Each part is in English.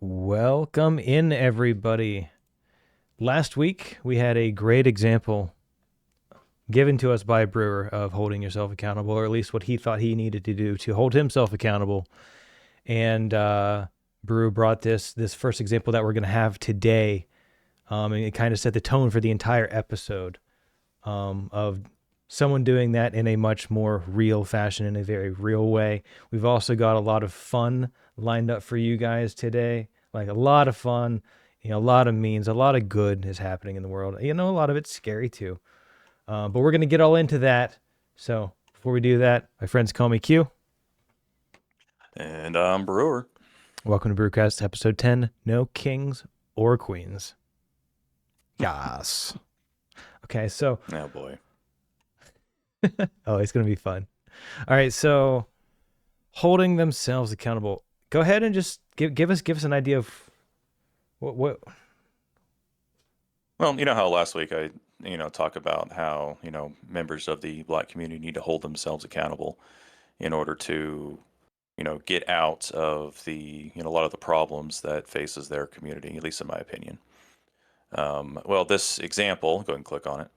Welcome in, everybody. Last week, we had a great example given to us by a brewer of holding yourself accountable, or at least what he thought he needed to do to hold himself accountable. And Brew brought this first example that we're going to have today, and it kind of set the tone for the entire episode of someone doing that in a much more real fashion, in a very real way. We've also got a lot of fun lined up for you guys today, like a lot of fun, a lot of memes, a lot of good is happening in the world. A lot of it's scary too. But we're going to get all into that. So before we do that, my friends call me Q. And I'm Brewer. Welcome to BrewQast, episode 10, No Kings or Queens. Yes. Okay, so... Oh, boy. Oh, it's going to be fun. All right, so holding themselves accountable. Go ahead and just give us an idea of what. Well, you know how last week I talk about how members of the Black community need to hold themselves accountable in order to get out of the a lot of the problems that faces their community, at least in my opinion. Well, this example, go ahead and click on it,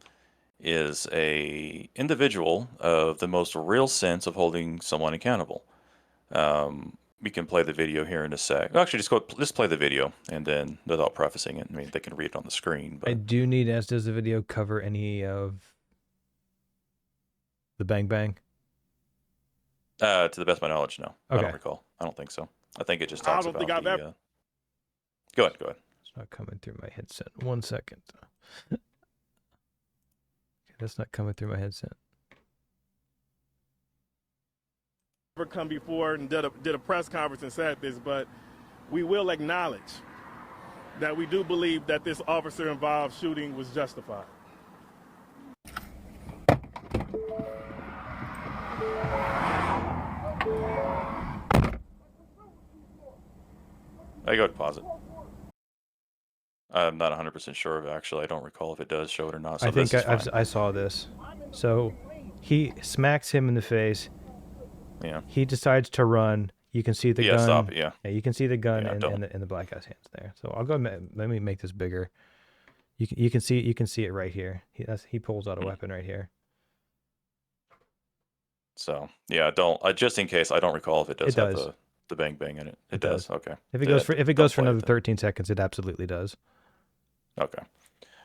is a individual of the most real sense of holding someone accountable. We can play the video here in a sec. Actually, just play the video, and then without prefacing it, I mean they can read it on the screen. But I do need, as does the video, cover any of the bang bang. To the best of my knowledge, no. Okay. I don't recall. I don't think so. I think it just talks about the. Go ahead. It's not coming through my headset. 1 second. Okay, that's not coming through my headset. Never come before and did a press conference and said this, but we will acknowledge that we do believe that this officer-involved shooting was justified. I go to pause it. I'm not 100% sure of it, actually. I don't recall if it does show it or not. So I think I saw this. So he smacks him in the face. Yeah. He decides to run. You can see the gun. Stop it, yeah. Yeah, you can see the gun in the black guy's hands there. So I'll go. Let me make this bigger. You can see it right here. He pulls out a weapon right here. So yeah, don't just in case, I don't recall if it does have the bang bang in it. It does. Okay. If it goes for another 13 seconds, it absolutely does. Okay.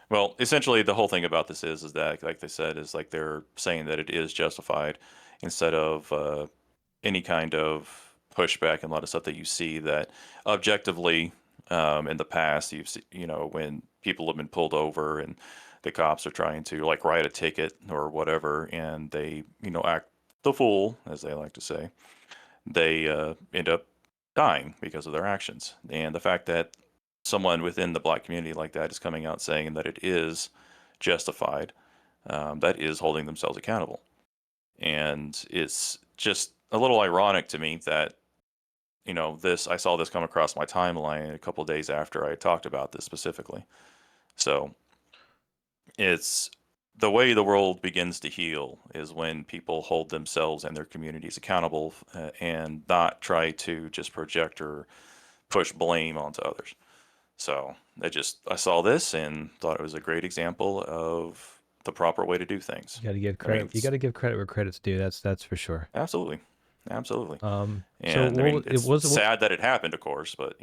Well, essentially, the whole thing about this is that, like they said, is like they're saying that it is justified instead of any kind of pushback and a lot of stuff that you see that objectively in the past you've seen, when people have been pulled over and the cops are trying to like write a ticket or whatever, and they act the fool, as they like to say, they end up dying because of their actions. And the fact that someone within the Black community like that is coming out saying that it is justified, that is holding themselves accountable. And it's just a little ironic to me that, I saw this come across my timeline a couple of days after I talked about this specifically. So it's the way the world begins to heal is when people hold themselves and their communities accountable and not try to just project or push blame onto others. So I saw this and thought it was a great example of the proper way to do things. You got to give credit. You got to give credit where credit's due. That's for sure. Absolutely. And it was sad that it happened, of course, but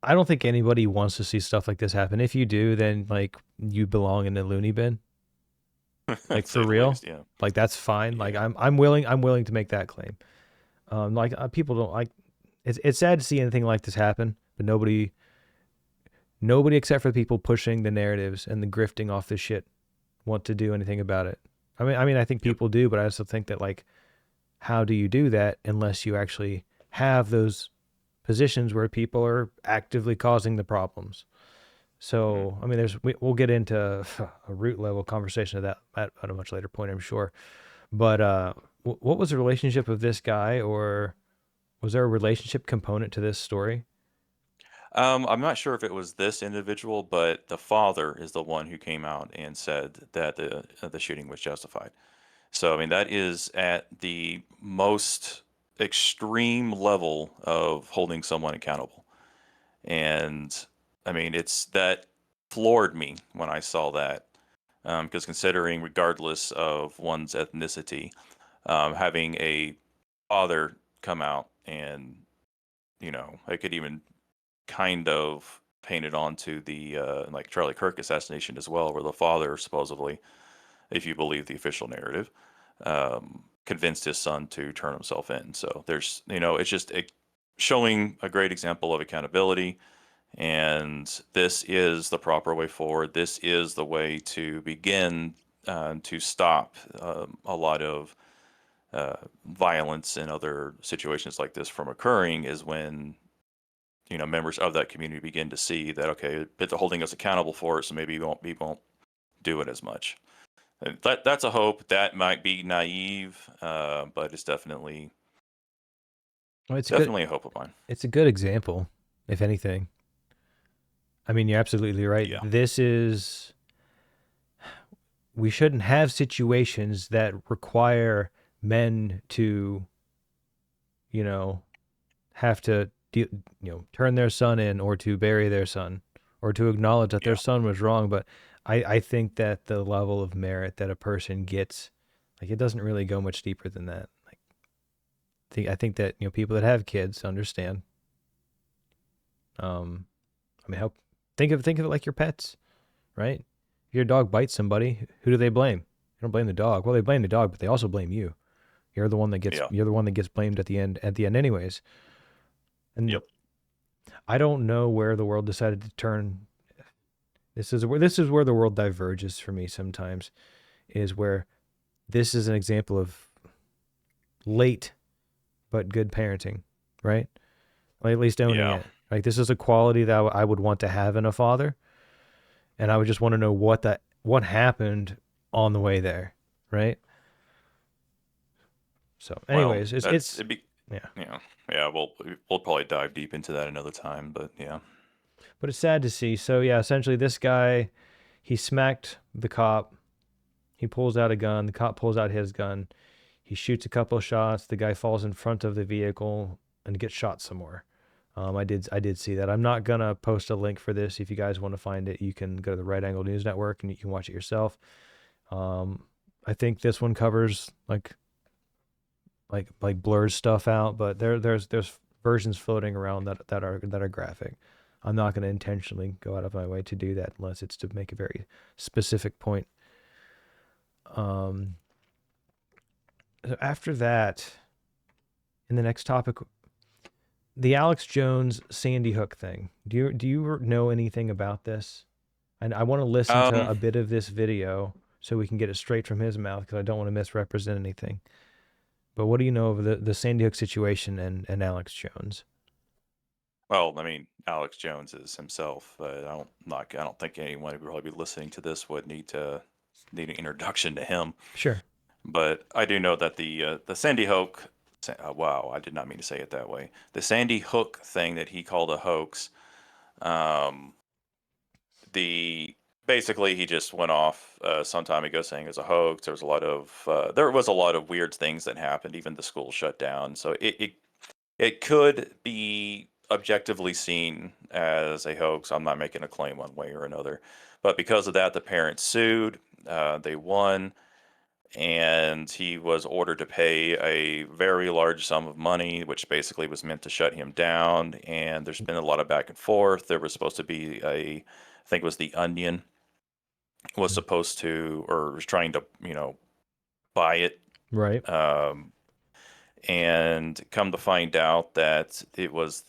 I don't think anybody wants to see stuff like this happen. If you do, then like you belong in the loony bin. Like for real. Least, yeah. Like that's fine. Yeah. Like I'm willing to make that claim. People don't like it's sad to see anything like this happen, but nobody except for the people pushing the narratives and the grifting off this shit want to do anything about it. I mean I think people do, but I also think that like how do you do that unless you actually have those positions where people are actively causing the problems? So, I mean, we'll get into a root level conversation of that at a much later point, I'm sure. But what was the relationship of this guy, or was there a relationship component to this story? I'm not sure if it was this individual, but the father is the one who came out and said that the shooting was justified. So, I mean, that is at the most extreme level of holding someone accountable. And I mean, that floored me when I saw that, because considering, regardless of one's ethnicity, having a father come out and, I could even kind of paint it onto the like Charlie Kirk assassination as well, where the father supposedly, if you believe the official narrative, convinced his son to turn himself in. So there's, it's just showing a great example of accountability. And this is the proper way forward. This is the way to begin to stop a lot of violence and other situations like this from occurring, is when members of that community begin to see that, okay, they're holding us accountable for it, so maybe we won't do it as much. That's a hope. That might be naive, but it's definitely Well, it's definitely a hope of mine. It's a good example, if anything. I mean, you're absolutely right. Yeah. We shouldn't have situations that require men to, have to, turn their son in, or to bury their son, or to acknowledge that their son was wrong. But I think that the level of merit that a person gets, like, it doesn't really go much deeper than that. Like, I think that, people that have kids understand. I mean, think of it like your pets, right? If your dog bites somebody, who do they blame? They don't blame the dog. Well, they blame the dog, but they also blame you. You're the one that gets blamed at the end anyways. And Yep. I don't know where the world decided to turn. This is where the world diverges for me sometimes, is where this is an example of late but good parenting, right? Like, at least owning it. Like, this is a quality that I would want to have in a father, and I would just want to know what happened on the way there, right? So, anyways, we'll probably dive deep into that another time, but yeah. But it's sad to see. So yeah, essentially this guy, he smacked the cop. He pulls out a gun. The cop pulls out his gun. He shoots a couple of shots. The guy falls in front of the vehicle and gets shot some more. I did see that. I'm not gonna post a link for this. If you guys want to find it, you can go to the Right Angle News Network and you can watch it yourself. I think this one covers like blurs stuff out, but there's versions floating around that are graphic. I'm not going to intentionally go out of my way to do that unless it's to make a very specific point. So after that, in the next topic, the Alex Jones Sandy Hook thing. Do you know anything about this? And I want to listen to a bit of this video so we can get it straight from his mouth, because I don't want to misrepresent anything. But what do you know of the Sandy Hook situation and Alex Jones? Well, I mean, Alex Jones is himself. I don't think anyone who would probably be listening to this would need an introduction to him. Sure. But I do know that the Sandy Hook. Wow, I did not mean to say it that way. The Sandy Hook thing that he called a hoax. Basically he just went off some time ago saying it was a hoax. There was a lot of weird things that happened. Even the school shut down. So it could be objectively seen as a hoax. I'm not making a claim one way or another, but because of that, the parents sued. They won, and he was ordered to pay a very large sum of money, which basically was meant to shut him down. And there's been a lot of back and forth. There was supposed to be I think it was the Onion was supposed to, or was trying to, buy it. Right. And come to find out that there was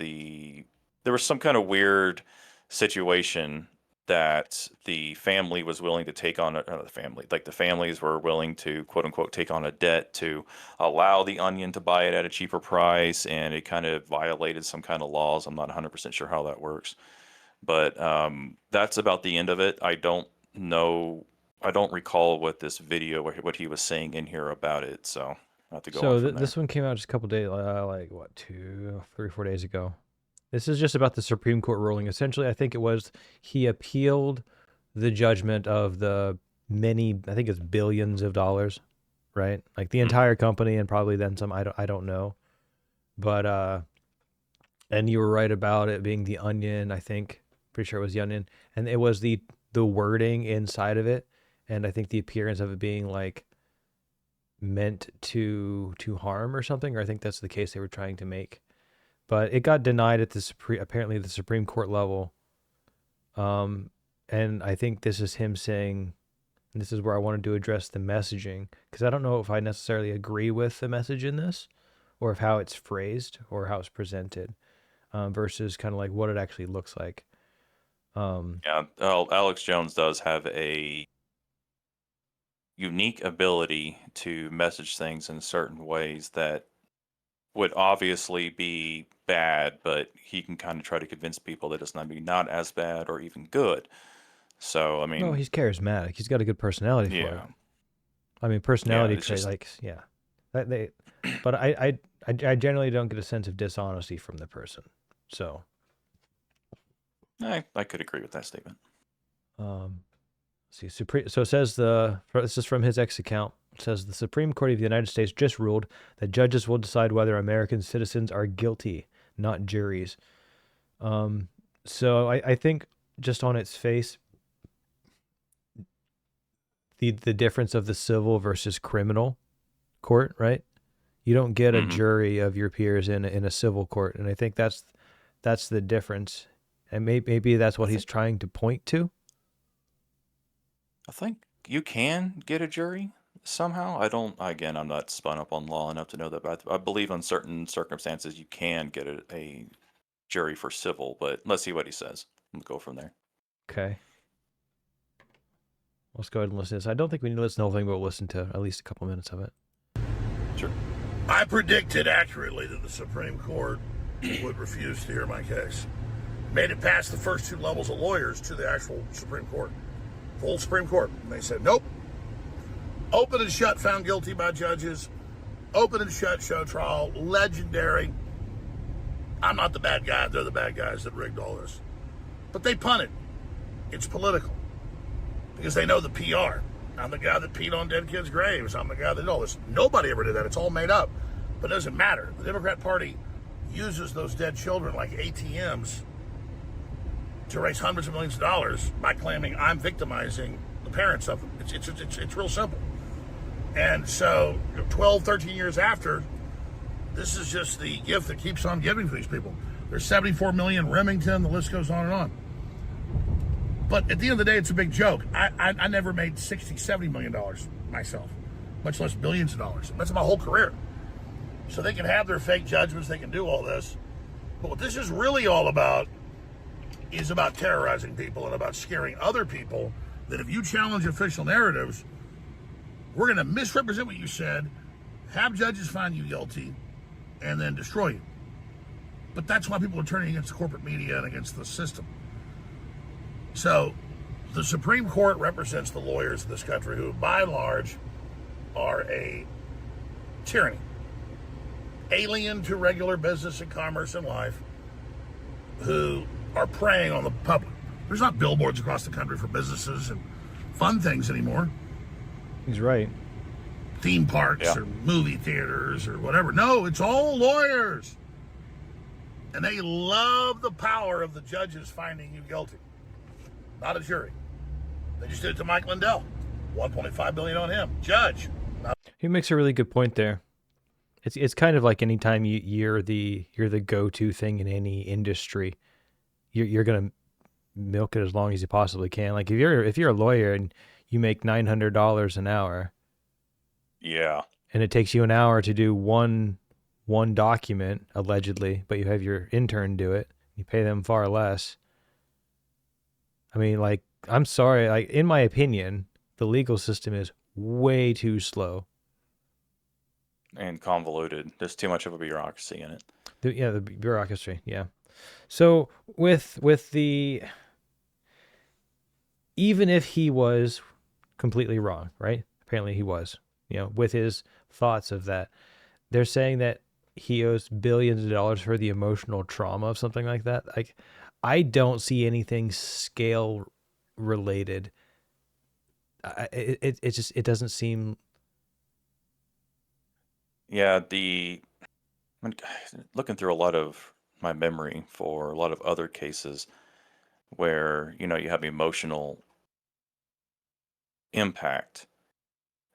some kind of weird situation that the family was willing to take on. The families were willing to, quote unquote, take on a debt to allow the Onion to buy it at a cheaper price, and it kind of violated some kind of laws. I'm not 100% sure how that works, but that's about the end of it. I don't recall what this video, what he was saying in here about it, so I'll have to go on from there. This one came out just a couple days, 3 or 4 days ago. This is just about the Supreme Court ruling. Essentially, I think it was he appealed the judgment of the many, I think it's billions of dollars, right? Like the entire company and probably then some. I don't know, but And you were right about it being the Onion, I think. Pretty sure it was the Onion. And it was the wording inside of it. And I think the appearance of it being like meant to harm or something, or I think that's the case they were trying to make. But it got denied at apparently the Supreme Court level. And I think this is him saying, and this is where I wanted to address the messaging, because I don't know if I necessarily agree with the message in this, or if how it's phrased or how it's presented, versus kind of like what it actually looks like. Yeah, well, Alex Jones does have a unique ability to message things in certain ways that would obviously be bad, but he can kind of try to convince people that it's not as bad or even good. So, I No, mean, he's charismatic. He's got a good personality for it. yeah, I mean, yeah, personality it's trait, just, like, yeah. But I generally don't get a sense of dishonesty from the person. So, I could agree with that statement. let's see, so it says this is from his X account. It says the Supreme Court of the United States just ruled that judges will decide whether American citizens are guilty, not juries. So I think just on its face, the difference of the civil versus criminal court, right? You don't get a hmm jury of your peers in a civil court, and I think that's the difference, and maybe that's I what he's think trying to point to. I think you can get a jury somehow. I don't. Again, I'm not spun up on law enough to know that, but I believe in certain circumstances you can get a jury for civil. But let's see what he says. We'll go from there. Okay, let's go ahead and listen to this. I don't think we need to listen to the whole thing, but we'll listen to at least a couple minutes of it. Sure. I predicted accurately that the Supreme Court would refuse to hear my case. Made it past the first two levels of lawyers to the actual Supreme Court. Full Supreme Court. And they said, nope. Open and shut, found guilty by judges. Open and shut, show trial. Legendary. I'm not the bad guy. They're the bad guys that rigged all this. But they punted. It's political. Because they know the PR. I'm the guy that peed on dead kids' graves. I'm the guy that did all this. Nobody ever did that. It's all made up. But it doesn't matter. The Democrat Party uses those dead children like ATMs to raise hundreds of millions of dollars by claiming I'm victimizing the parents of them. It's real simple. And so 12, 13 years after, this is just the gift that keeps on giving for these people. There's 74 million Remington. The list goes on and on. But at the end of the day, it's a big joke. I never made $60, $70 million myself, much less billions of dollars. That's my whole career. So they can have their fake judgments. They can do all this. But what this is really all about is about terrorizing people and about scaring other people that if you challenge official narratives, we're going to misrepresent what you said, have judges find you guilty, and then destroy you. But that's why people are turning against the corporate media and against the system. So the Supreme Court represents the lawyers of this country who, by and large, are a tyranny. Alien to regular business and commerce and life, who are preying on the public. There's not billboards across the country for businesses and fun things anymore. He's right. Theme parks or movie theaters or whatever. No, it's all lawyers. And they love the power of the judges finding you guilty. Not a jury. They just did it to Mike Lindell. $1.5 billion on him. Judge. He makes a really good point there. It's kind of like anytime you're the go-to thing in any industry, you're gonna milk it as long as you possibly can. Like if you're a lawyer and you make $900 an hour, Yeah. and it takes you an hour to do one document allegedly, but you have your intern do it, you pay them far less. I mean, like, I'm sorry, like in my opinion, the legal system is way too slow. And convoluted. There's too much of a bureaucracy in it. The bureaucracy, yeah. So with the, even if he was completely wrong, right? Apparently he was, with his thoughts of that. They're saying that he owes billions of dollars for the emotional trauma of something like that. Like, I don't see anything scale related. It doesn't seem. Yeah, looking through a lot of my memory for a lot of other cases where, you know, you have emotional impact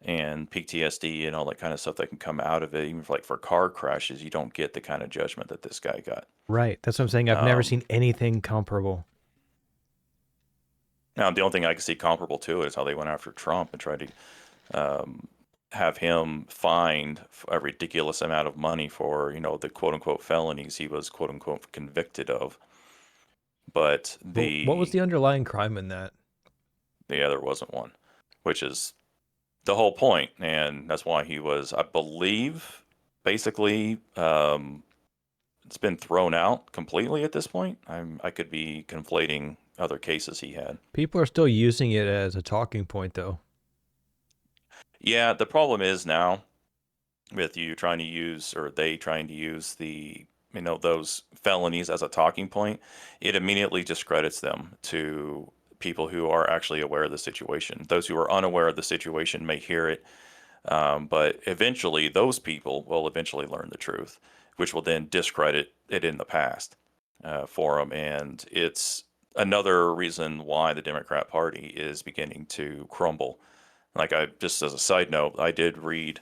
and PTSD and all that kind of stuff that can come out of it. Even for, like, for car crashes, you don't get the kind of judgment that this guy got. Right. That's what I'm saying. I've never Um, seen anything comparable. Now, the only thing I can see comparable to it is how they went after Trump and tried to have him fined a ridiculous amount of money for, you know, the quote unquote felonies he was quote unquote convicted of. But Well, what was the underlying crime in that? yeah, there wasn't one, which is the whole point, and that's why he was, I believe, basically, it's been thrown out completely at this point. I could be conflating other cases he had. People are still using it as a talking point, though. Yeah, the problem is now with you trying to use, or they trying to use the, you know, those felonies as a talking point, it immediately discredits them to people who are actually aware of the situation. Those who are unaware of the situation may hear it, but eventually those people will eventually learn the truth, which will then discredit it in the past for them. And it's another reason why the Democrat Party is beginning to crumble. Like, I just as a side note, I did read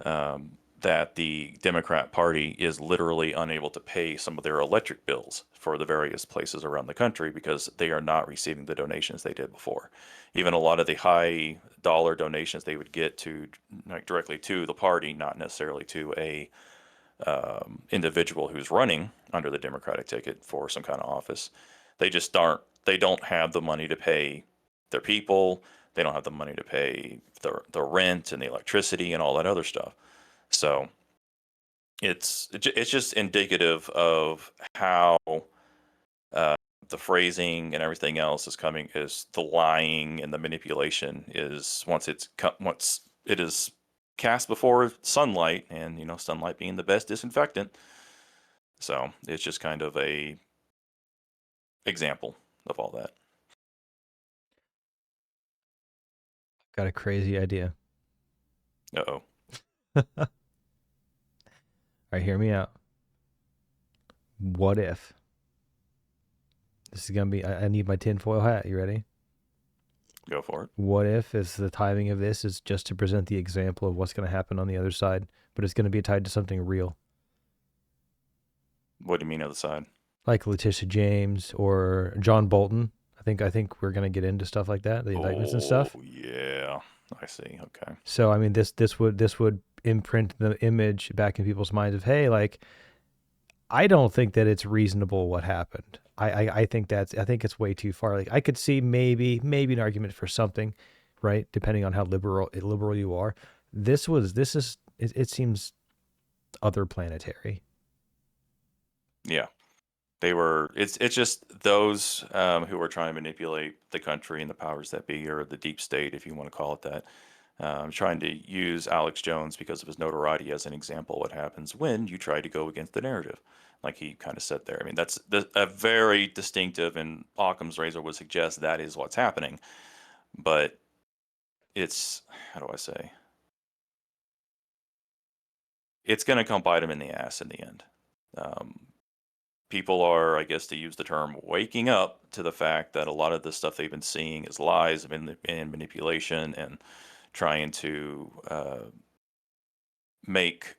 that the Democrat Party is literally unable to pay some of their electric bills for the various places around the country because they are not receiving the donations they did before. Even a lot of the high dollar donations they would get to, like, directly to the party, not necessarily to a individual who's running under the Democratic ticket for some kind of office. They just aren't. They don't have the money to pay their people. They don't have the money to pay the rent and the electricity and all that other stuff. So it's just indicative of how the phrasing and everything else is coming, is the lying and the manipulation is once it is cast before sunlight, and, you know, sunlight being the best disinfectant. So it's just kind of a example of all that. Got a crazy idea. Uh-oh. All right, hear me out. What if? This is going to be, I need my tinfoil hat. You ready? Go for it. What if is the timing of this is just to present the example of what's going to happen on the other side, but it's going to be tied to something real. What do you mean other side? Like Letitia James or John Bolton. I think we're going to get into stuff like that, the indictments and stuff. Oh, yeah. I see. Okay. So, I mean, this would imprint the image back in people's minds of, hey, like, I don't think that it's reasonable what happened. I think it's way too far. Like, I could see maybe an argument for something, right? Depending on how liberal you are. It seems other planetary. Yeah. It's just those who are trying to manipulate the country and the powers that be, or the deep state, if you want to call it that, trying to use Alex Jones because of his notoriety as an example of what happens when you try to go against the narrative, like he kind of said there. I mean, that's a very distinctive, and Occam's razor would suggest that is what's happening. But it's, how do I say? It's going to come bite him in the ass in the end. People are, I guess, to use the term, waking up to the fact that a lot of the stuff they've been seeing is lies and manipulation, and trying to make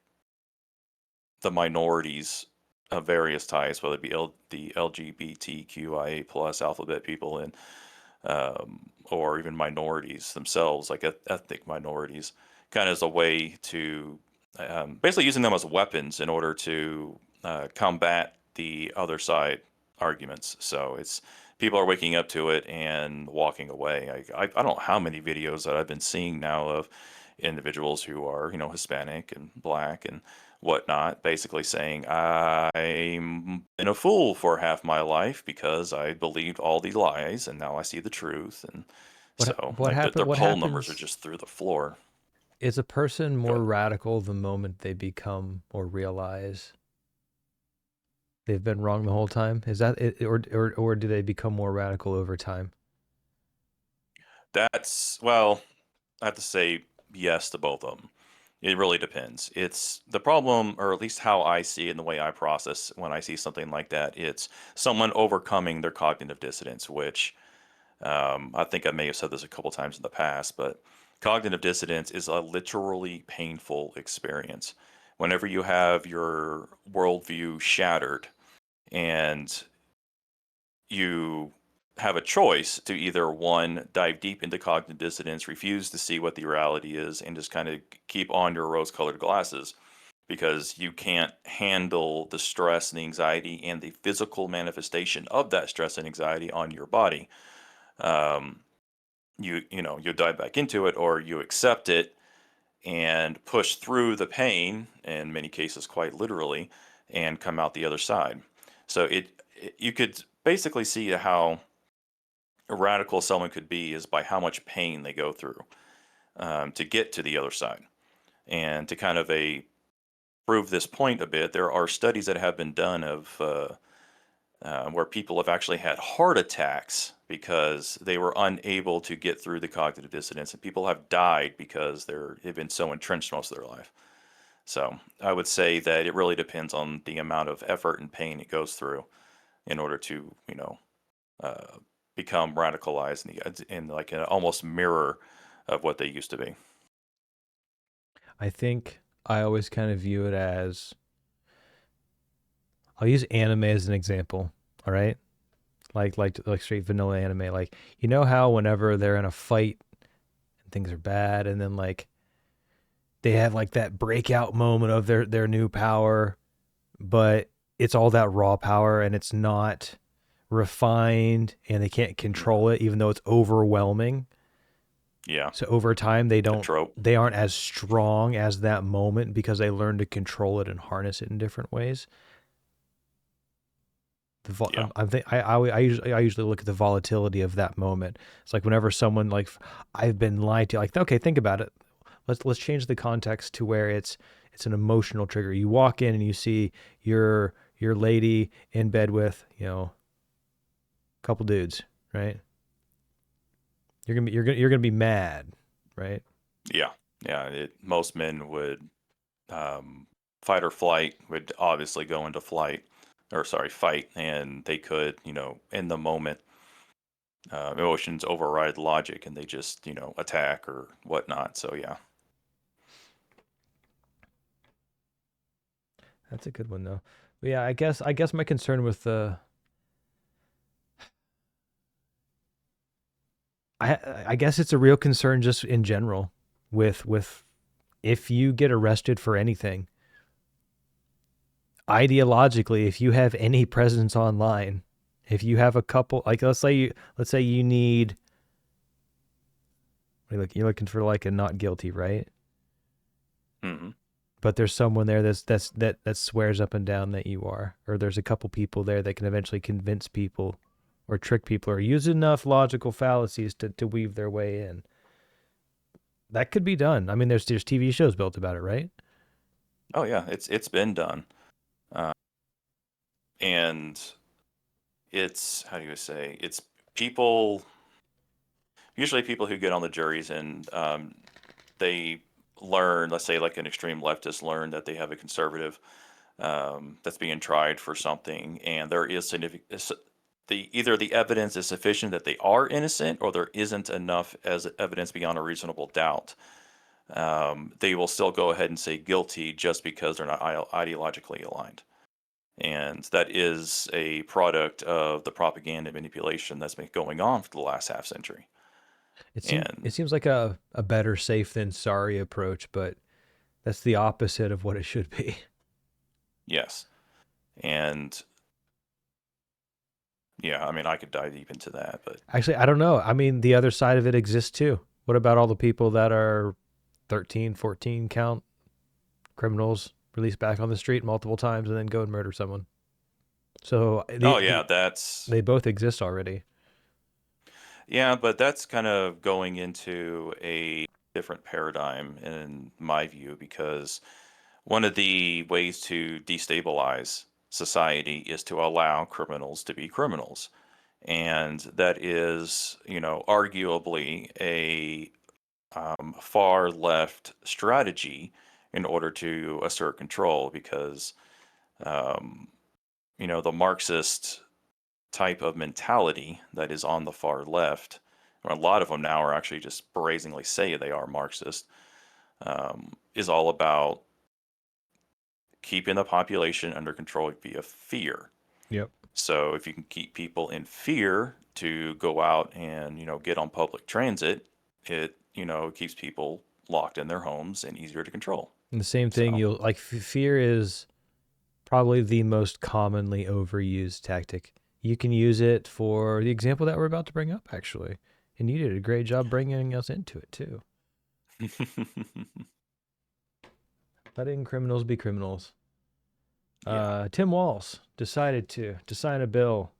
the minorities of various types, whether it be the LGBTQIA plus alphabet people, and or even minorities themselves, like ethnic minorities, kind of as a way to basically using them as weapons in order to combat the other side arguments. So it's, people are waking up to it and walking away. I don't know how many videos that I've been seeing now of individuals who are, you know, Hispanic and black and whatnot, basically saying, I'm been a fool for half my life because I believed all these lies and now I see the truth. And their poll numbers are just through the floor. Is a person more radical the moment they become or realize they've been wrong the whole time? Is that it, or do they become more radical over time? That's, well, I have to say yes to both of them. It really depends. It's the problem, or at least how I see it and the way I process when I see something like that. It's someone overcoming their cognitive dissonance, which I think I may have said this a couple times in the past, but cognitive dissonance is a literally painful experience. Whenever you have your worldview shattered and you have a choice to either one, dive deep into cognitive dissonance, refuse to see what the reality is, and just kind of keep on your rose colored glasses because you can't handle the stress and the anxiety and the physical manifestation of that stress and anxiety on your body. Um, you dive back into it, or you accept it and push through the pain, in many cases quite literally, and come out the other side. So you could basically see how radical someone could be is by how much pain they go through to get to the other side. And to kind of prove this point a bit, there are studies that have been done of where people have actually had heart attacks because they were unable to get through the cognitive dissonance, and people have died because they've been so entrenched most of their life. So I would say that it really depends on the amount of effort and pain it goes through in order to, uh, become radicalized in like an almost mirror of what they used to be. I think I always kind of view it as, I'll use anime as an example. All right. Like straight vanilla anime. Like, you know how whenever they're in a fight and things are bad, and then like they have like that breakout moment of their new power, but it's all that raw power and it's not refined and they can't control it even though it's overwhelming. Yeah. So over time The trope. they aren't as strong as that moment because they learn to control it and harness it in different ways. Yeah. I usually look at the volatility of that moment. It's like whenever someone like, I've been lied to, like, okay, think about it. Let's change the context to where it's an emotional trigger. You walk in and you see your lady in bed with, a couple dudes, right? You're gonna be mad, right? Yeah. Yeah. Most men would fight or flight, would obviously go into flight, or sorry, fight, and they could, in the moment, emotions override logic and they just, attack or whatnot. So yeah. That's a good one though. But yeah, I guess my concern with the I guess it's a real concern just in general with if you get arrested for anything, ideologically, if you have any presence online, if you have a couple, like let's say you need, you're looking for like a not guilty, right? Hmm. But there's someone there that swears up and down that you are, or there's a couple people there that can eventually convince people or trick people or use enough logical fallacies to weave their way in. That could be done. I mean, there's TV shows built about it, right? Oh yeah, it's been done, uh, and it's how do you say it's people usually people who get on the juries and they learn, let's say like an extreme leftist learn that they have a conservative that's being tried for something, and there is significant. Either the evidence is sufficient that they are innocent, or there isn't enough as evidence beyond a reasonable doubt. They will still go ahead and say guilty just because they're not ideologically aligned. And that is a product of the propaganda and manipulation that's been going on for the last half century. It And seems like a better safe than sorry approach, but that's the opposite of what it should be. yes, and yeah, I mean, I could dive deep into that, but Actually, I don't know. I mean, the other side of it exists too. What about all the people that are 13, 14 count criminals released back on the street multiple times and then go and murder someone? So oh yeah, that's they both exist already. yeah, but that's kind of going into a different paradigm in my view, because one of the ways to destabilize society is to allow criminals to be criminals. And that is, arguably a far left strategy in order to assert control, because the Marxist type of mentality that is on the far left, a lot of them now are actually just brazenly say they are Marxist, is all about keeping the population under control via fear. Yep. So if you can keep people in fear to go out and, get on public transit, it, keeps people locked in their homes and easier to control. And the same thing, So- fear is probably the most commonly overused tactic. You can use it for the example that we're about to bring up, actually. And you did a great job bringing us into it, too. Letting criminals be criminals. Yeah. Tim Walz decided to sign a bill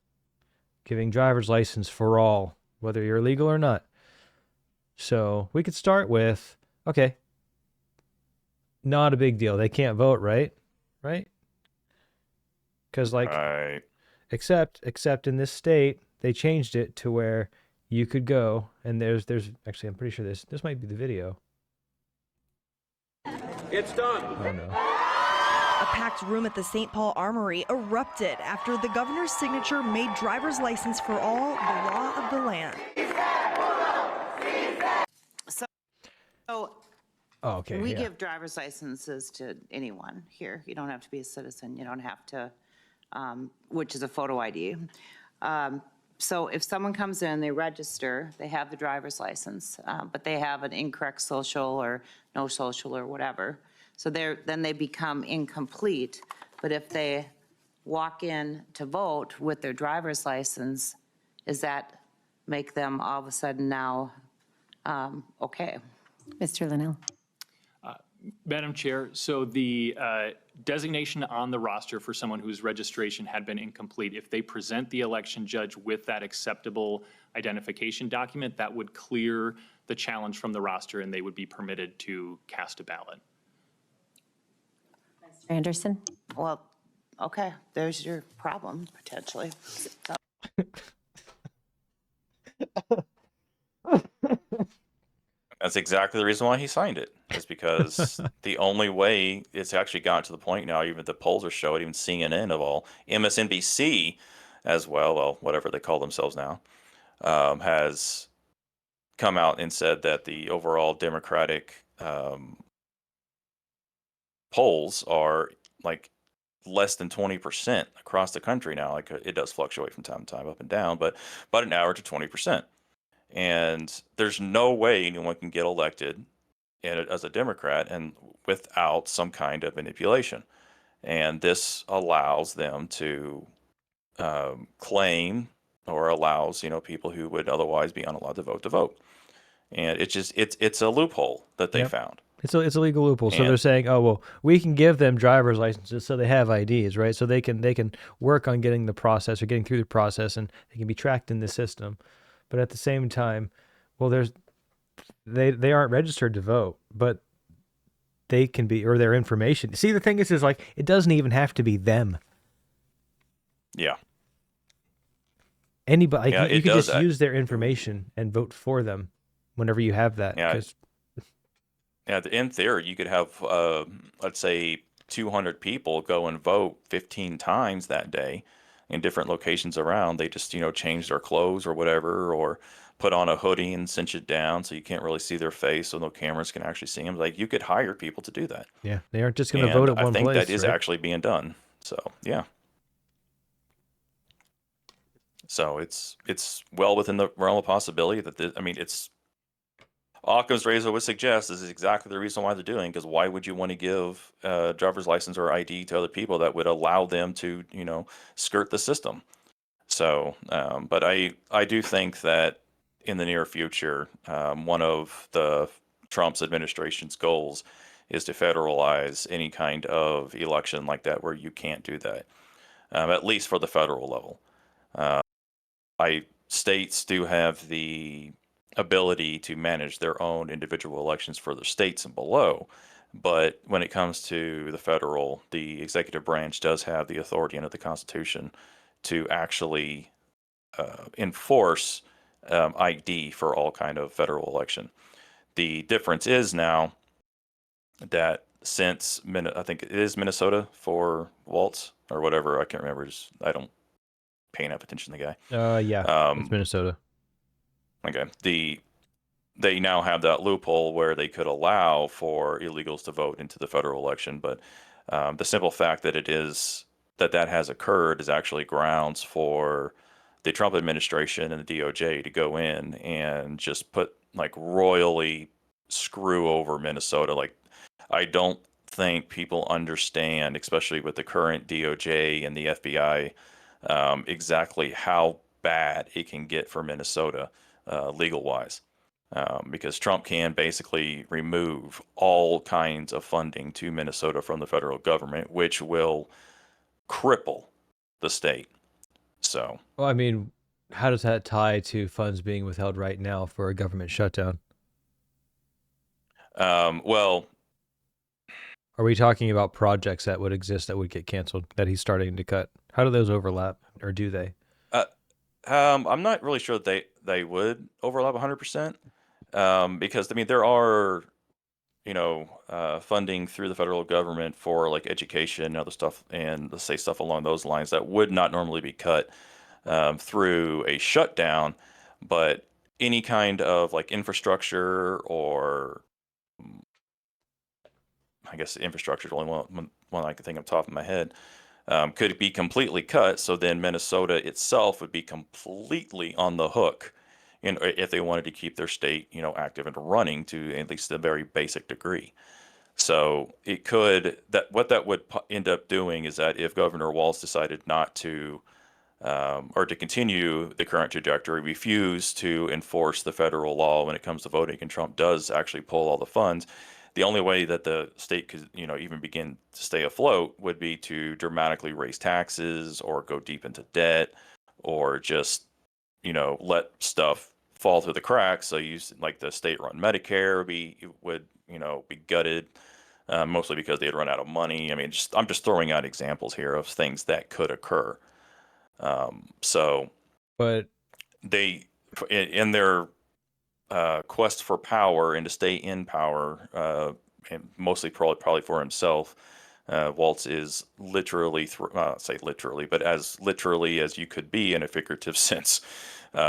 giving driver's license for all, whether you're legal or not. So we could start with, okay, not a big deal. They can't vote, right? Right? Because Right. except in this state, they changed it to where you could go, and there's actually, I'm pretty sure this might be the video. It's done. Oh no. A packed room at the St. Paul Armory erupted after the governor's signature made driver's license for all the law of the land. So Oh, okay. we yeah. give driver's licenses to anyone here. You don't have to be a citizen. You don't have to, which is a photo ID. So if someone comes in, they register, they have the driver's license, but they have an incorrect social or no social or whatever. So then they become incomplete. But if they walk in to vote with their driver's license, does that make them all of a sudden now okay? Mr. Linnell. Madam Chair, so the designation on the roster for someone whose registration had been incomplete, if they present the election judge with that acceptable identification document, that would clear the challenge from the roster and they would be permitted to cast a ballot. Mr. Anderson. Well, okay, there's your problem, potentially. That's exactly the reason why he signed it. Is because the only way it's actually gotten to the point now, even the polls are showing, even CNN of all, MSNBC as well, whatever they call themselves now, has come out and said that the overall Democratic polls are like less than 20% across the country now. Like it does fluctuate from time to time, up and down, but about an average of 20%. And there's no way anyone can get elected as a Democrat and without some kind of manipulation. And this allows them to claim, or allows people who would otherwise be unallowed to vote. And it's a loophole that they Yep. found. It's a legal loophole. So And- they're saying, oh well, we can give them driver's licenses so they have IDs, right? So they can work on getting the process or getting through the process, and they can be tracked in the system. But at the same time, well, they aren't registered to vote, but they can be, or their information. See, the thing is like it doesn't even have to be them. Yeah. Anybody, Yeah, you it can does just use their information and vote for them whenever you have that. Yeah. 'Cause- Yeah, in theory, you could have, let's say, 200 people go and vote 15 times that day in different locations around. They just, change their clothes or whatever, or put on a hoodie and cinch it down so you can't really see their face, so no cameras can actually see them. Like, you could hire people to do that. yeah, they aren't just going to And vote at I one think place. that is right? actually being done. So, yeah. So it's well within the realm of possibility that it's Occam's razor would suggest this is exactly the reason why they're doing. Because why would you want to give a driver's license or ID to other people that would allow them to skirt the system? So, but I do think that in the near future, one of the Trump's administration's goals is to federalize any kind of election like that, where you can't do that, at least for the federal level. States do have the ability to manage their own individual elections for their states and below, but when it comes to the federal, the executive branch does have the authority under the Constitution to actually enforce ID for all kind of federal election. The difference is now that since I think it is Minnesota for Waltz or whatever. I can't remember. I don't pay enough attention to the guy. Yeah, it's Minnesota. Okay. They now have that loophole where they could allow for illegals to vote into the federal election, but the simple fact that that has occurred is actually grounds for the Trump administration and the DOJ to go in and just royally screw over Minnesota. Like, I don't think people understand, especially with the current DOJ and the FBI, exactly how bad it can get for Minnesota legal wise. Because Trump can basically remove all kinds of funding to Minnesota from the federal government, which will cripple the state. So, Well, I mean, how does that tie to funds being withheld right now for a government shutdown? well, Are we talking about projects that would exist that would get canceled that he's starting to cut? How do those overlap, or do they? I'm not really sure that they would overlap 100%, because I mean there are funding through the federal government for like education and other stuff, and let's say stuff along those lines that would not normally be cut through a shutdown, but any kind of like infrastructure or I guess infrastructure is the only one I can think of top of my head, could be completely cut. So then Minnesota itself would be completely on the hook, if they wanted to keep their state, active and running to at least a very basic degree. So it could what that would end up doing is that if Governor Walz decided not to, or to continue the current trajectory, refuse to enforce the federal law when it comes to voting, and Trump does actually pull all the funds, the only way that the state could, even begin to stay afloat would be to dramatically raise taxes or go deep into debt or just, let stuff fall through the cracks. So like the state-run Medicare would be gutted, mostly because they'd run out of money. I mean, I'm just throwing out examples here of things that could occur. But They, in their quest for power and to stay in power, and mostly probably for himself, Waltz is literally, say literally, but as literally as you could be in a figurative sense,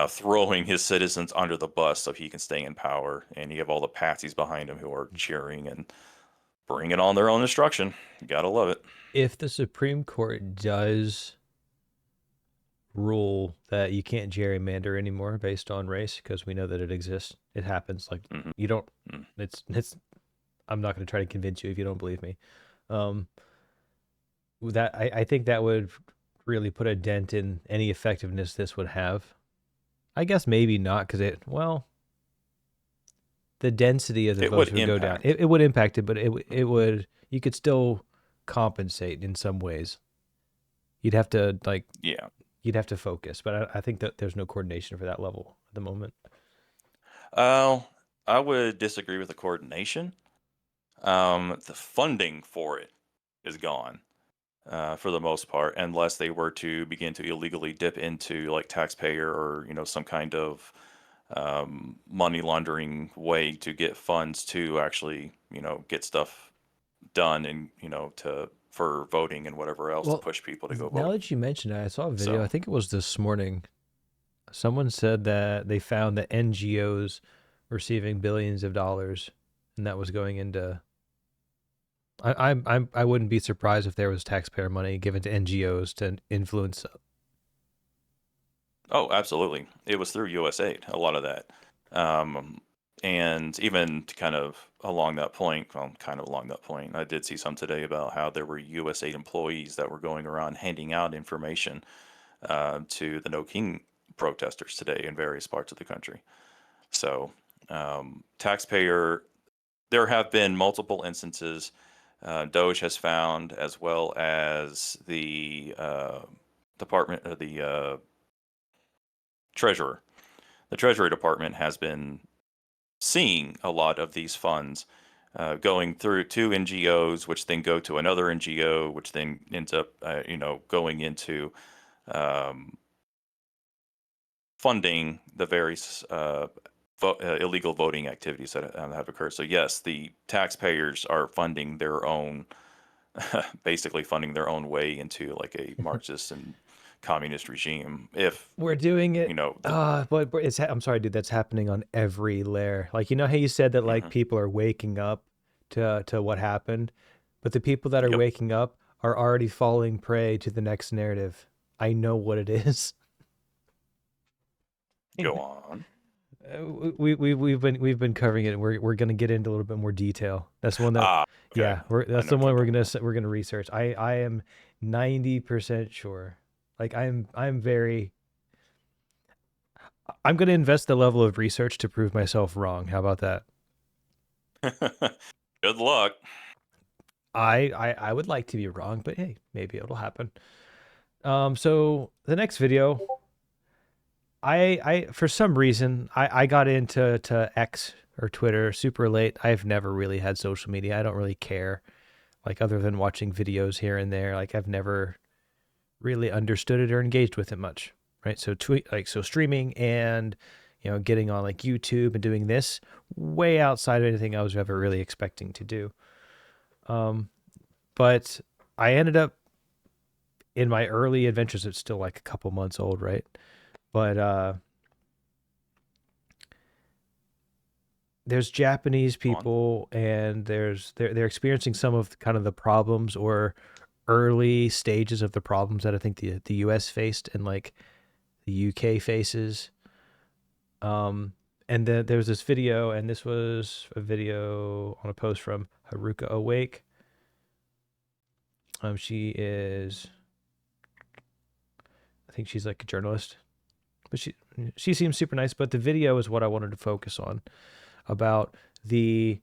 throwing his citizens under the bus so he can stay in power. And you have all the patsies behind him who are cheering and bringing on their own destruction. You gotta love it. if the Supreme Court does rule that you can't gerrymander anymore based on race, because we know that it exists, it happens. Like you don't. It's. I'm not going to try to convince you if you don't believe me. That I think that would really put a dent in any effectiveness this would have. I guess maybe not, because the density of the votes would go down. It would impact it, but it would. You could still compensate in some ways. You'd have to You'd have to focus, but I think that there's no coordination for that level at the moment. I would disagree with the coordination. The funding for it is gone, for the most part, unless they were to begin to illegally dip into like taxpayer or some kind of money laundering way to get funds to actually get stuff done and for voting and whatever else to push people to go vote. Now that you mentioned it, I saw a video. I think it was this morning. Someone said that they found that NGOs receiving billions of dollars, and that was going into. I wouldn't be surprised if there was taxpayer money given to NGOs to influence. Oh, absolutely. It was through USAID, a lot of that. And even to kind of along that point, I did see some today about how there were USAID employees that were going around handing out information to the No King protesters today in various parts of the country. So, taxpayer, there have been multiple instances. Doge has found, as well as the Department of the Treasurer. The Treasury Department has been seeing a lot of these funds going through to NGOs, which then go to another NGO, which then ends up, going into funding the various illegal voting activities that have occurred. So yes, the taxpayers are funding their own, basically funding their own way into like a Marxist and communist regime. If We're doing it. you know, But I'm sorry, dude. That's happening on every layer. Like, you know how you said that like people are waking up to what happened, but the people that are Yep. waking up are already falling prey to the next narrative. I know what it is. go on. We've been covering it. And we're gonna get into a little bit more detail. That's one that Okay. yeah. That's I the know one what we're gonna research. I am 90% sure. Like I'm gonna invest the level of research to prove myself wrong. How about that? Good luck. I would like to be wrong, but hey, maybe it'll happen. So the next video, I for some reason I got into X or Twitter super late. I've never really had social media. I don't really care, like other than watching videos here and there. Like I've never really understood it or engaged with it much, right? So streaming and getting on like YouTube and doing this way outside of anything I was ever really expecting to do. But I ended up in my early adventures. It's still like a couple months old, right? But there's Japanese people, and they're experiencing some of kind of the problems or early stages of the problems that I think the US faced and like the UK faces. And then there was this video, and this was a video on a post from Haruka Awake. She is, I think she's like a journalist, but she seems super nice. But the video is what I wanted to focus on, about in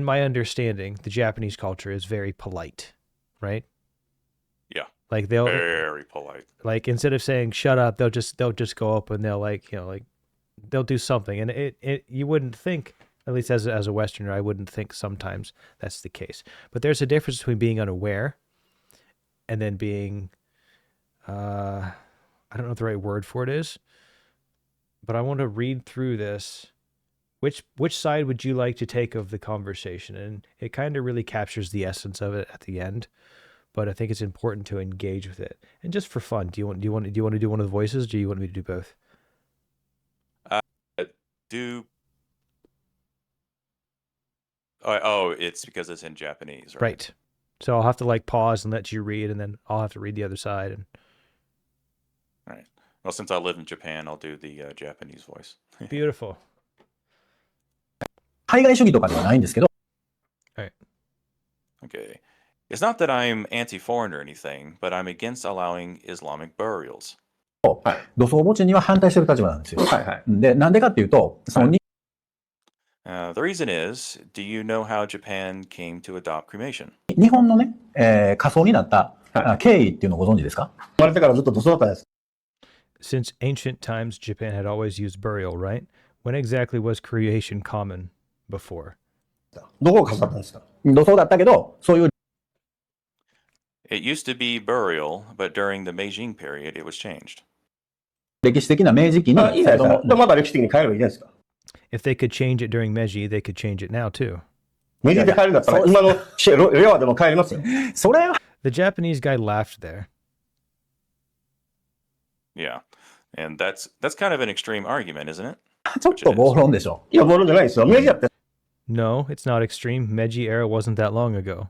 my understanding, the Japanese culture is very polite, right? Yeah. Like very polite. Like instead of saying shut up, they'll just go up and they'll they'll do something. And it you wouldn't think, at least as a Westerner, I wouldn't think sometimes that's the case. But there's a difference between being unaware and then being I don't know what the right word for it is, but I want to read through this. Which side would you like to take of the conversation? And it kind of really captures the essence of it at the end, but I think it's important to engage with it. And just for fun, do you want to do one of the voices? Or do you want me to do both? It's because it's in Japanese, right? Right. So I'll have to like pause and let you read, and then I'll have to read the other side. And Right. Well, since I live in Japan, I'll do the Japanese voice. beautiful. 海外主義とかではないんですけど、 All right. Okay. It's not that I'm anti-foreign or anything, but I'm against allowing Islamic burials. 土葬墓地には反対してる立場なんですよ。で、なんでかっていうと、その The reason is, do you know how Japan came to adopt cremation? 日本のね、仮葬になった経緯っていうのをご存知ですか？生まれてからずっと土葬だったんです。 Since ancient times, Japan had always used burial, right? When exactly was cremation common before? どこが仮葬だったんですか？土葬だったけど、そういう It used to be burial, but during the Meijing period, it was changed. 歴史的な明治期に、いいですか？まだ歴史的に変えればいいじゃないですか。 If they could change it during Meiji, they could change it now too. 明治で変えるんだったら、今の令和でも変えれますよ。それは The Japanese guy laughed there. Yeah. And that's kind of an extreme argument, isn't it? ちょっと暴論でしょ。いや、ボールじゃないですよ。明治だって No, it's not extreme. Meiji era wasn't that long ago.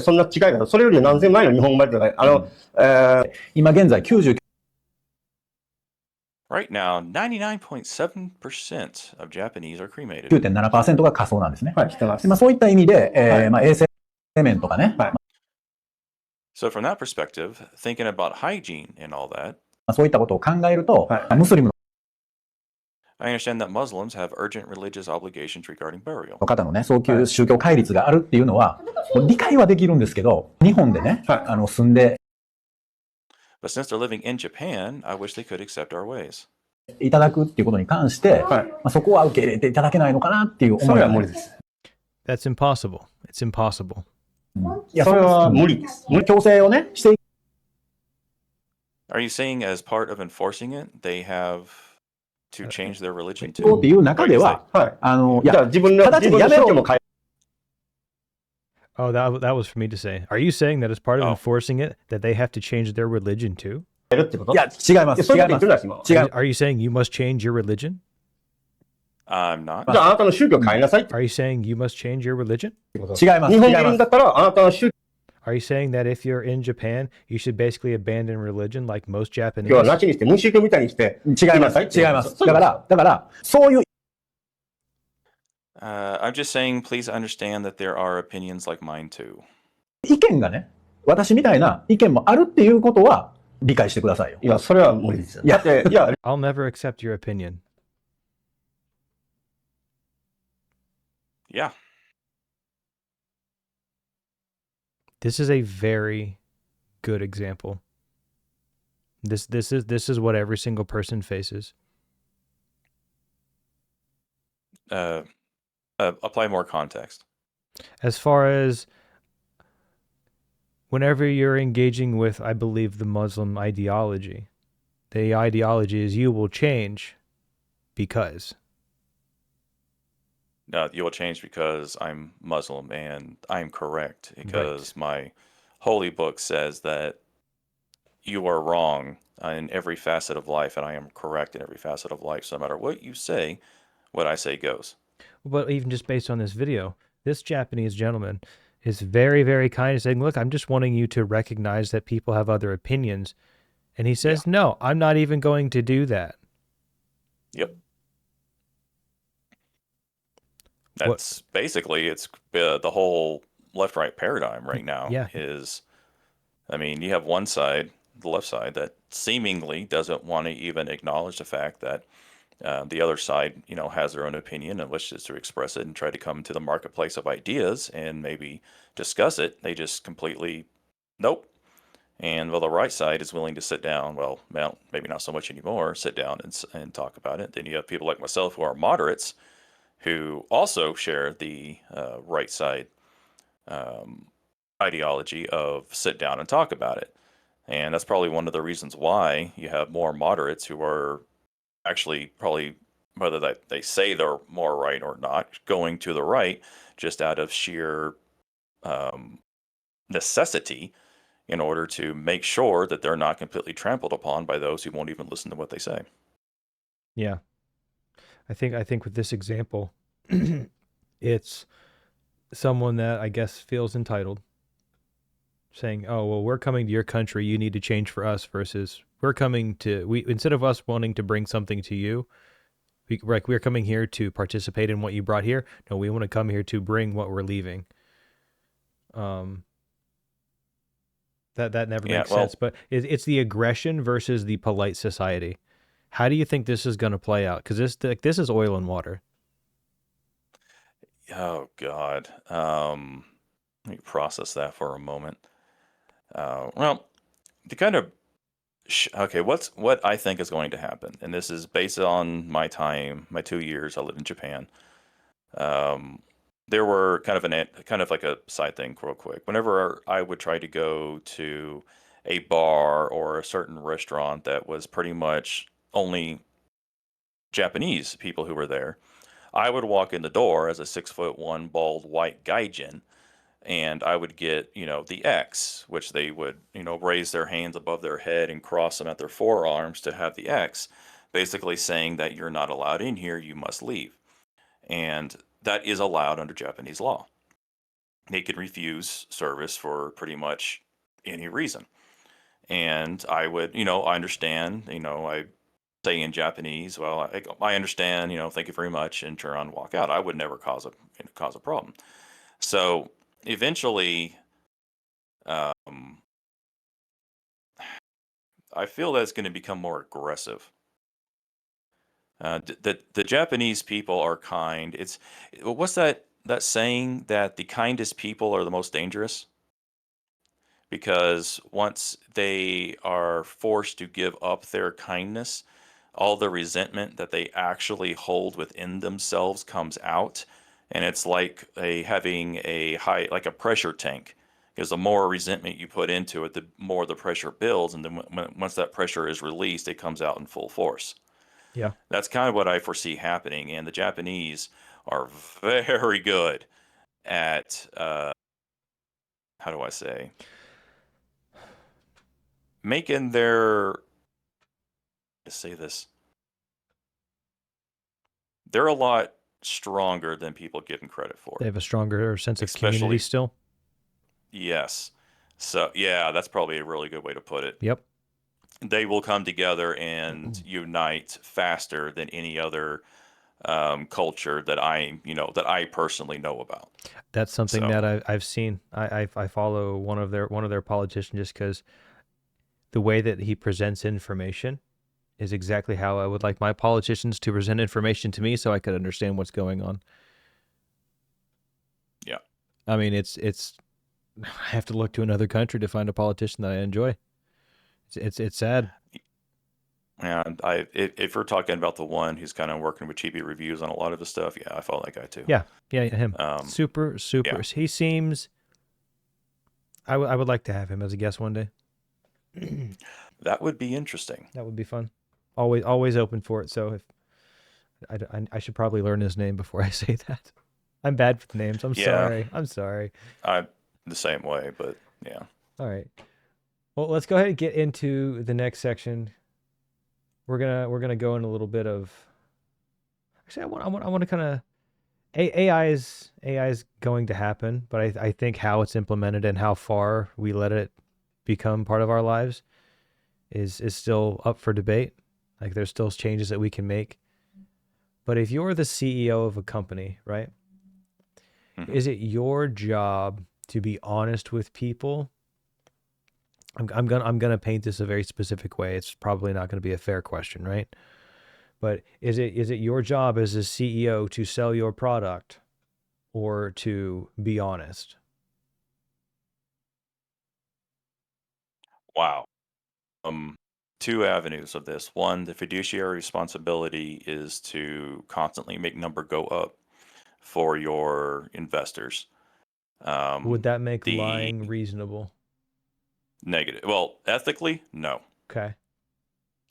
そんな違いが、それより何千前の日本生まれてたから、今現在99 Right now, 99.7% of Japanese are cremated. 9.7% が仮葬なんですね。はい、来てますで。そういった意味で、衛生面とかね、So from that perspective, thinking about hygiene and all that, そういったことを考えると、ムスリム I understand that Muslims have urgent religious obligations regarding burial. の方のね、早急宗教戒律があるっていうのは、理解はできるんですけど、日本でね、住んで But since they're living in Japan, I wish they could accept our ways. いただくっていうことに関して、そこは受け入れていただけないのかなっていう思いそれがは無理です。 That's impossible. It's impossible. いや、それは無理です。強制をね、してい Are you saying as part of enforcing it, they have to change their religion こうって to. いう中では、はい。いや、じゃあ自分の直ちにやめろ。 Oh, that was for me to say. Are you saying that as part of Oh. enforcing it, that they have to change their religion too? やるってこと？いや、違います。そういうこと言違います。ってるんだし今は。違う。 Are you saying you must change your religion? I'm not. じゃああなたの宗教変えなさいって Are you saying you must change your religion? こと。違います。日本にい違いまするんだったらあなたの宗 Are you saying that if you're in Japan, you should basically abandon religion like most Japanese? 教はなしにして無宗教みたいにして違います。違います。だから、そういう I'm just saying, please understand that there are opinions like mine too. 意見がね、私みたいな意見もあるっていうことは理解してくださいよ。いやそれは無理ですよ。いやだっていや I'll never accept your opinion. Yeah. This is a very good example. This is what every single person faces. Apply more context. As far as whenever you're engaging with, I believe, the Muslim ideology, the ideology is you will change because. You will change because I'm Muslim and I'm correct because my holy book says that you are wrong in every facet of life and I am correct in every facet of life. So no matter what you say, what I say goes. But even just based on this video, this Japanese gentleman is very, very kind and saying, look, I'm just wanting you to recognize that people have other opinions. And he says, no, I'm not even going to do that. Yep. That's basically, it's the whole left-right paradigm right now is, I mean, you have one side, the left side, that seemingly doesn't want to even acknowledge the fact that the other side, you know, has their own opinion and wishes to express it and try to come to the marketplace of ideas and maybe discuss it. They just completely, nope. And well, the right side is willing to sit down. Well, maybe not so much anymore. Sit down and talk about it. Then you have people like myself who are moderates, who also share the right side ideology of sit down and talk about it. And that's probably one of the reasons why you have more moderates who are actually probably, whether they say they're more right or not, going to the right just out of sheer necessity in order to make sure that they're not completely trampled upon by those who won't even listen to what they say. Yeah. I think with this example, it's someone that I guess feels entitled, saying, "Oh, well, we're coming to your country. You need to change for us." Versus, instead of us wanting to bring something to you, we're coming here to participate in what you brought here. No, we want to come here to bring what we're leaving. That never makes sense. But it's the aggression versus the polite society. How do you think this is going to play out? Because this is oil and water. Oh God. Let me process that for a moment. Well, to kind of okay, what I think is going to happen, and this is based on my 2 years I lived in Japan. There were kind of like a side thing, real quick. Whenever I would try to go to a bar or a certain restaurant that was pretty much only Japanese people who were there, I would walk in the door as a 6'1" bald white gaijin, and I would get, the X, which they would, raise their hands above their head and cross them at their forearms to have the X, basically saying that you're not allowed in here, you must leave. And that is allowed under Japanese law. They can refuse service for pretty much any reason. And I would, I understand, I say in Japanese, well, I understand, thank you very much, and turn around and walk out. I would never cause a problem. So eventually, I feel that it's going to become more aggressive. The Japanese people are kind. What's that saying that the kindest people are the most dangerous? Because once they are forced to give up their kindness, all the resentment that they actually hold within themselves comes out, and it's like having a pressure tank. Because the more resentment you put into it, the more the pressure builds, and then once that pressure is released, it comes out in full force. Yeah. That's kind of what I foresee happening. And the Japanese are very good at, how do I say, making their, to say this, they're a lot stronger than people give them credit for. They have a stronger sense of community Especially, still. yes. So, yeah, that's probably a really good way to put it. Yep. They will come together and unite faster than any other culture that I personally know about. That's something So, that I've seen. I follow one of their politicians just because the way that he presents information is exactly how I would like my politicians to present information to me, so I could understand what's going on. yeah. I mean, it's I have to look to another country to find a politician that I enjoy. It's sad. And if we're talking about the one who's kind of working with Chibi reviews on a lot of the stuff, yeah, I follow that guy too. Yeah, him. Super. Yeah. He seems. I would like to have him as a guest one day. That would be interesting. That would be fun. Always open for it. So if I should probably learn his name before I say that. I'm bad for names. I'm sorry. I'm sorry. I'm the same way, but yeah. All right. Well, let's go ahead and get into the next section. We're gonna go in a little bit of. Actually, I want to kind of. AI is going to happen, but I think how it's implemented and how far we let it become part of our lives is still up for debate. Like there's still changes that we can make. But if you're the CEO of a company, right? Mhm. Is it your job to be honest with people? I'm gonna paint this a very specific way. It's probably not going to be a fair question, right? But is it your job as a CEO to sell your product or to be honest? Wow. Two avenues of this. One, the fiduciary responsibility is to constantly make number go up for your investors. Would that make The lying reasonable? negative, well, ethically, no. Okay.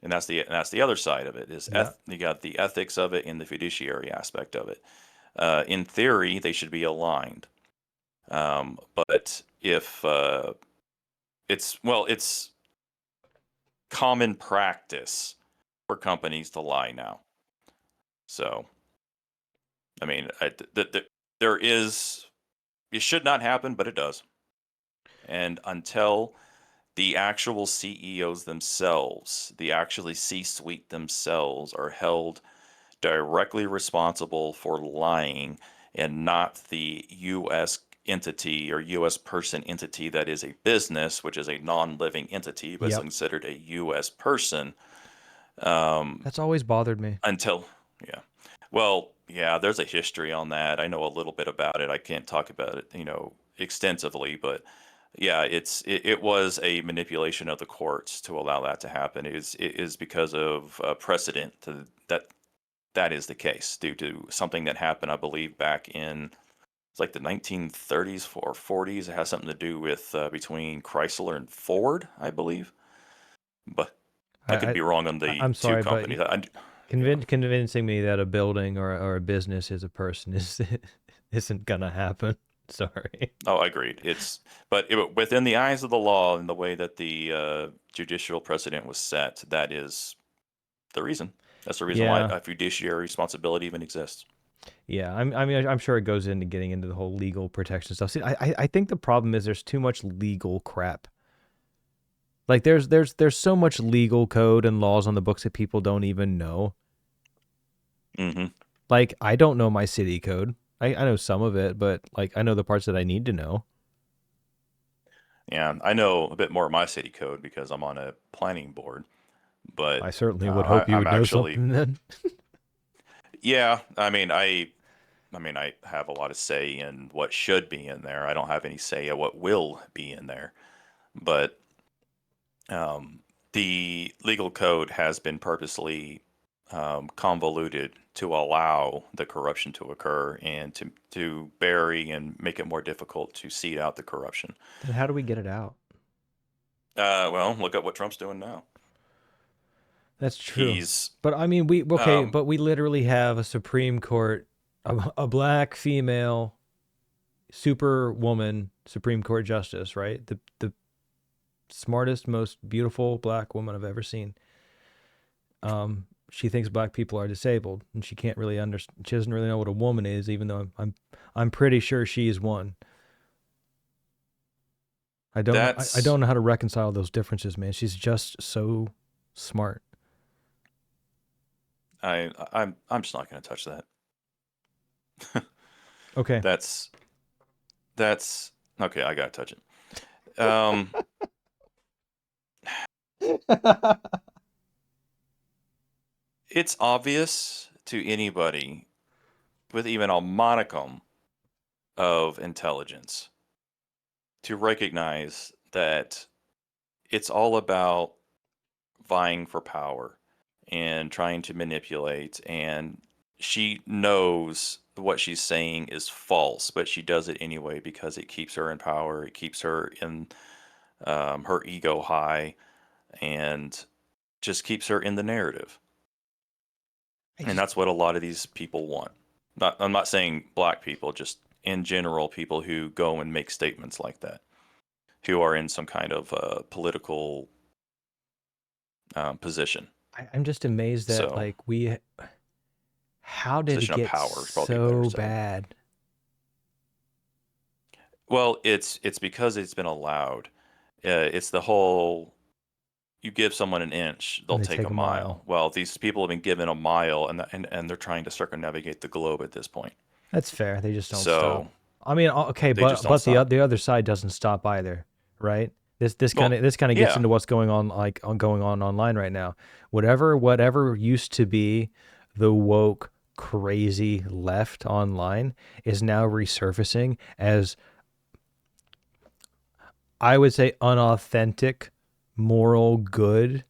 And that's the other side of it is Yeah. you got the ethics of it and the fiduciary aspect of it. In theory, they should be aligned. But if it's common practice for companies to lie now. So, I mean, there is, it should not happen, but it does. And until the actual CEOs themselves, the actually C-suite themselves, are held directly responsible for lying and not the U.S. entity or U.S. person entity that is a business, which is a non-living entity, but is Yep. considered a U.S. person. That's always bothered me. Until, yeah. Well, yeah, there's a history on that. I know a little bit about it. I can't talk about it, extensively, but yeah, it was a manipulation of the courts to allow that to happen. It is because of precedent that is the case due to something that happened, I believe, back in it's like the 1930s or 40s. It has something to do with between Chrysler and Ford, I believe. But I could be wrong on the I'm two sorry, companies. but convincing me that a building or a business is a person isn't gonna happen. Sorry. Oh, I agreed. Within the eyes of the law and the way that the judicial precedent was set, that is the reason. That's the reason why Yeah. a fiduciary responsibility even exists. Yeah, I'm sure it goes into getting into the whole legal protection stuff. See, I think the problem is there's too much legal crap. Like there's so much legal code and laws on the books that people don't even know. Mm-hmm. Like I don't know my city code. I know some of it, but like I know the parts that I need to know. Yeah, I know a bit more of my city code because I'm on a planning board. But I certainly would hope you I'm would know actually, something then. yeah. I mean, I have a lot of say in what should be in there. I don't have any say at what will be in there. But the legal code has been purposely convoluted to allow the corruption to occur and to bury and make it more difficult to seed out the corruption. Then how do we get it out? Well, look at what Trump's doing now. That's true. He's But I mean, but we literally have a Supreme Court, a black female superwoman Supreme Court justice, right? The smartest, most beautiful black woman I've ever seen. She thinks black people are disabled, and she can't really understand. She doesn't really know what a woman is, even though I'm pretty sure she's one. I don't know how to reconcile those differences, man. She's just so smart. I'm just not going to touch that. Okay. That's okay. I got to touch it. It's obvious to anybody with even a modicum of intelligence to recognize that it's all about vying for power and trying to manipulate, and she knows what she's saying is false, but she does it anyway because it keeps her in power, it keeps her in her ego high, and just keeps her in the narrative. And that's what a lot of these people want. I'm not saying black people, just in general, people who go and make statements like that, who are in some kind of political position. I'm just amazed that how did it get so bad? Well, it's because it's been allowed. It's the whole, you give someone an inch, they'll take a mile. Well, these people have been given a mile, and they're trying to circumnavigate the globe at this point. That's fair. They just don't stop. I mean, okay, but the other side doesn't stop either, right? This kind of gets into what's going on online right now. Whatever used to be the woke crazy left online is now resurfacing as, I would say, unauthentic, moral, good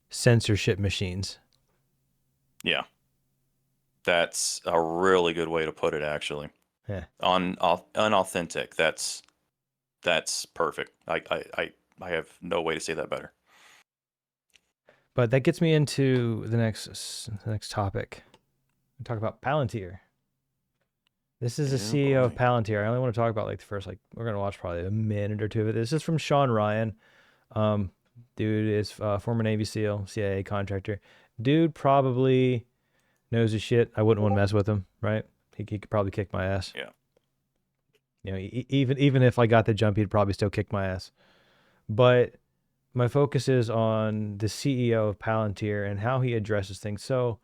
censorship machines. Yeah. That's a really good way to put it, actually. Yeah. Unauthentic. That's perfect. I have no way to say that better. But that gets me into the next topic. We talk about Palantir. This is the CEO of Palantir. I only want to talk about the first, we're going to watch probably a minute or two of it. This is from Sean Ryan. Dude is former Navy SEAL, CIA contractor. Dude probably knows his shit. I wouldn't want to mess with him, right? He could probably kick my ass. Yeah. You know, even if I got the jump, he'd probably still kick my ass. But my focus is on the CEO of Palantir and how he addresses things. So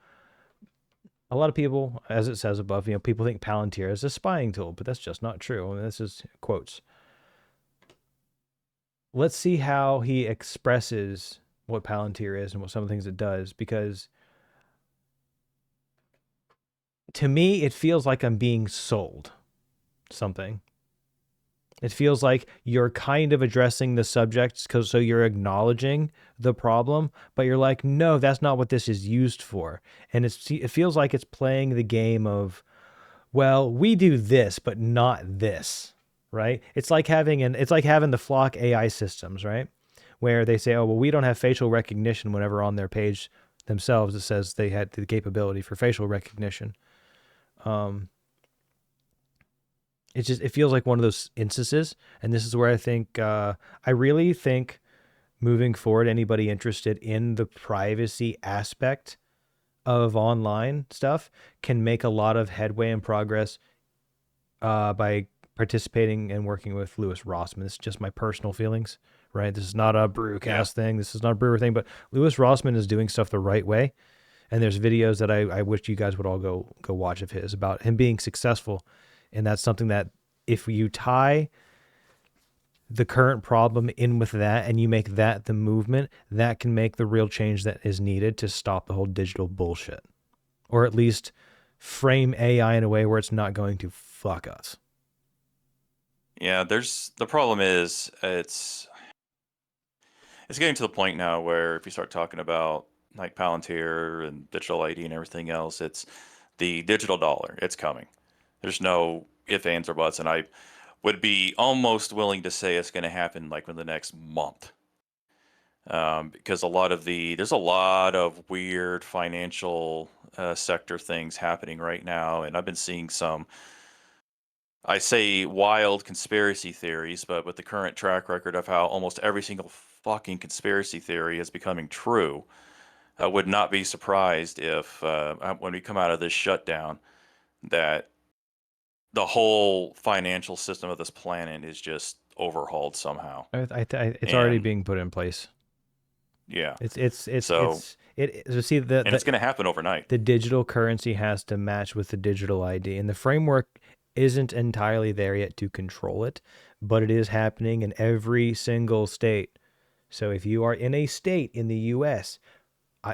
a lot of people, as it says above, people think Palantir is a spying tool, but that's just not true. I mean, this is quotes. Let's see how he expresses what Palantir is and what some of the things it does, because to me, it feels like I'm being sold something. It feels like you're kind of addressing the subject so you're acknowledging the problem, but you're like, no, that's not what this is used for. And it feels like it's playing the game of, well, we do this, but not this, right? It's like having the Flock AI systems, right? Where they say, oh, well, we don't have facial recognition whenever on their page themselves it says they had the capability for facial recognition. It feels like one of those instances, and this is where I think I really think moving forward, anybody interested in the privacy aspect of online stuff can make a lot of headway and progress by participating and working with Louis Rossmann. This is just my personal feelings, right? This is not a BrewQast thing. This is not a Brewer thing, but Louis Rossmann is doing stuff the right way, and there's videos that I wish you guys would all go watch of his about him being successful. And that's something that if you tie the current problem in with that and you make that the movement, that can make the real change that is needed to stop the whole digital bullshit. Or at least frame AI in a way where it's not going to fuck us. Yeah, the problem is it's getting to the point now where if you start talking about like Palantir and digital ID and everything else, it's the digital dollar. It's coming. There's no ifs, ands, or buts, and I would be almost willing to say it's going to happen like in the next month. because there's a lot of weird financial sector things happening right now, and I've been seeing some, I say wild conspiracy theories, but with the current track record of how almost every single fucking conspiracy theory is becoming true, I would not be surprised if when we come out of this shutdown, that the whole financial system of this planet is just overhauled somehow. It's already being put in place. Yeah. It's so see and it's going to happen overnight. The digital currency has to match with the digital ID, and the framework isn't entirely there yet to control it, but it is happening in every single state. So if you are in a state in the U.S.,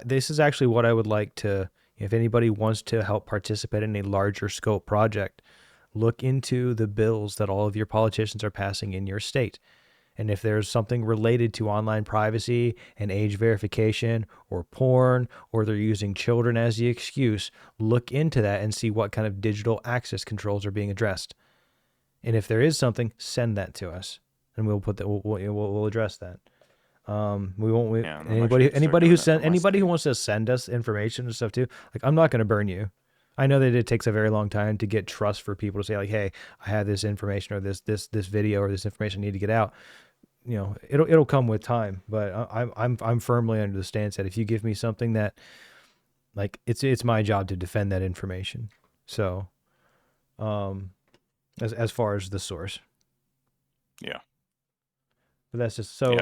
this is actually what I would like to, if anybody wants to help participate in a larger scope project, look into the bills that all of your politicians are passing in your state. And if there's something related to online privacy and age verification or porn, or they're using children as the excuse, look into that and see what kind of digital access controls are being addressed. And if there is something, send that to us, and we'll put that. We'll address that. We won't. Anybody who wants to send us information and stuff too, like, I'm not going to burn you. I know that it takes a very long time to get trust for people to say, like, hey, I have this information or this video or this information I need to get out. You know, it'll come with time, but I'm firmly under the stance that if you give me something that, like, it's my job to defend that information. So, as far as the source. Yeah. But that's just so.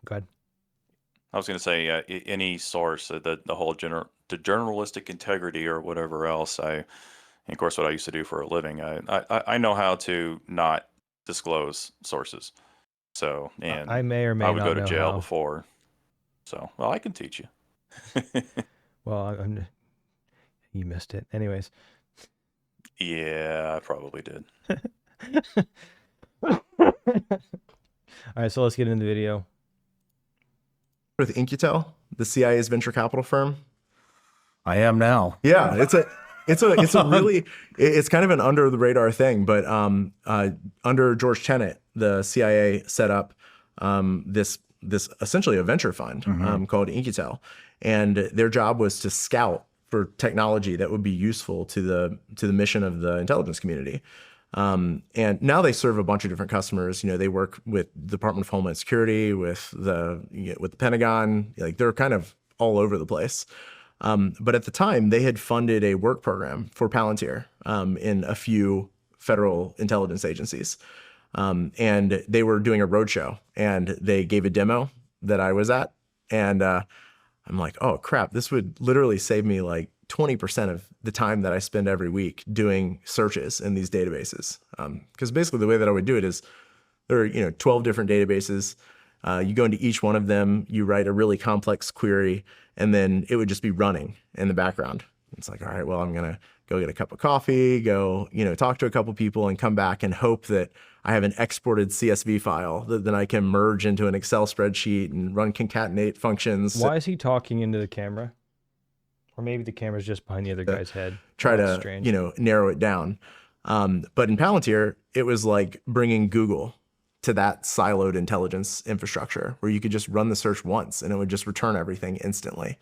Go ahead. I was going to say, any source, the whole the journalistic integrity or whatever else. And of course, what I used to do for a living, I know how to not disclose sources. So, and I may or may I would not go to know jail how. before. So, well, I can teach you. Well, you missed it. Anyways. Yeah, I probably did. All right, so let's get into the video. With Incutel, the CIA's venture capital firm. I am now. Yeah, it's a really, it's kind of an under the radar thing, but under George Tenet, the CIA set up this essentially a venture fund called Incutel, and their job was to scout for technology that would be useful to the mission of the intelligence community. And now they serve a bunch of different customers. You know, they work with the Department of Homeland Security, with the Pentagon. Like, they're kind of all over the place. But at the time, they had funded a work program for Palantir in a few federal intelligence agencies. And they were doing a roadshow, and they gave a demo that I was at. And I'm like, oh, crap, this would literally save me like 20% of the time that I spend every week doing searches in these databases. Because basically the way that I would do it is there are 12 different databases. You go into each one of them, you write a really complex query, and then it would just be running in the background. It's like, all right, well, I'm going to go get a cup of coffee, go, talk to a couple people and come back and hope that I have an exported CSV file that then I can merge into an Excel spreadsheet and run concatenate functions. Why is he talking into the camera? Or maybe the camera's just behind the other guy's head. Try to, narrow it down. But in Palantir, it was like bringing Google to that siloed intelligence infrastructure where you could just run the search once and it would just return everything instantly.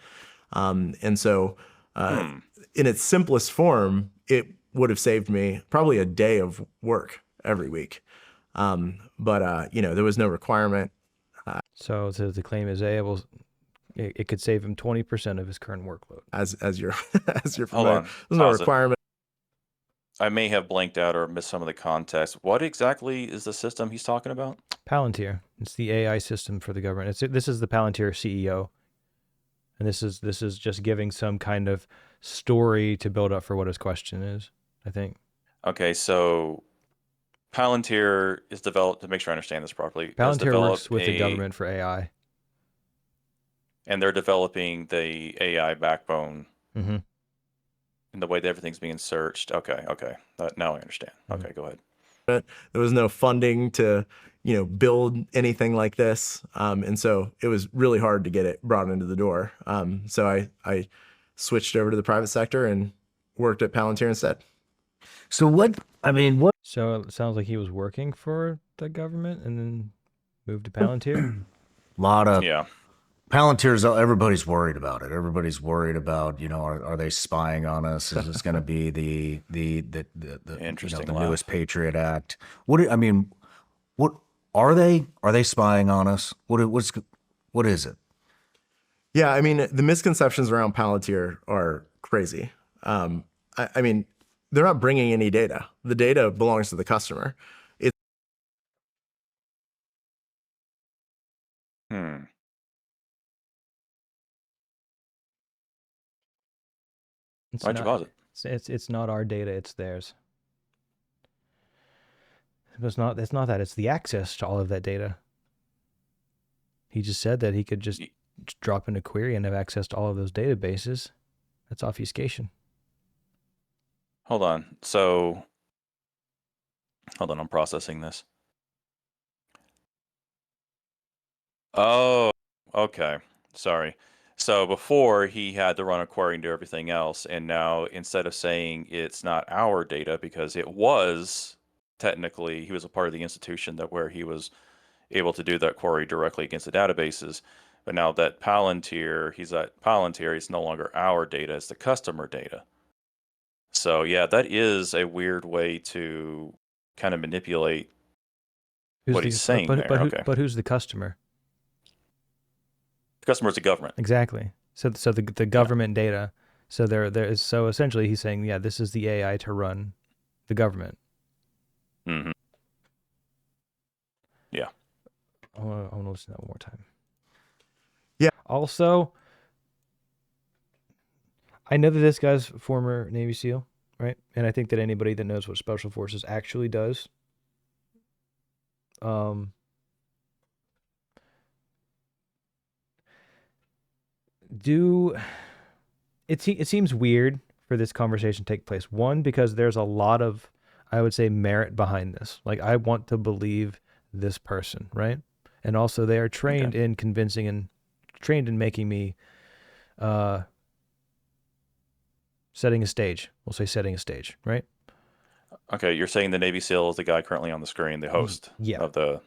And so in its simplest form, it would have saved me probably a day of work every week. But there was no requirement. So the claim is it could save him 20% of his current workload. As you're Hold familiar, on. there's no Pause it. requirement. I may have blanked out or missed some of the context. What exactly is the system he's talking about? Palantir. It's the AI system for the government. This is the Palantir CEO, and this is just giving some kind of story to build up for what his question is, I think. Okay, so Palantir is developed, to make sure I understand this properly. Palantir works with the government for AI. And they're developing the AI backbone Mm-hmm. in the way that everything's being searched. Okay. Now I understand. Okay, go ahead. There was no funding to, build anything like this. And so it was really hard to get it brought into the door. So I switched over to the private sector and worked at Palantir instead. So So it sounds like he was working for the government and then moved to Palantir. lot of Yeah. Palantir's. Everybody's worried about it. Everybody's worried about, are they spying on us? Is this going to be the Interesting the laugh. newest Patriot Act? What are they? Are they spying on us? What is it? Yeah, I mean, the misconceptions around Palantir are crazy. I mean, they're not bringing any data. The data belongs to the customer. Why'd you pause it? It's not our data, it's theirs. It's not that, it's the access to all of that data. He just said that he could just drop in a query and have access to all of those databases. That's obfuscation. Hold on. So, hold on, I'm processing this. Oh, okay. Sorry. So before he had to run a query and do everything else, and now instead of saying it's not our data, because it was technically, he was a part of the institution that where he was able to do that query directly against the databases. But now that he's at Palantir, it's no longer our data, it's the customer data. So yeah, that is a weird way to kind of manipulate what he's saying there. Okay. But who's the customer? The customer is the government. Exactly. So the government data. So there is, so essentially he's saying, yeah, this is the AI to run the government. Mm-hmm. Yeah. I want to listen to that one more time. Yeah. Also, I know that this guy's former Navy SEAL, right? And I think that anybody that knows what Special Forces actually does, it seems weird for this conversation to take place. One, because there's a lot of, I would say, merit behind this. Like, I want to believe this person, right? And also they are trained in convincing and trained in making me setting a stage. We'll say setting a stage, right? Okay, you're saying the Navy SEAL is the guy currently on the screen, the host of the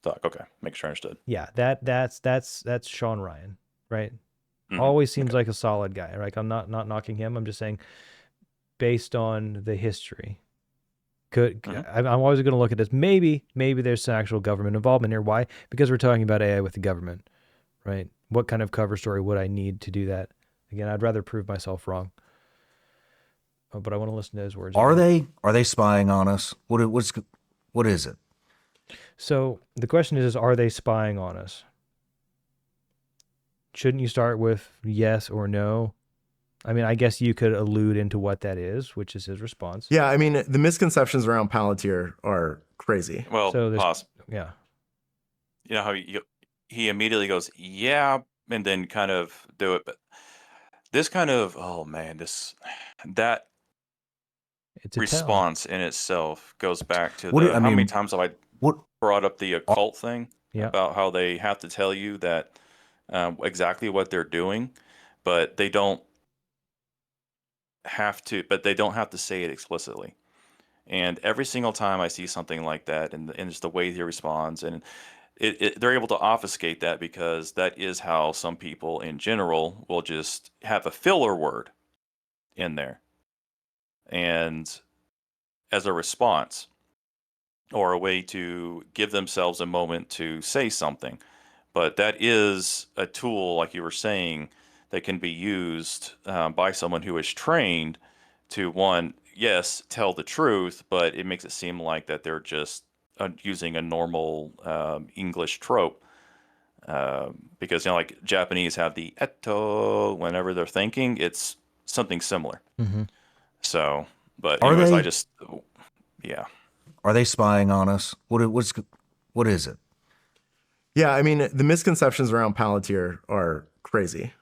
doc. Okay, make sure I understood. Yeah, that's Sean Ryan, right? Mm-hmm. Always seems like a solid guy. Like, I'm not knocking him. I'm just saying, based on the history, I'm always going to look at this. Maybe there's some actual government involvement here. Why? Because we're talking about AI with the government, right? What kind of cover story would I need to do that? Again, I'd rather prove myself wrong. But I want to listen to his words. Are they spying on us? What is it? So the question is, are they spying on us? Shouldn't you start with yes or no? I mean, I guess you could allude into what that is, which is his response. Yeah, I mean, the misconceptions around Palantir are crazy. Well, pause. Yeah. You know how he immediately goes, yeah, and then kind of do it. But this kind of, oh man, that response in itself goes back to how many times have I brought up the occult thing about how they have to tell you that exactly what they're doing, but they don't have to say it explicitly. And every single time I see something like that, and it's the way he responds, and they're able to obfuscate that, because that is how some people in general will just have a filler word in there, and as a response or a way to give themselves a moment to say something. But that is a tool, like you were saying, that can be used by someone who is trained to, one, yes, tell the truth, but it makes it seem like that they're just using a normal English trope. Because, like Japanese have the eto whenever they're thinking, it's something similar. Mm-hmm. So, but anyways, Are they spying on us? What is it? Yeah, I mean, the misconceptions around Palantir are crazy.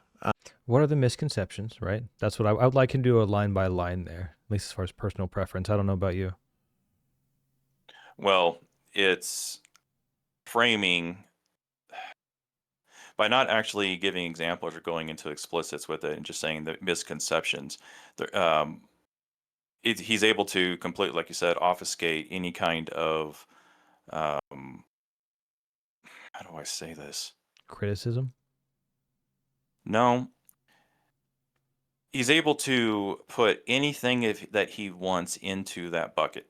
What are the misconceptions, right? That's what I would like to do, a line by line there, at least as far as personal preference. I don't know about you. Well, it's framing by not actually giving examples or going into explicits with it and just saying the misconceptions. He's able to completely, like you said, obfuscate any kind of, how do I say this? Criticism? No. He's able to put anything that he wants into that bucket.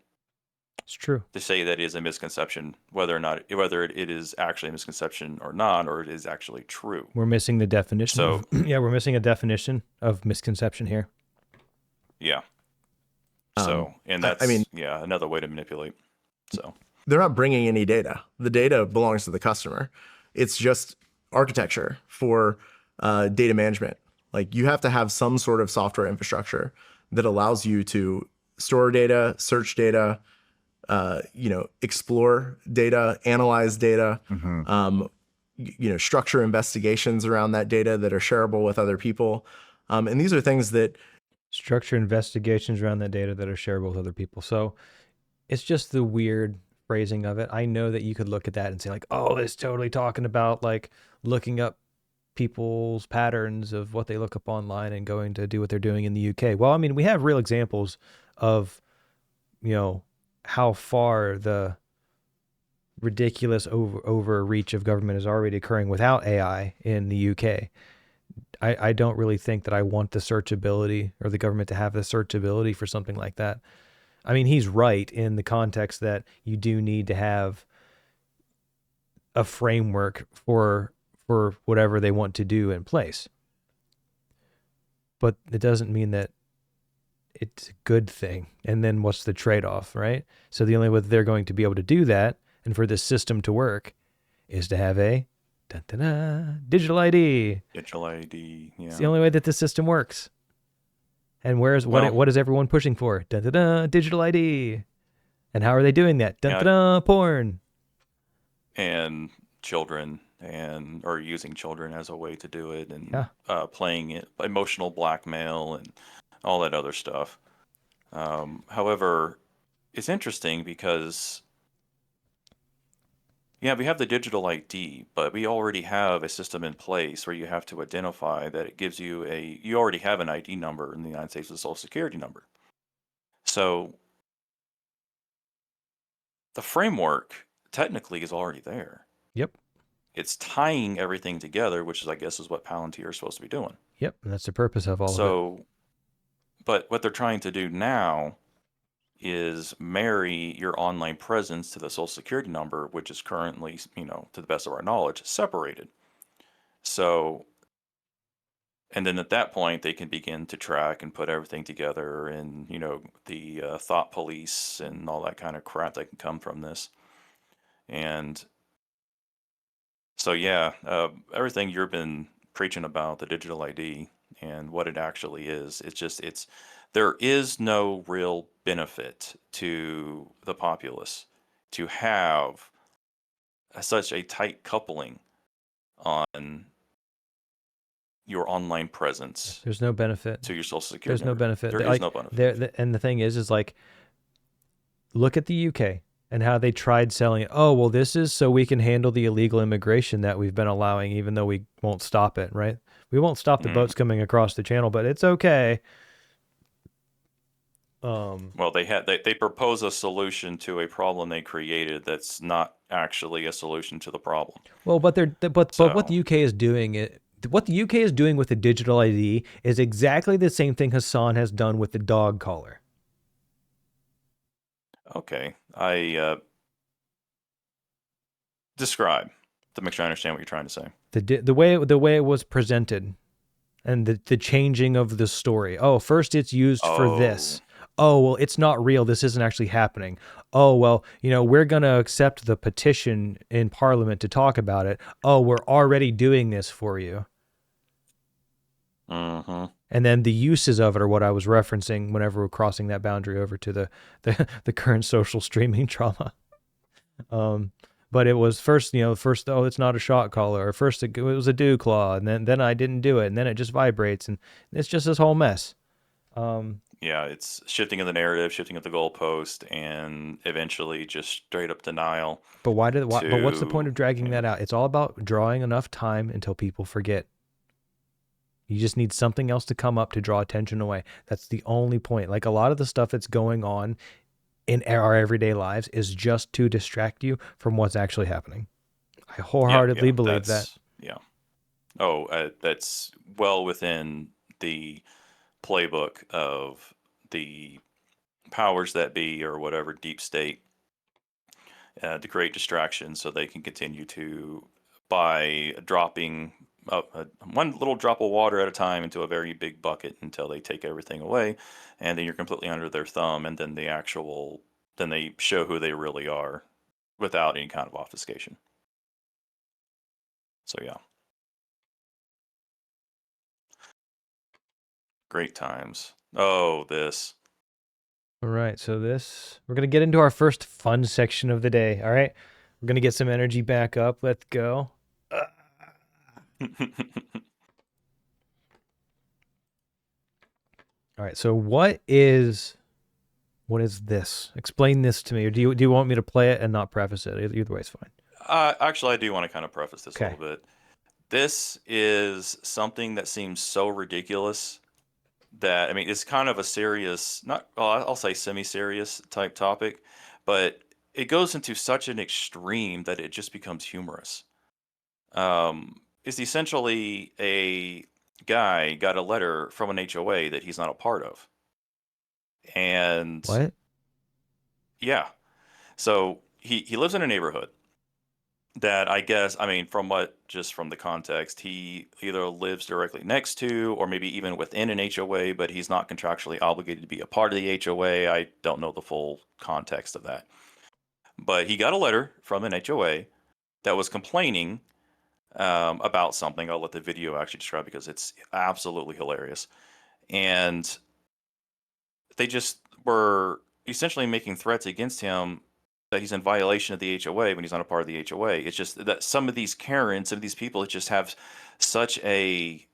It's true. To say that it is a misconception, whether it is actually a misconception or not, or it is actually true. We're missing the definition. So we're missing a definition of misconception here. Yeah. So, and that's another way to manipulate. So they're not bringing any data. The data belongs to the customer. It's just architecture for data management. Like you have to have some sort of software infrastructure that allows you to store data, search data, explore data, analyze data, structure investigations around that data that are shareable with other people. And these are things that structure investigations around that data that are shareable with other people. So it's just the weird phrasing of it. I know that you could look at that and say like, oh, it's totally talking about like looking up people's patterns of what they look up online and going to do what they're doing in the UK. Well, I mean, we have real examples of, how far the ridiculous overreach of government is already occurring without AI in the UK. I don't really think that I want the searchability or the government to have the searchability for something like that. I mean, he's right in the context that you do need to have a framework for whatever they want to do in place. But it doesn't mean that it's a good thing. And then what's the trade-off, right? So the only way that they're going to be able to do that and for this system to work is to have a digital ID. Digital ID, yeah. It's the only way that the system works. And what is everyone pushing for? Digital ID. And how are they doing that? Porn. And children or using children as a way to do it, and playing it, emotional blackmail and all that other stuff. However, it's interesting because we have the digital ID, but we already have a system in place where you have to identify that it gives you you already have an ID number in the United States, a social security number. So the framework technically is already there. Yep. It's tying everything together, which I guess is what Palantir is supposed to be doing. Yep, and that's the purpose of all of it. But what they're trying to do now is marry your online presence to the social security number, which is currently, to the best of our knowledge, separated. So, and then at that point, they can begin to track and put everything together, and, the thought police and all that kind of crap that can come from this. And so, everything you've been preaching about, the digital ID and what it actually is, there is no real benefit to the populace to have such a tight coupling on your online presence. There's no benefit to your social security. There's no benefit. There is no benefit. And the thing is like, look at the UK and how they tried selling it. Oh, well, this is so we can handle the illegal immigration that we've been allowing, even though we won't stop it, right? We won't stop the boats coming across the channel, but it's okay. Well, they propose a solution to a problem they created that's not actually a solution to the problem. Well, but what the UK is doing what the UK is doing with the digital ID is exactly the same thing Hassan has done with the dog collar. Okay, I describe to make sure I understand what you're trying to say. The way it was presented, and the changing of the story. Oh, first it's used for this. Oh, well, it's not real. This isn't actually happening. Oh, well, we're going to accept the petition in Parliament to talk about it. Oh, we're already doing this for you. Mm-hmm. And then the uses of it are what I was referencing whenever we're crossing that boundary over to the current social streaming trauma. But it was first, oh, it's not a shot collar, or first it was a dew claw, and then I didn't do it, and then it just vibrates, and it's just this whole mess. It's shifting of the narrative, shifting of the goalpost, and eventually just straight up denial. But but what's the point of dragging that out? It's all about drawing enough time until people forget. You just need something else to come up to draw attention away. That's the only point. Like a lot of the stuff that's going on in our everyday lives is just to distract you from what's actually happening. I wholeheartedly believe that. Yeah. Oh, that's well within the playbook of the powers that be or whatever deep state to create distractions so they can continue to, by dropping one little drop of water at a time into a very big bucket until they take everything away, and then you're completely under their thumb, and then then they show who they really are without any kind of obfuscation. So yeah. Great times. Oh, this. All right, so we're going to get into our first fun section of the day, all right? We're going to get some energy back up. Let's go. All right, so what is this? Explain this to me, or do you want me to play it and not preface it? Either way is fine. Actually, I do want to kind of preface this a little bit. This is something that seems so ridiculous that, I mean, it's kind of a serious, I'll say semi-serious type topic, but it goes into such an extreme that it just becomes humorous. It's essentially a guy got a letter from an HOA that he's not a part of. And what? Yeah. So he lives in a neighborhood that, I guess, I mean, from the context, he either lives directly next to or maybe even within an HOA, but he's not contractually obligated to be a part of the HOA. I don't know the full context of that. But he got a letter from an HOA that was complaining about something. I'll let the video actually describe because it's absolutely hilarious. And they just were essentially making threats against him that he's in violation of the HOA when he's not a part of the HOA. It's just that some of these Karens, some of these people just have such a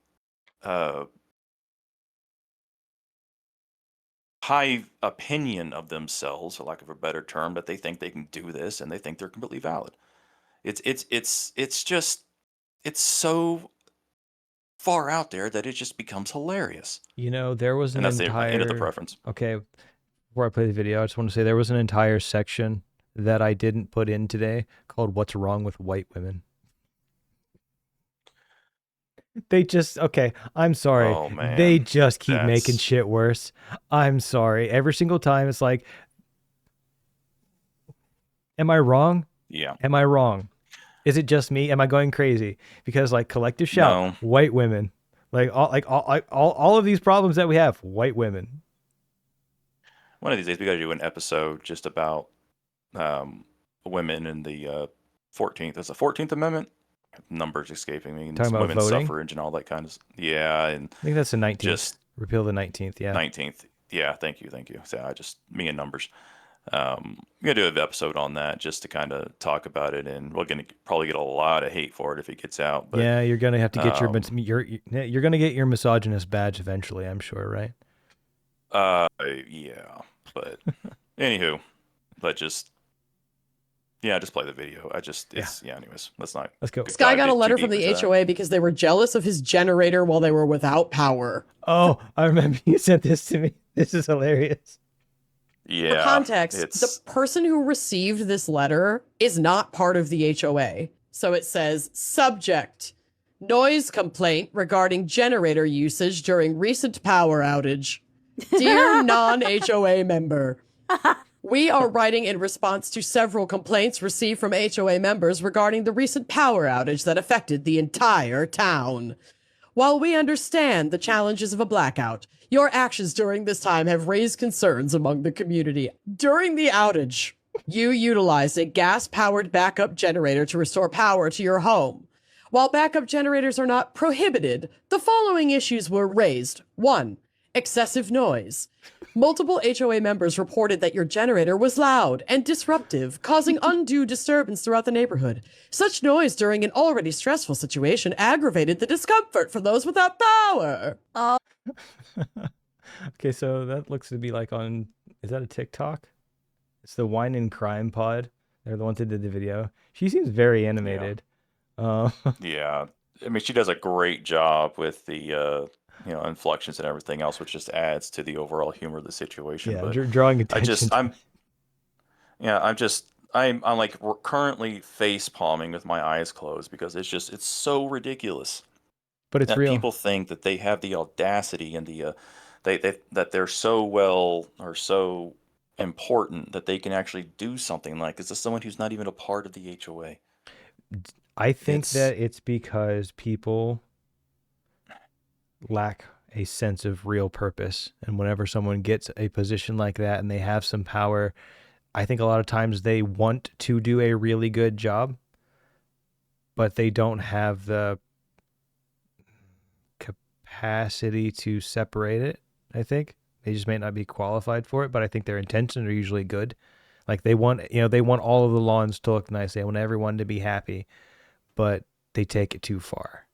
high opinion of themselves, for lack of a better term, that they think they can do this and they think they're completely valid. It's so far out there that it just becomes hilarious. You know, there was and that's the end of the preference. Okay, before I play the video, I just want to say there was an entire section that I didn't put in today called "What's Wrong with White Women." They just, okay, I'm sorry. Oh, man. They just keep making shit worse. I'm sorry. Every single time it's like, am I wrong? Yeah. Am I wrong? Is it just me? Am I going crazy? Because like collective shout, white women, all of these problems that we have, white women. One of these days we got to do an episode just about women in the 14th. Is the 14th Amendment? Numbers escaping me. Talking about women's voting? suffrage and all that kind of. Yeah, and I think that's the 19th. Just repeal the 19th. Yeah. 19th. Yeah. Thank you. So me and numbers. We're gonna do an episode on that just to kind of talk about it, and we're gonna probably get a lot of hate for it if it gets out. But, yeah, you're gonna have to get you're gonna get your misogynist badge eventually, I'm sure, right? Yeah, but anywho, just play the video. Anyways, let's go. This guy got a letter from the HOA because they were jealous of his generator while they were without power. Oh, I remember you sent this to me. This is hilarious. Yeah. For context, the person who received this letter is not part of the HOA. So it says, subject, noise complaint regarding generator usage during recent power outage. Dear non-HOA member, we are writing in response to several complaints received from HOA members regarding the recent power outage that affected the entire town. While we understand the challenges of a blackout, your actions during this time have raised concerns among the community. During the outage, you utilized a gas-powered backup generator to restore power to your home. While backup generators are not prohibited, the following issues were raised. 1. Excessive noise. Multiple HOA members reported that your generator was loud and disruptive, causing undue disturbance throughout the neighborhood. Such noise during an already stressful situation aggravated the discomfort for those without power. Okay, so that looks to be like is that a TikTok? It's the Wine and Crime Pod. They're the ones that did the video. She seems very animated. Yeah. I mean, she does a great job with the inflections and everything else, which just adds to the overall humor of the situation. Yeah, but drawing attention. I'm like currently face palming with my eyes closed because it's so ridiculous But it's that real. people think that they have the audacity and the that they're so well or so important that they can actually do something like this to someone who's not even a part of the HOA. I think It's that it's because people lack a sense of real purpose. And whenever someone gets a position like that and they have some power, I think a lot of times they want to do a really good job, but they don't have the capacity to separate it. I think they just may not be qualified for it, but I think their intentions are usually good. Like they want all of the lawns to look nice. They want everyone to be happy, but they take it too far.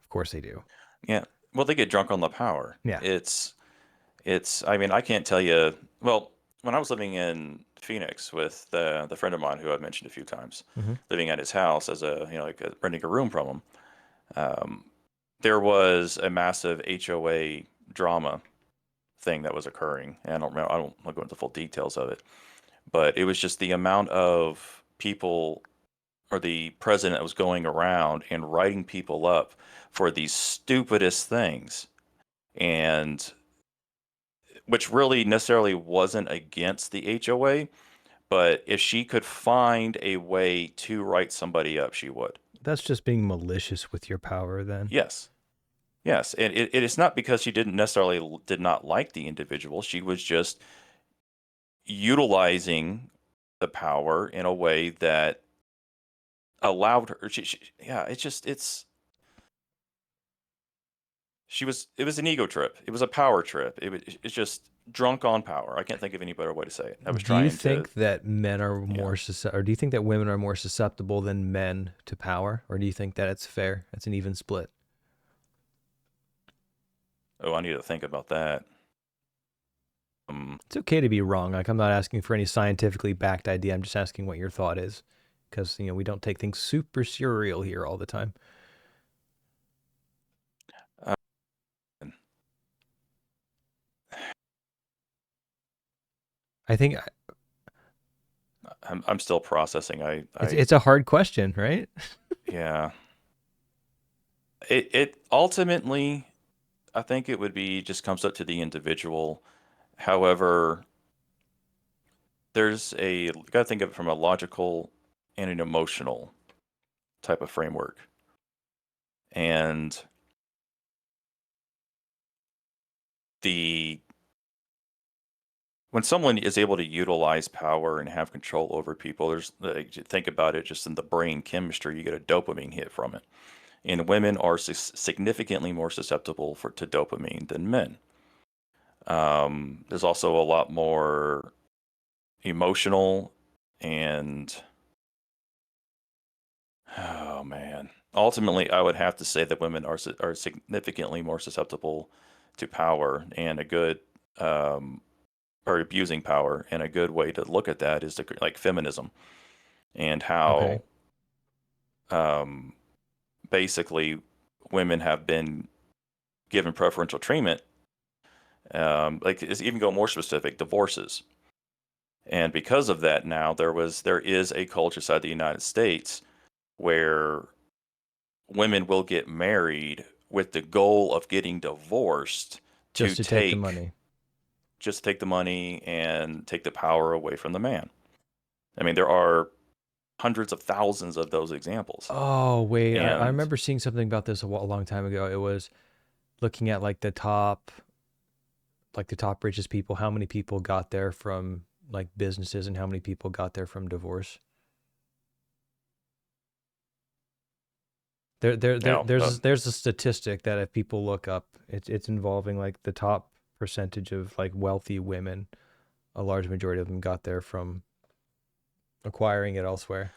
Of course they do. Yeah. Well, they get drunk on the power. Yeah. I mean, I can't tell you. Well, when I was living in Phoenix with the friend of mine who I've mentioned a few times, living at his house as renting a room from him, there was a massive HOA drama thing that was occurring. And I don't want to go into full details of it, but it was just the amount of people or the president that was going around and writing people up for these stupidest things, and which really necessarily wasn't against the HOA, but if she could find a way to write somebody up, she would. That's just being malicious with your power then. Yes. Yes. And it is not because she did not like the individual. She was just utilizing the power in a way that allowed her. It was an ego trip. It was a power trip. It's just drunk on power. I can't think of any better way to say it. I was Do trying you to. think that men are more or do you think that women are more susceptible than men to power, or do you think that it's fair? It's an even split. Oh, I need to think about that. It's okay to be wrong. Like, I'm not asking for any scientifically backed idea. I'm just asking what your thought is, because we don't take things super surreal here all the time. I think I'm still processing. it's a hard question, right? Yeah. It ultimately, I think it would be just comes up to the individual. However, you got to think of it from a logical and an emotional type of framework. And when someone is able to utilize power and have control over people, think about it just in the brain chemistry, you get a dopamine hit from it. And women are significantly more susceptible to dopamine than men. There's also a lot more emotional and, oh man, ultimately I would have to say that women are significantly more susceptible to power, and a good or abusing power. And a good way to look at that is like feminism, and how basically women have been given preferential treatment. Like, it's even go more specific, divorces. And because of that, now there is a culture inside the United States where women will get married with the goal of getting divorced just to take the money. Just to take the money and take the power away from the man. I mean, there are hundreds of thousands of those examples. Oh, wait. I remember seeing something about this a long time ago. It was looking at like the top richest people, how many people got there from like businesses and how many people got there from divorce. There's a statistic that if people look up, it's involving like the top percentage of like wealthy women. A large majority of them got there from acquiring it elsewhere.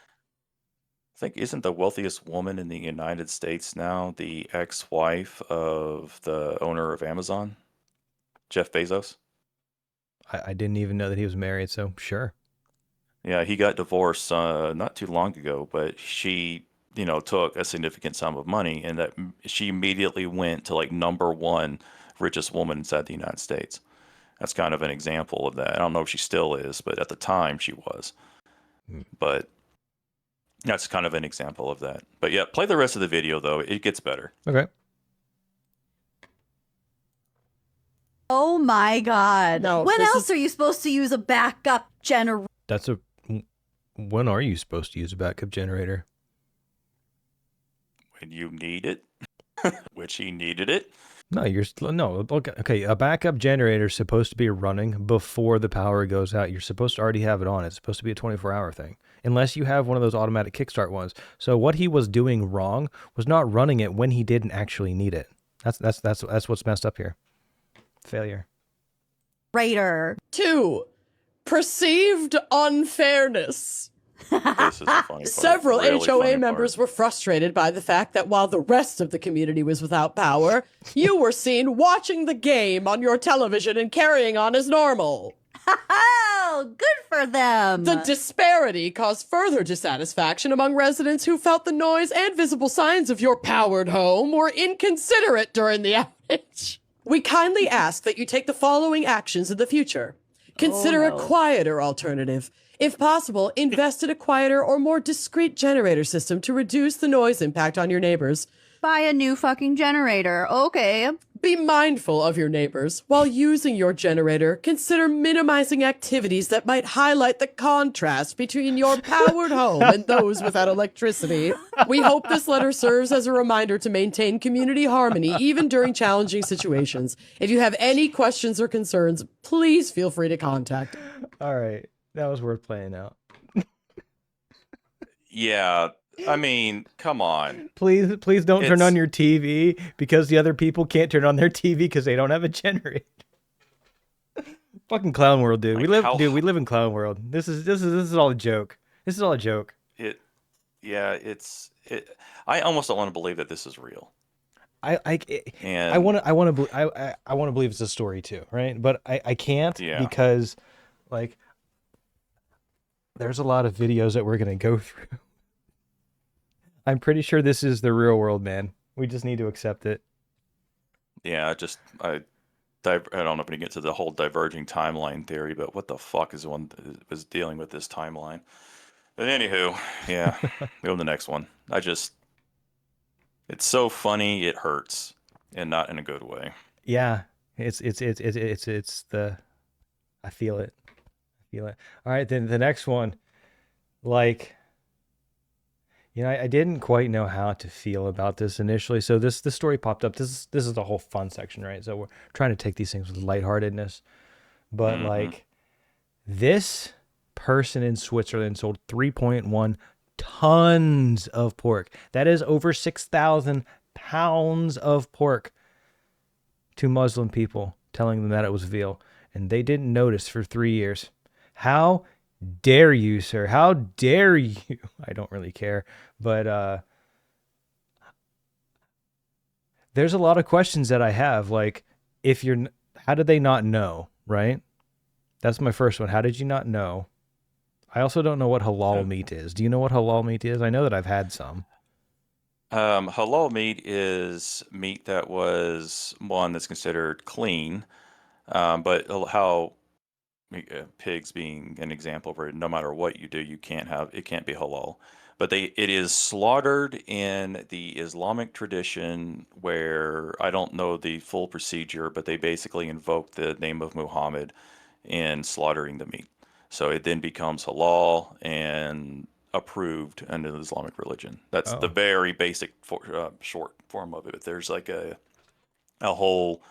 I think, isn't the wealthiest woman in the United States now the ex-wife of the owner of Amazon, Jeff Bezos? I didn't even know that he was married, so sure. Yeah, he got divorced not too long ago, but she, took a significant sum of money, and that she immediately went to like number one richest woman inside the United States. That's kind of an example of that. I don't know if she still is, but at the time she was. But that's kind of an example of that. But yeah, play the rest of the video though. It gets better. Okay. Oh my God. No, when this else are you supposed to use a backup generator? When are you supposed to use a backup generator? When you need it, which he needed it. No, okay. A backup generator is supposed to be running before the power goes out. You're supposed to already have it on. It's supposed to be a 24-hour thing, unless you have one of those automatic kickstart ones. So what he was doing wrong was not running it when he didn't actually need it. That's what's messed up here. Failure. Radar. 2. Perceived unfairness. This is the funny part. Several Really HOA funny members part. were frustrated by the fact that while the rest of the community was without power, you were seen watching the game on your television and carrying on as normal. Oh, good for them. The disparity caused further dissatisfaction among residents who felt the noise and visible signs of your powered home were inconsiderate during the outage. We kindly ask that you take the following actions in the future. Consider a quieter alternative. If possible, invest in a quieter or more discreet generator system to reduce the noise impact on your neighbors. Buy a new fucking generator. Okay. Be mindful of your neighbors. While using your generator, consider minimizing activities that might highlight the contrast between your powered home and those without electricity. We hope this letter serves as a reminder to maintain community harmony even during challenging situations. If you have any questions or concerns, please feel free to contact. All right. That was worth playing out. Yeah, I mean, come on. Please don't turn on your TV because the other people can't turn on their TV because they don't have a generator. Fucking clown world, dude. We live in clown world. This is all a joke. This is all a joke. I almost don't want to believe that this is real. I want to believe it's a story too, right? But I can't because like there's a lot of videos that we're going to go through. I'm pretty sure this is the real world, man. We just need to accept it. Yeah, I don't know if we get to the whole diverging timeline theory, but what the fuck is the one that is dealing with this timeline? But anywho, yeah, go to the next one. It's so funny it hurts, and not in a good way. Yeah, it's the, I feel it. All right, then the next one, like, I didn't quite know how to feel about this initially. So this story popped up. This is the whole fun section, right? So we're trying to take these things with lightheartedness, but like this person in Switzerland sold 3.1 tons of pork. That is over 6,000 pounds of pork to Muslim people, telling them that it was veal, and they didn't notice for 3 years. How dare you, sir? How dare you? I don't really care, but there's a lot of questions that I have. Like, how did they not know, right? That's my first one. How did you not know? I also don't know what halal meat is. Do you know what halal meat is? I know that I've had some. Halal meat is meat that was one that's considered clean, but how pigs being an example where no matter what you do, it can't be halal. But it is slaughtered in the Islamic tradition where I don't know the full procedure, but they basically invoke the name of Muhammad in slaughtering the meat. So it then becomes halal and approved under the Islamic religion. That's the very basic short form of it. There's like a whole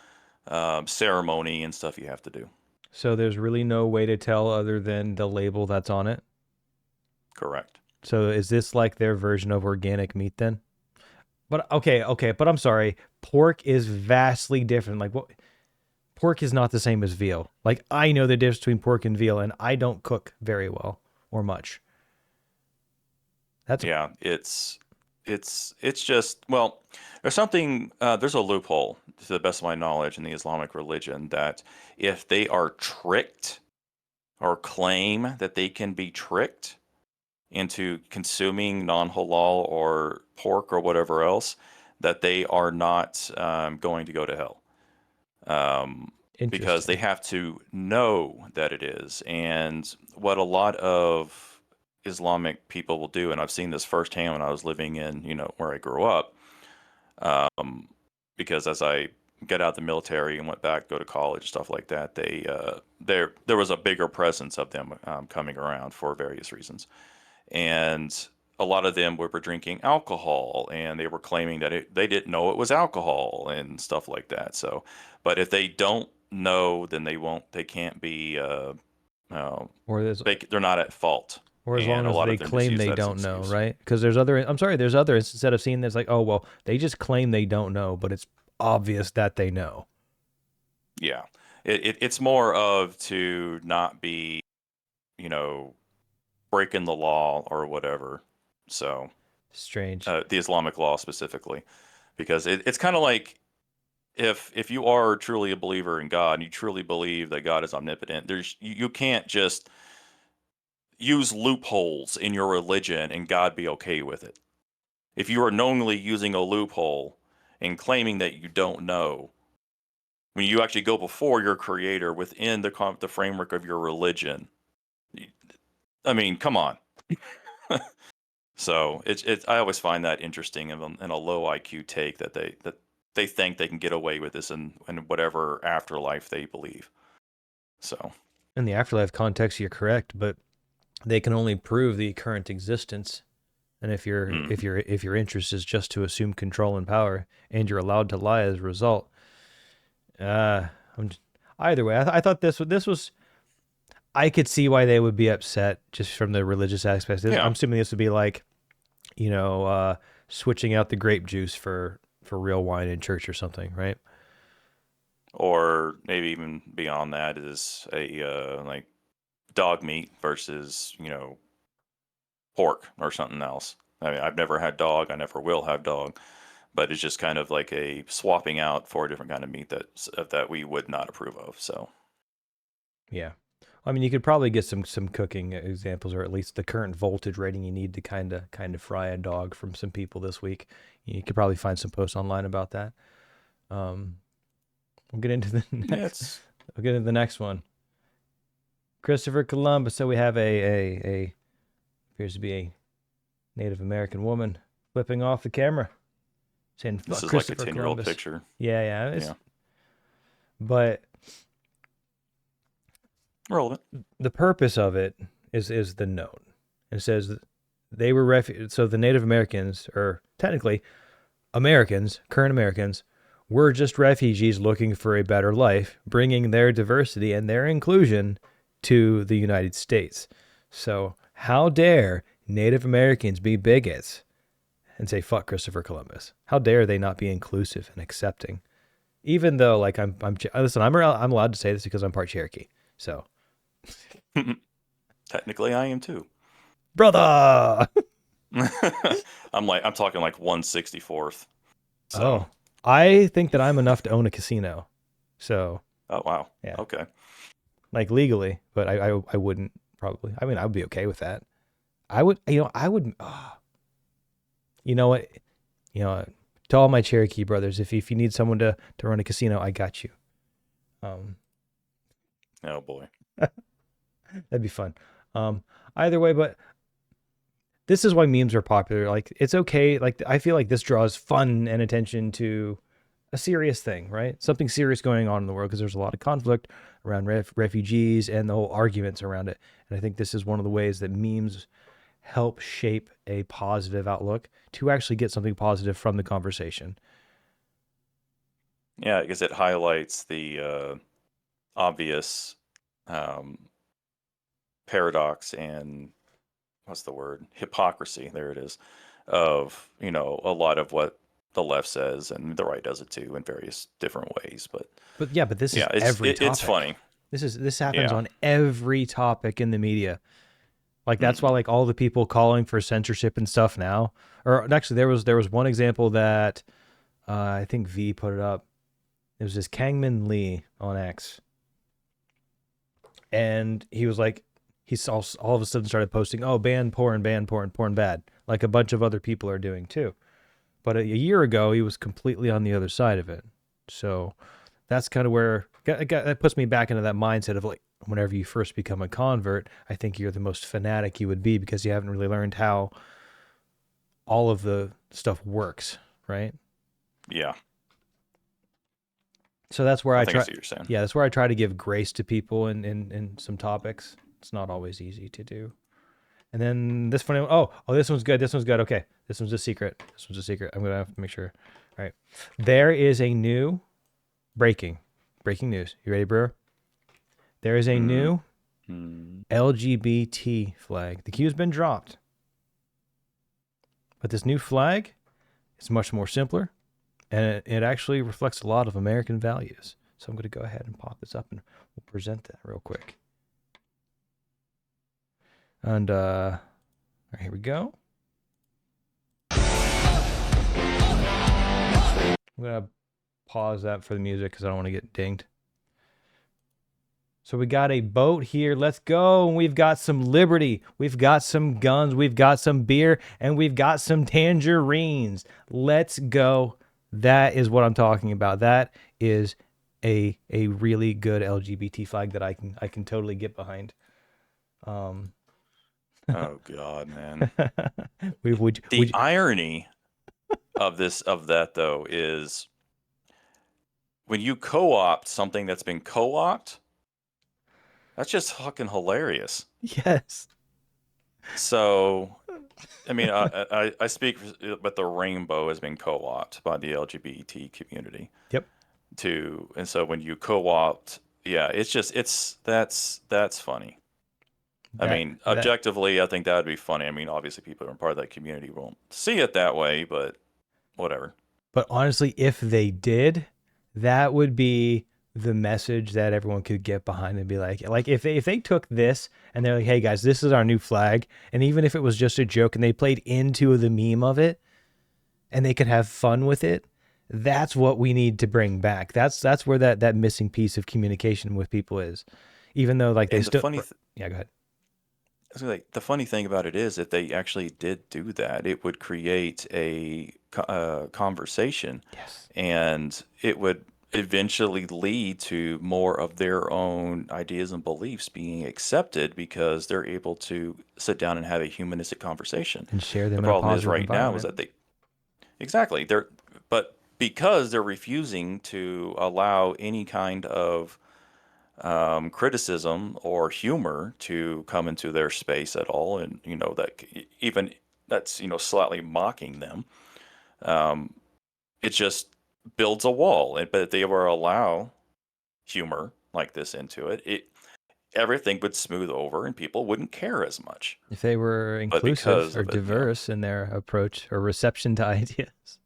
ceremony and stuff you have to do. So there's really no way to tell other than the label that's on it? Correct. So is this like their version of organic meat then? But okay, but I'm sorry. Pork is vastly different. Like, what? Pork is not the same as veal. Like, I know the difference between pork and veal, and I don't cook very well or much. It's just, well, there's a loophole, to the best of my knowledge, in the Islamic religion that if they are tricked or claim that they can be tricked into consuming non-halal or pork or whatever else, that they are not going to go to hell. Because they have to know that it is. And what a lot of Islamic people will do, and I've seen this firsthand when I was living in, where I grew up, because as I got out of the military and went back, go to college, stuff like that, there was a bigger presence of them coming around for various reasons. And a lot of them were drinking alcohol, and they were claiming that they didn't know it was alcohol and stuff like that. So, but if they don't know, then they can't be, or they're not at fault. Or as And long a lot as of they them just claim use they that as an don't know, excuse. right? Because there's other instances I've seen that's like, oh, well, they just claim they don't know, but it's obvious that they know. Yeah. It's more of to not be, breaking the law or whatever. So strange. The Islamic law specifically, because it's kind of like if you are truly a believer in God and you truly believe that God is omnipotent, you can't just use loopholes in your religion and God be okay with it. If you are knowingly using a loophole and claiming that you don't know, when you actually go before your creator within the framework of your religion, I mean, come on. So I always find that interesting in a low IQ take that they think they can get away with this in whatever afterlife they believe. So In the afterlife context, you're correct, but they can only prove the current existence. And if your interest is just to assume control and power, and you're allowed to lie as a result, either way, I thought this was. I could see why they would be upset just from the religious aspect. Yeah. I'm assuming this would be like, switching out the grape juice for real wine in church or something, right? Or maybe even beyond that is a like dog meat versus pork or something else. I mean, I've never had dog. I never will have dog. But it's just kind of like a swapping out for a different kind of meat that we would not approve of. So, yeah. I mean, you could probably get some cooking examples, or at least the current voltage rating you need to kind of fry a dog from some people this week. You could probably find some posts online about that. We'll get into the next. We'll get into the next one. Christopher Columbus. So we have a appears to be a Native American woman flipping off the camera, saying, "Fuck this is Christopher like a 10-year-old Columbus." picture. Yeah. But relevant. The purpose of it is the note. It says they were so the Native Americans, or technically Americans, current Americans, were just refugees looking for a better life, bringing their diversity and their inclusion to the United States. So how dare Native Americans be bigots and say fuck Christopher Columbus? How dare they not be inclusive and accepting? Even though, like, I'm allowed to say this because I'm part Cherokee. So technically I am too. Brother. I'm talking like 1/64th. So. Oh, I think that I'm enough to own a casino. So. Oh, wow. Yeah. Okay. Like legally, but I wouldn't probably. I mean, I would be okay with that. I would, I would, you know what? To all my Cherokee brothers, if you need someone to run a casino, I got you. Oh boy. That'd be fun. Either way, but this is why memes are popular. Like, it's okay. Like, I feel like this draws fun and attention to a serious thing, right? Something serious going on in the world, because there's a lot of conflict around refugees and the whole arguments around it. And I think this is one of the ways that memes help shape a positive outlook to actually get something positive from the conversation. Yeah, because it highlights the obvious paradox and what's the word? Hypocrisy. There it is. Of, a lot of what the left says, and the right does it too in various different ways. But this is every topic. It's funny. This happens on every topic in the media. Like, that's why, like, all the people calling for censorship and stuff now, or actually there was one example that I think V put it up. It was this Kangmin Lee on X, and he was like, he all of a sudden started posting, "Oh, ban porn bad," like a bunch of other people are doing too. But a year ago, he was completely on the other side of it. So that's kind of where that puts me back into that mindset of like, whenever you first become a convert, I think you're the most fanatic you would be because you haven't really learned how all of the stuff works, right? Yeah. So that's where I think I try. see what you're saying. Yeah, that's where I try to give grace to people in some topics. It's not always easy to do. And then this funny one, this one's good. This one's good. Okay, this one's a secret. This one's a secret. I'm gonna have to make sure. All right, there is a new breaking news. You ready, Brewer? There is a new LGBT flag. The Q's been dropped, but this new flag is much more simpler, and it actually reflects a lot of American values. So I'm going to go ahead and pop this up, and we'll present that real quick. And all right, here we go. I'm going to pause that for the music because I don't want to get dinged. So we got a boat here. Let's go. We've got some liberty. We've got some guns. We've got some beer. And we've got some tangerines. Let's go. That is what I'm talking about. That is a really good LGBT flag that I can totally get behind. Oh God, man. Would irony of that though is when you co-opt something that's been co-opt, that's just fucking hilarious. Yes. So, I mean, I speak, but the rainbow has been co-opted by the LGBT community. Yep. And so when you co-opt, yeah, that's funny. I mean, objectively, I think that would be funny. I mean, obviously, people who are part of that community won't see it that way, but whatever. But honestly, if they did, that would be the message that everyone could get behind and be like if they took this and they're like, hey guys, this is our new flag, and even if it was just a joke and they played into the meme of it and they could have fun with it, that's what we need to bring back. That's where that missing piece of communication with people is. Even though like they still yeah, go ahead. The funny thing about it is if they actually did do that, it would create a conversation. Yes. And it would eventually lead to more of their own ideas and beliefs being accepted because they're able to sit down and have a humanistic conversation and share them. The problem is right now is that but because they're refusing to allow any kind of criticism or humor to come into their space at all, and that's slightly mocking them, it just builds a wall. But if they were allow humor like this into it, everything would smooth over and people wouldn't care as much if they were inclusive or diverse in their approach or reception to ideas.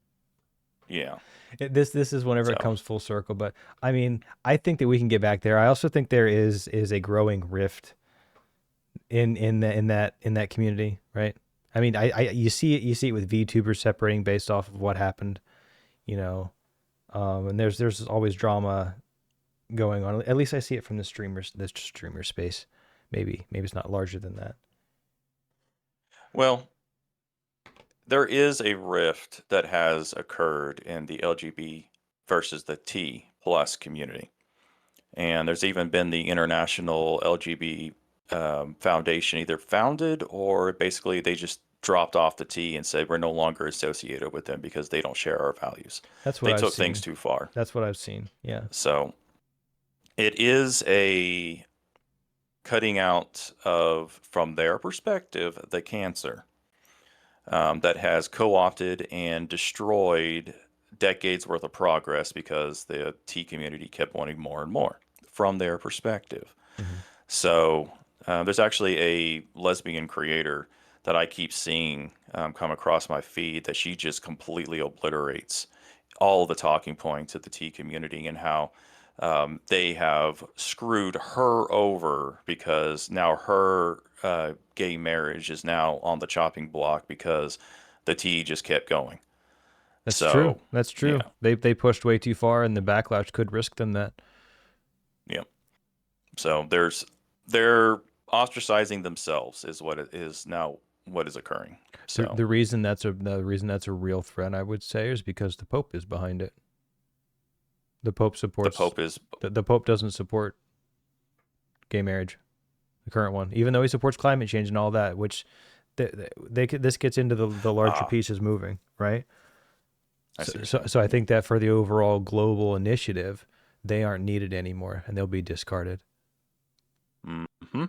Yeah. This is whenever it comes full circle, but I mean, I think that we can get back there. I also think there is a growing rift in that community, right? I mean, you see it with VTubers separating based off of what happened, and there's always drama going on. At least I see it from the streamer space. Maybe it's not larger than that. Well, there is a rift that has occurred in the LGBT versus the T plus community. And there's even been the International LGBT Foundation either founded or basically they just dropped off the T and said we're no longer associated with them because they don't share our values. That's what they took things too far. That's what I've seen. Yeah. So it is a cutting out of, from their perspective, the cancer that has co-opted and destroyed decades worth of progress because the T community kept wanting more and more from their perspective. Mm-hmm. So there's actually a lesbian creator that I keep seeing come across my feed that she just completely obliterates all the talking points of the T community and how they have screwed her over because now her gay marriage is now on the chopping block because the T just kept going. That's true. That's true. Yeah. They pushed way too far and the backlash could risk them that. Yeah. So they're ostracizing themselves is what it is now. What is occurring? So the reason that's a real threat, I would say, is because the Pope is behind it. The Pope supports. The Pope is. The Pope doesn't support gay marriage, the current one, even though he supports climate change and all that, which this gets into the larger pieces moving, right? So I think that for the overall global initiative, they aren't needed anymore, and they'll be discarded. Mm-hmm.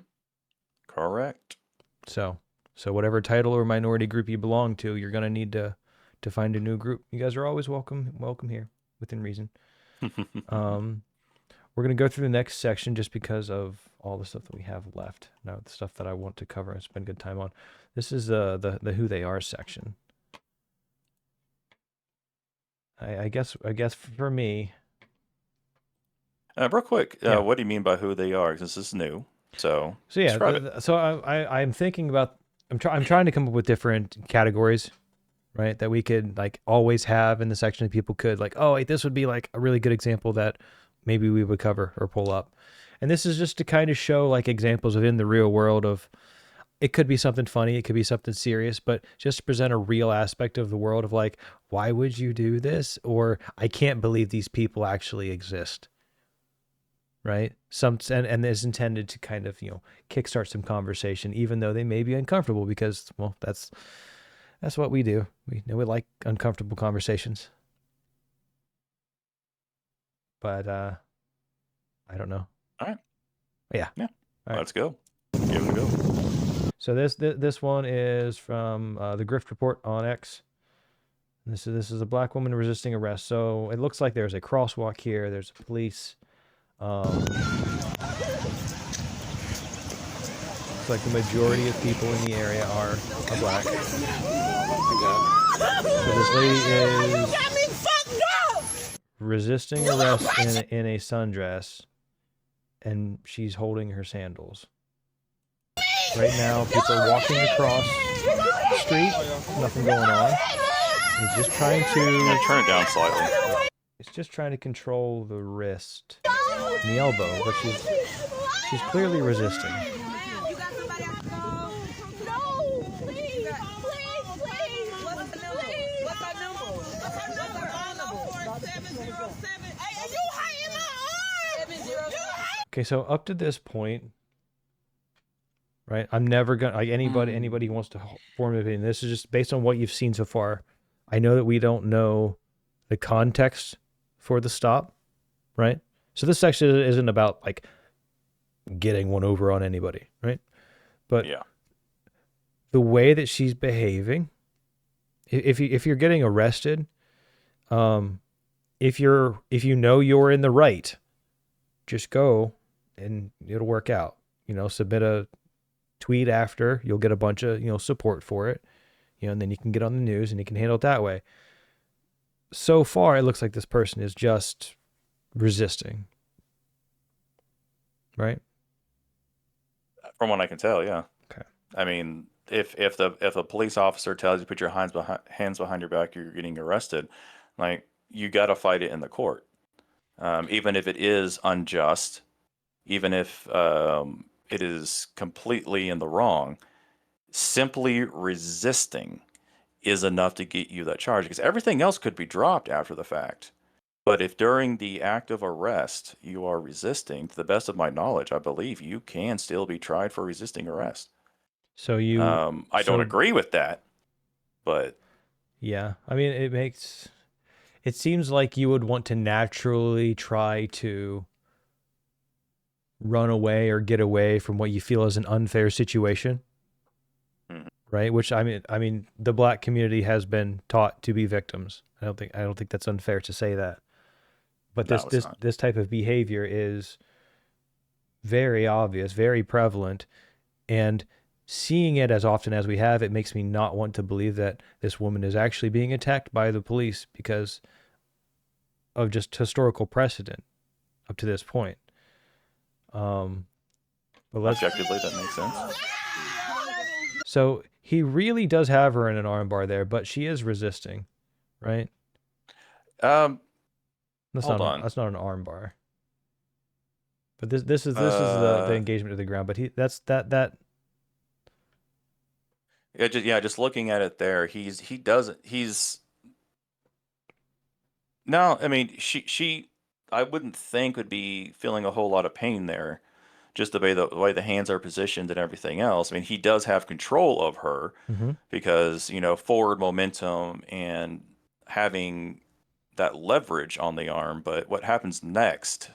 Correct. So whatever title or minority group you belong to, you're gonna need to find a new group. You guys are always welcome here within reason. We're going to go through the next section just because of all the stuff that we have left. Now, the stuff that I want to cover and spend good time on. This is the who they are section. I guess for me. Real quick, what do you mean by who they are? Because this is new. So yeah. So I'm thinking about. I'm trying to come up with different categories, right? That we could like always have in the section that people could like. Oh, wait, this would be like a really good example that maybe we would cover or pull up. And this is just to kind of show like examples within the real world of, it could be something funny, it could be something serious, but just to present a real aspect of the world of like, why would you do this? Or I can't believe these people actually exist. Right? And is intended to kind of, kickstart some conversation, even though they may be uncomfortable because, well, that's what we do. We like uncomfortable conversations. But I don't know. All right. Yeah. Yeah. All right. Let's go. Give it a go. So this one is from the Grift Report on X. This is a black woman resisting arrest. So it looks like there's a crosswalk here. There's police. Looks like the majority of people in the area are black. So this lady is resisting arrest in a sundress, and she's holding her sandals. Right now, people are walking across the street. Nothing going on. He's just trying to turn it down slightly. He's just trying to control the wrist and the elbow, but she's clearly resisting. Okay, so up to this point, right? I'm never gonna like anybody who wants to form an opinion. This is just based on what you've seen so far. I know that we don't know the context for the stop, right? So this section isn't about like getting one over on anybody, right? But yeah, the way that she's behaving, if you're getting arrested, if you know you're in the right, just go and it'll work out. Submit a tweet after, you'll get a bunch of support for it, and then you can get on the news and you can handle it that way. So far, it looks like this person is just resisting, right? From what I can tell, yeah. Okay. I mean, if a police officer tells you to put your hands behind your back, you're getting arrested. Like, you got to fight it in the court, even if it is unjust, even if it is completely in the wrong. Simply resisting is enough to get you that charge, because everything else could be dropped after the fact. But if during the act of arrest you are resisting, to the best of my knowledge, I believe you can still be tried for resisting arrest. So you, I don't agree with that, but yeah, I mean, it seems like you would want to naturally try to run away or get away from what you feel is an unfair situation. Right, which I mean, the black community has been taught to be victims. I don't think that's unfair to say that. But this type of behavior is very obvious, very prevalent, and seeing it as often as we have, it makes me not want to believe that this woman is actually being attacked by the police because of just historical precedent up to this point. But objectively, that makes sense. So he really does have her in an armbar there, but she is resisting, right? Hold on. That's not an armbar. But this is the engagement to the ground. But that. Just looking at it there, no, I mean, she I wouldn't think would be feeling a whole lot of pain there. just the way the hands are positioned and everything else. I mean, he does have control of her Mm-hmm. because, forward momentum and having that leverage on the arm. But what happens next?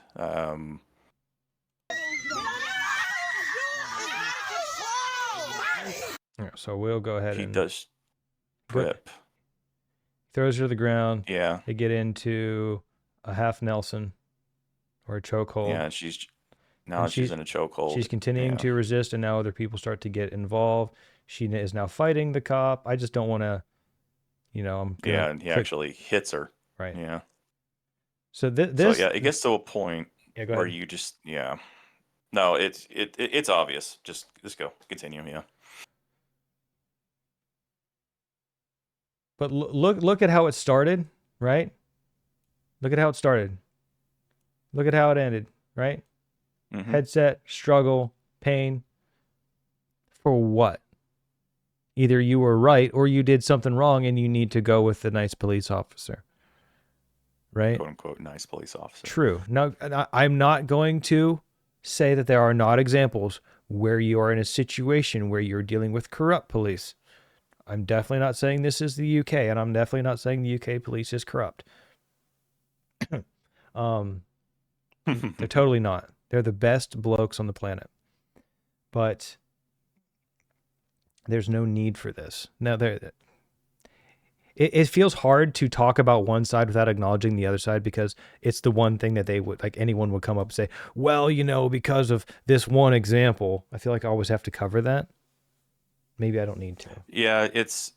Yeah, so we'll go ahead He and does grip. Throws her to the ground. Yeah. They get into a half Nelson or a chokehold. Yeah, and she's in a chokehold. She's continuing to resist, and now other people start to get involved. She is now fighting the cop. I just don't want to, and he actually hits her. Right. Yeah. So it gets to a point go where ahead. you just No, it's obvious. Just go. Continue. Yeah. But look at how it started, right? Look at how it started. Look at how it ended, right? Mm-hmm. Headset, struggle, pain. For what? Either you were right or you did something wrong and you need to go with the nice police officer. Right? Quote unquote nice police officer. True. Now, I'm not going to say that there are not examples where you are in a situation where you're dealing with corrupt police. I'm definitely not saying this is the UK, and I'm definitely not saying the UK police is corrupt. They're totally not. They're the best blokes on the planet. But there's no need for this. Now, it feels hard to talk about one side without acknowledging the other side, because it's the one thing that they would, like, anyone would come up and say, well, because of this one example. I feel like I always have to cover that. Maybe I don't need to. Yeah, it's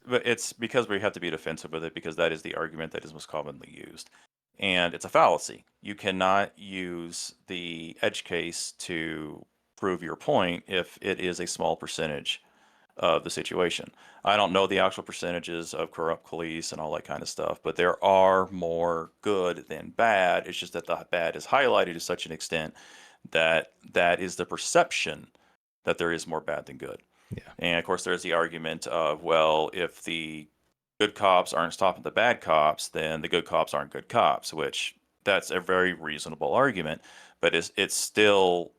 because we have to be defensive with it, because that is the argument that is most commonly used. And it's a fallacy. You cannot use the edge case to prove your point if it is a small percentage of the situation. I don't know the actual percentages of corrupt police and all that kind of stuff, but there are more good than bad. It's just that the bad is highlighted to such an extent that is the perception that there is more bad than good. Yeah. And of course, there's the argument of, well, if the good cops aren't stopping the bad cops, then the good cops aren't good cops, which that's a very reasonable argument, but it's still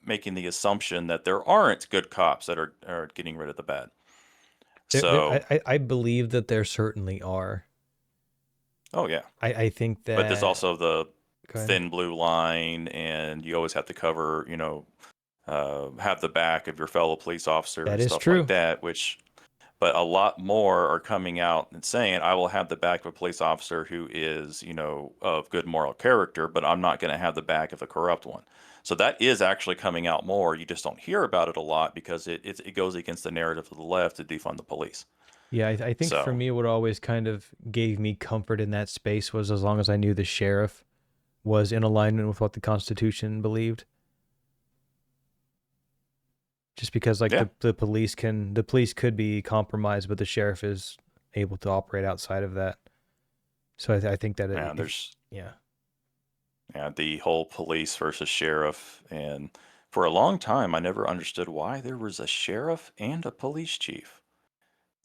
making the assumption that there aren't good cops that are getting rid of the bad. So I believe that there certainly are. Oh yeah. I think that. But there's also the thin blue line, and you always have to cover, have the back of your fellow police officer That and is stuff true. like that, but a lot more are coming out and saying, I will have the back of a police officer who is, of good moral character, but I'm not going to have the back of a corrupt one. So that is actually coming out more. You just don't hear about it a lot because it goes against the narrative of the left to defund the police. Yeah, I think for me, what always kind of gave me comfort in that space was as long as I knew the sheriff was in alignment with what the Constitution believed. Just because, like, the police could be compromised, but the sheriff is able to operate outside of that. So I think that the whole police versus sheriff, and for a long time I never understood why there was a sheriff and a police chief.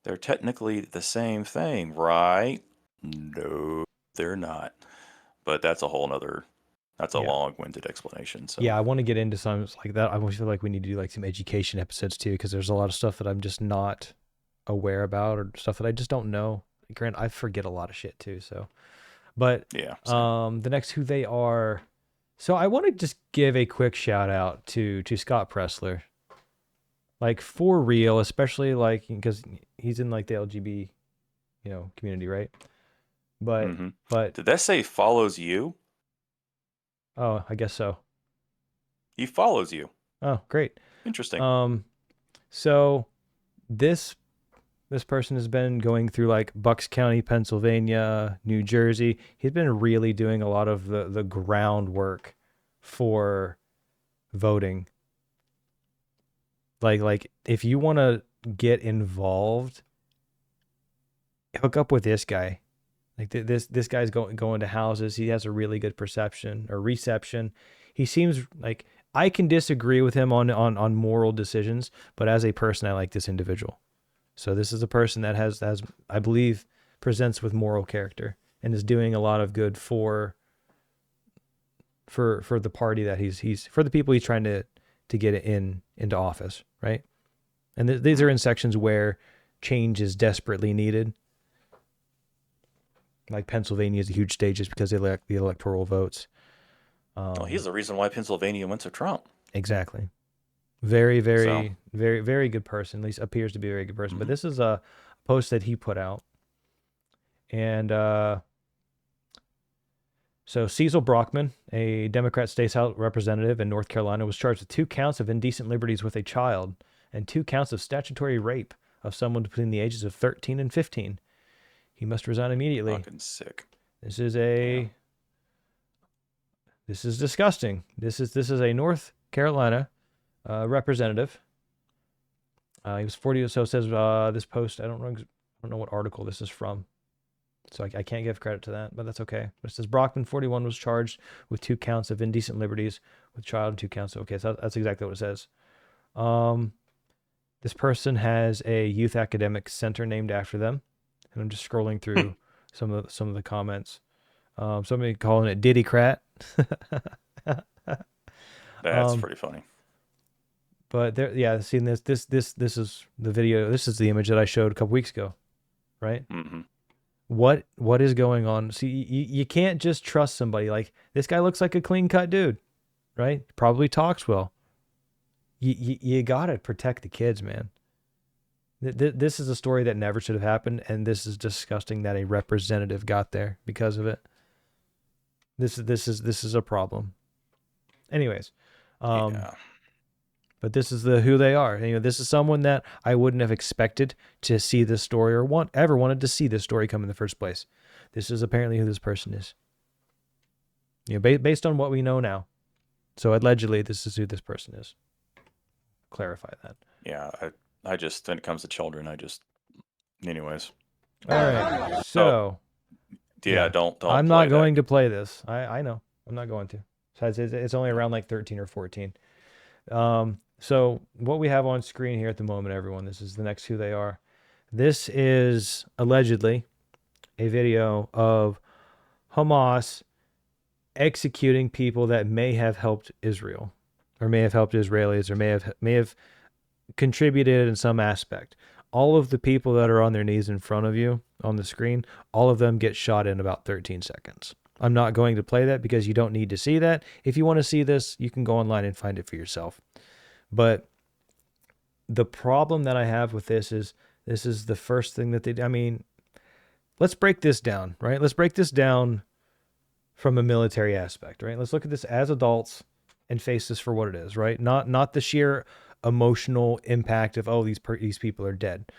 They're technically the same thing, right? No, they're not. But that's a whole nother. That's a long-winded explanation. So yeah, I want to get into some like that. I always feel like we need to do like some education episodes too, because there's a lot of stuff that I'm just not aware about, or stuff that I just don't know. Grant, I forget a lot of shit too. So, but yeah, the next who they are. So I want to just give a quick shout out to Scott Pressler, like, for real, especially like because he's in like the LGB, community, right? But but did that say follows you? Oh, I guess so. He follows you. Oh, great. Interesting. So this person has been going through like Bucks County, Pennsylvania, New Jersey. He's been really doing a lot of the groundwork for voting. Like if you want to get involved, hook up with this guy. Like this guy's going to houses. He has a really good reception. He seems like, I can disagree with him on moral decisions, but as a person, I like this individual. So this is a person that has I believe presents with moral character and is doing a lot of good for for the party that he's for the people he's trying to get into office, right? And these are in sections where change is desperately needed. Like Pennsylvania is a huge state just because they elect the electoral votes. Well, he's the reason why Pennsylvania went to Trump. Exactly. Very, very, So- very, very good person. At least appears to be a very good person. But this is a post that he put out. And so Cecil Brockman, a Democrat state House representative in North Carolina, was charged with 2 counts of indecent liberties with a child and 2 counts of statutory rape of someone between the ages of 13 and 15. He must resign immediately. Fucking sick. This is disgusting. This is a North Carolina representative. He was 40 or so. Says this post. I don't know what article this is from, so I can't give credit to that, but that's okay. But it says Brockman, 41, was charged with 2 counts of indecent liberties with child and 2 counts. Okay, so that's exactly what it says. This person has a youth academic center named after them, and I'm just scrolling through some of the comments. Somebody calling it Diddycrat. That's pretty funny. But there, yeah, seeing this is the video. This is the image that I showed a couple weeks ago, right? Mm-hmm. What is going on? See, you can't just trust somebody. Like, this guy looks like a clean cut dude, right? Probably talks well. You gotta protect the kids, man. This is a story that never should have happened, and this is disgusting that a representative got there because of it. This is a problem. Anyways, Yeah. but this is who they are. You know, this is someone that I wouldn't have expected to see this story or ever wanted to see this story come in the first place. This is apparently who this person is. You know, based on what we know now. So allegedly, this is who this person is. Clarify that. Yeah, I just, when it comes to children, anyways. All right. So, yeah, don't. I'm not going to play this. I know. I'm not going to. Besides, it's only around like 13 or 14. So what we have on screen here at the moment, everyone, this is the next who they are. This is allegedly a video of Hamas executing people that may have helped Israel, or may have helped Israelis, or may have contributed in some aspect. All of the people that are on their knees in front of you on the screen, all of them get shot in about 13 seconds. I'm not going to play that because you don't need to see that. If you want to see this, you can go online and find it for yourself. But the problem that I have with this is the first thing that let's break this down, right? Let's break this down from a military aspect, right? Let's look at this as adults and face this for what it is, right? Not the sheer emotional impact of, oh, these people are dead.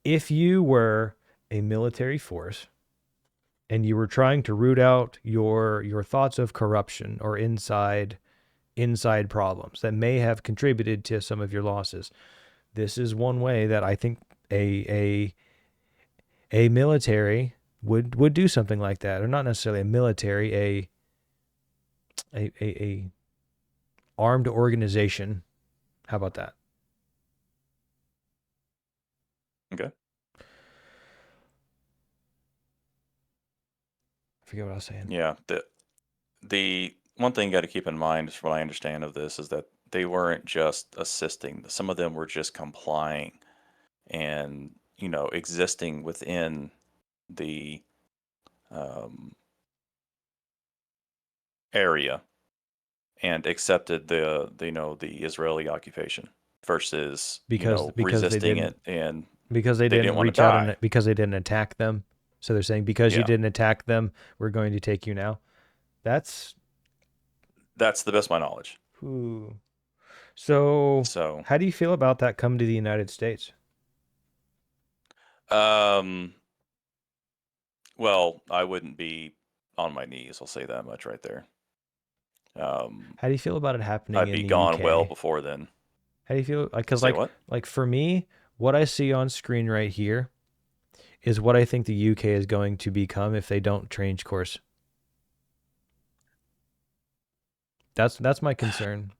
If you were a military force and you were trying to root out your thoughts of corruption or inside problems that may have contributed to some of your losses, this is one way that I think a military would do something like that. Or not necessarily a military, a armed organization. How about that? Okay. I forget what I was saying. Yeah. The one thing you got to keep in mind, from what I understand of this, is that they weren't just assisting. Some of them were just complying and, existing within the area and accepted the Israeli occupation versus because resisting it, and because they didn't want reach to out die. and because they didn't attack them. So they're saying, because you Yeah. didn't attack them, we're going to take you now. That's the best of my knowledge. Ooh. So how do you feel about that coming to the United States? Well, I wouldn't be on my knees. I'll say that much right there. How do you feel about it happening I'd in be the gone UK? well before then. How do you feel? Because Say what? like for me, what I see on screen right here is what I think the UK is going to become if they don't change course. That's my concern.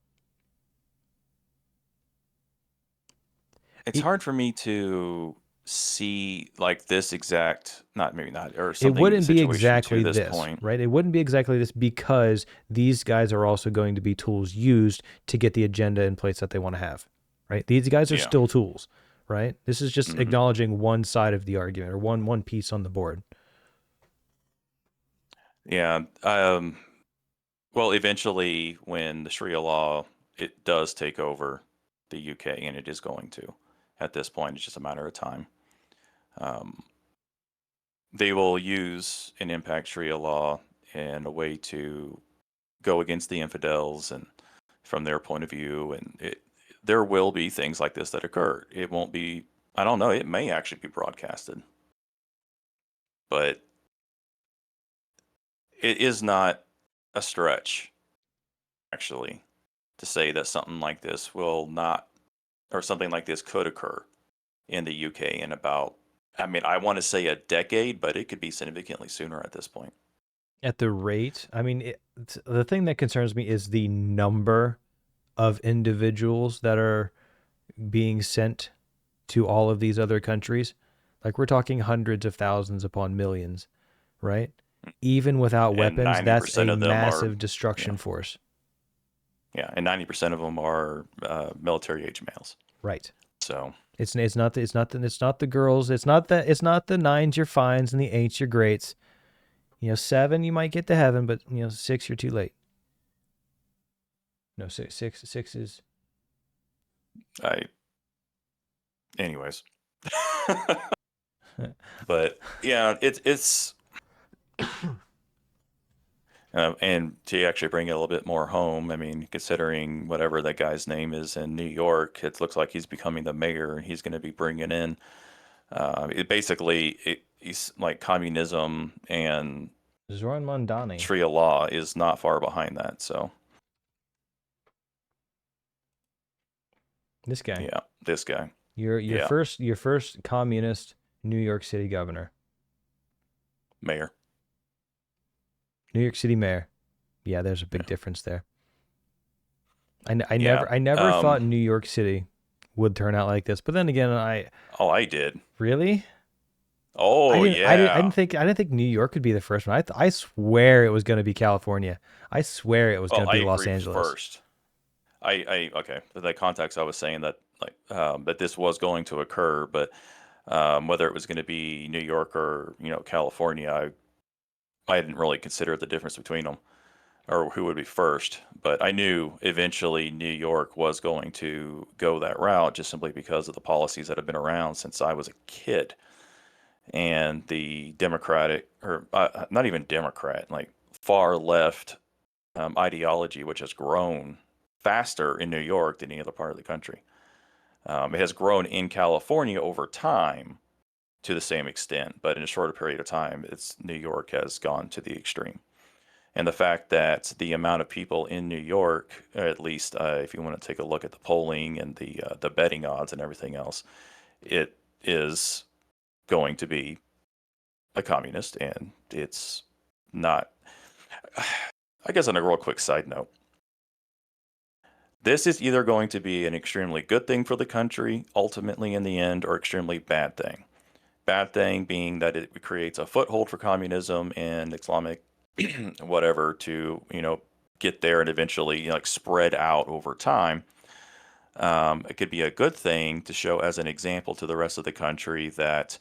It's hard for me to see like this exact, not maybe not, or It something wouldn't be situation exactly to this this, point. right? It wouldn't be exactly this because these guys are also going to be tools used to get the agenda in place that they want to have, right? These guys are Yeah. still tools, right? This is just Mhm. acknowledging one side of the argument or one piece on the board. Yeah. Well, eventually, when the Sharia law it does take over the UK, and it is going to, at this point, it's just a matter of time. They will use an impact Sharia law in a way to go against the infidels and from their point of view, and there will be things like this that occur. It won't be. I don't know. It may actually be broadcasted, but it is not a stretch, actually, to say that something like this will not, or something like this could occur in the UK in about, I mean, I want to say a decade, but it could be significantly sooner at this point. At the rate, I mean, the thing that concerns me is the number of individuals that are being sent to all of these other countries. Like we're talking hundreds of thousands upon millions, right? Even without And weapons, that's 90% a of them are- massive destruction yeah. force. Yeah, and 90% of them are military age males. Right. So It's not the girls. It's not the nines your fines and the eights your greats. 7 you might get to heaven, but 6 you're too late. No, six is. anyways. But yeah, it's and to actually bring it a little bit more home, I mean, considering whatever that guy's name is in New York, it looks like he's becoming the mayor, and he's going to be bringing in he's like communism, and Zoran Mondani. Sharia law is not far behind that. So This guy. yeah, this guy. Your Yeah. first communist New York City governor. Mayor. New York City mayor. Yeah, there's a big difference there. I Yeah, never thought New York City would turn out like this. But then again, I did. Really? Oh, I yeah. didn't think New York could be the first one. I swear it was going to be California. I swear it was going to be Los Angeles. First. Okay. For that context, I was saying that that this was going to occur, but whether it was going to be New York or California, I didn't really consider the difference between them or who would be first. But I knew eventually New York was going to go that route just simply because of the policies that have been around since I was a kid, and the Democratic, or not even Democrat, like far left ideology, which has grown faster in New York than any other part of the country. It has grown in California over time to the same extent, but in a shorter period of time, New York has gone to the extreme. And the fact that the amount of people in New York, at least if you want to take a look at the polling and the betting odds and everything else, it is going to be a communist, and it's not. I guess on a real quick side note, this is either going to be an extremely good thing for the country, ultimately in the end, or extremely bad thing. Bad thing being that it creates a foothold for communism and Islamic whatever to, get there and eventually spread out over time. It could be a good thing to show as an example to the rest of the country that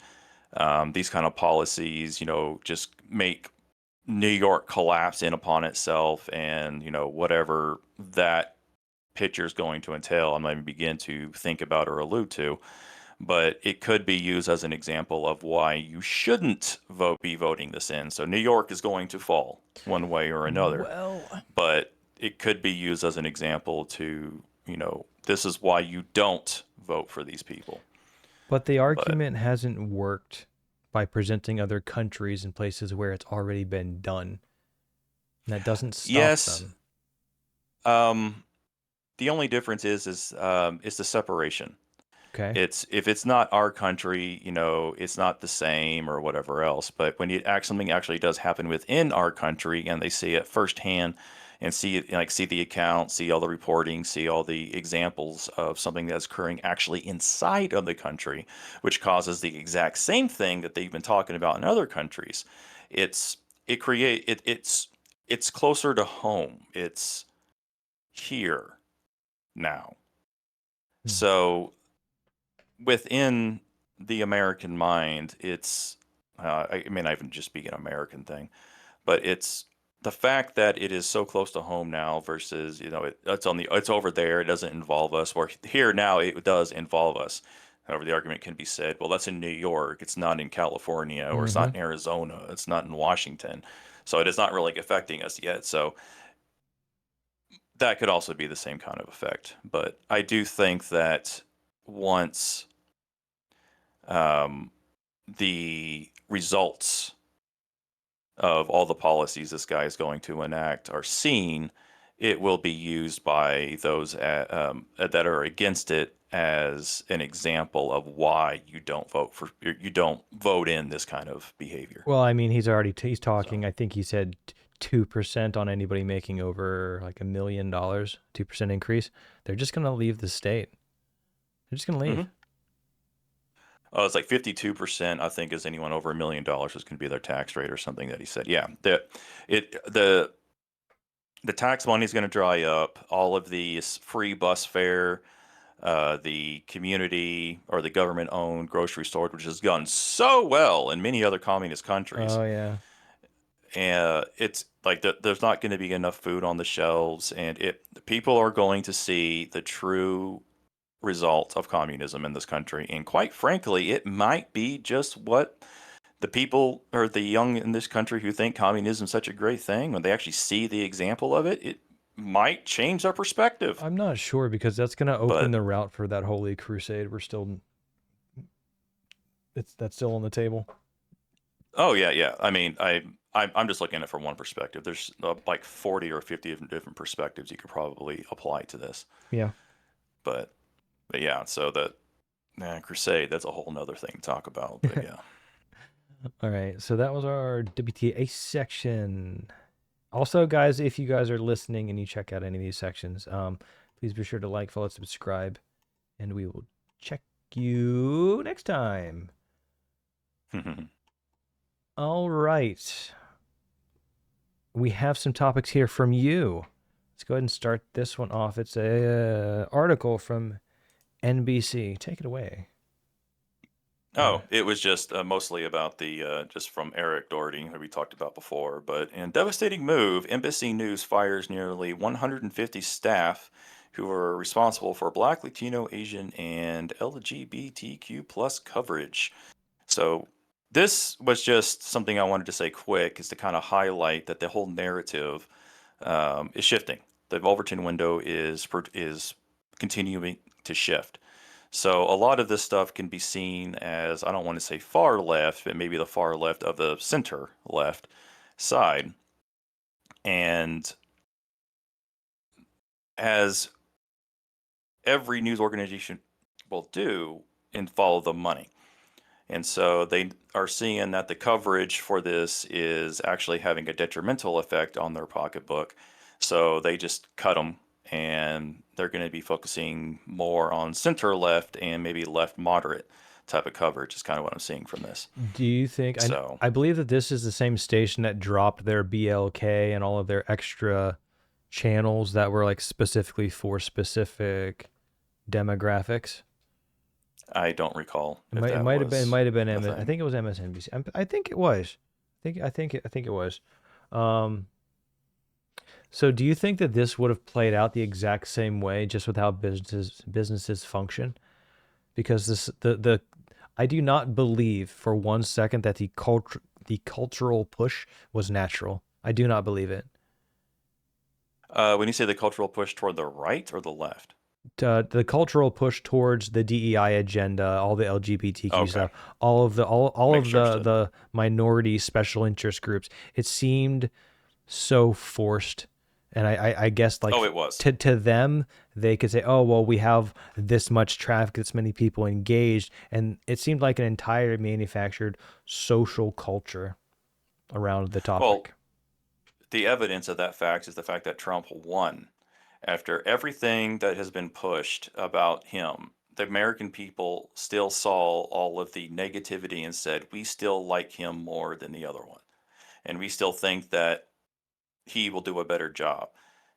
these kind of policies, just make New York collapse in upon itself, and, whatever that picture is going to entail, I'm not even begin to think about or allude to. But it could be used as an example of why you shouldn't be voting this in. So New York is going to fall one way or another. But it could be used as an example to, this is why you don't vote for these people. But the argument hasn't worked by presenting other countries and places where it's already been done. And that doesn't stop them. The only difference is the separation. Okay. If it's not our country, it's not the same or whatever else. But when something actually does happen within our country and they see it firsthand and see the account, see all the reporting, see all the examples of something that's occurring actually inside of the country, which causes the exact same thing that they've been talking about in other countries. It's closer to home. It's here now. So within the American mind, it's I may not even just be an American thing, but it's the fact that it is so close to home now versus, it's over there, it doesn't involve us. Where here now it does involve us. However, the argument can be said, well, that's in New York, it's not in California, or it's not in Arizona, it's not in Washington. So it is not really affecting us yet. So that could also be the same kind of effect. But I do think that once the results of all the policies this guy is going to enact are seen, it will be used by those that are against it as an example of why you don't vote in this kind of behavior. Well, I mean, he's talking. I think he said 2% on anybody making over like $1 million, 2% increase. They're just going to leave the state. They're just going to leave. Mm-hmm. Oh, it's like 52%, I think, is anyone over $1 million is going to be their tax rate or something that he said. Yeah, the tax money is going to dry up. All of the free bus fare, the community or the government-owned grocery store, which has gone so well in many other communist countries. Oh yeah, and it's like there's not going to be enough food on the shelves, and people are going to see the true result of communism in this country. And quite frankly, it might be just what the people or the young in this country who think communism is such a great thing, when they actually see the example of it, it might change their perspective. I'm not sure, because that's going to open the route for that holy crusade. That's still on the table. Oh yeah. I mean, I'm just looking at it from one perspective. There's like 40 or 50 different perspectives you could probably apply to this. Yeah. But yeah, so crusade, that's a whole nother thing to talk about. But yeah. All right, so that was our WTA section. Also, guys, if you guys are listening and you check out any of these sections, please be sure to like, follow, subscribe, and we will check you next time. All right. We have some topics here from you. Let's go ahead and start this one off. It's a article from NBC. Take it away. Oh, it was just mostly about just from Eric Doherty, who we talked about before. But in devastating move, NBC News fires nearly 150 staff who were responsible for Black, Latino, Asian, and LGBTQ plus coverage. So this was just something I wanted to say quick, is to kind of highlight that the whole narrative is shifting. The Overton window is continuing to shift. So a lot of this stuff can be seen as, I don't want to say far left, but maybe the far left of the center left side. And as every news organization will do, and follow the money. And so they are seeing that the coverage for this is actually having a detrimental effect on their pocketbook. So they just cut them, and they're going to be focusing more on center left and maybe left moderate type of coverage is kind of what I'm seeing from this. Do you think, I believe that this is the same station that dropped their BLK and all of their extra channels that were like specifically for specific demographics? I don't recall. It might have been I think it was MSNBC. I think it was. I think it was. So do you think that this would have played out the exact same way, just with how businesses function? Because I do not believe for 1 second that the cultural push was natural. I do not believe it. When you say the cultural push toward the right or the left? The cultural push towards the DEI agenda, all the LGBTQ stuff, all of the minority special interest groups, it seemed so forced. And I guess like it was. To them, they could say, oh, well, we have this much traffic, this many people engaged. And it seemed like an entire manufactured social culture around the topic. Well, the evidence of that fact is the fact that Trump won. After everything that has been pushed about him, the American people still saw all of the negativity and said, we still like him more than the other one. And we still think that he will do a better job.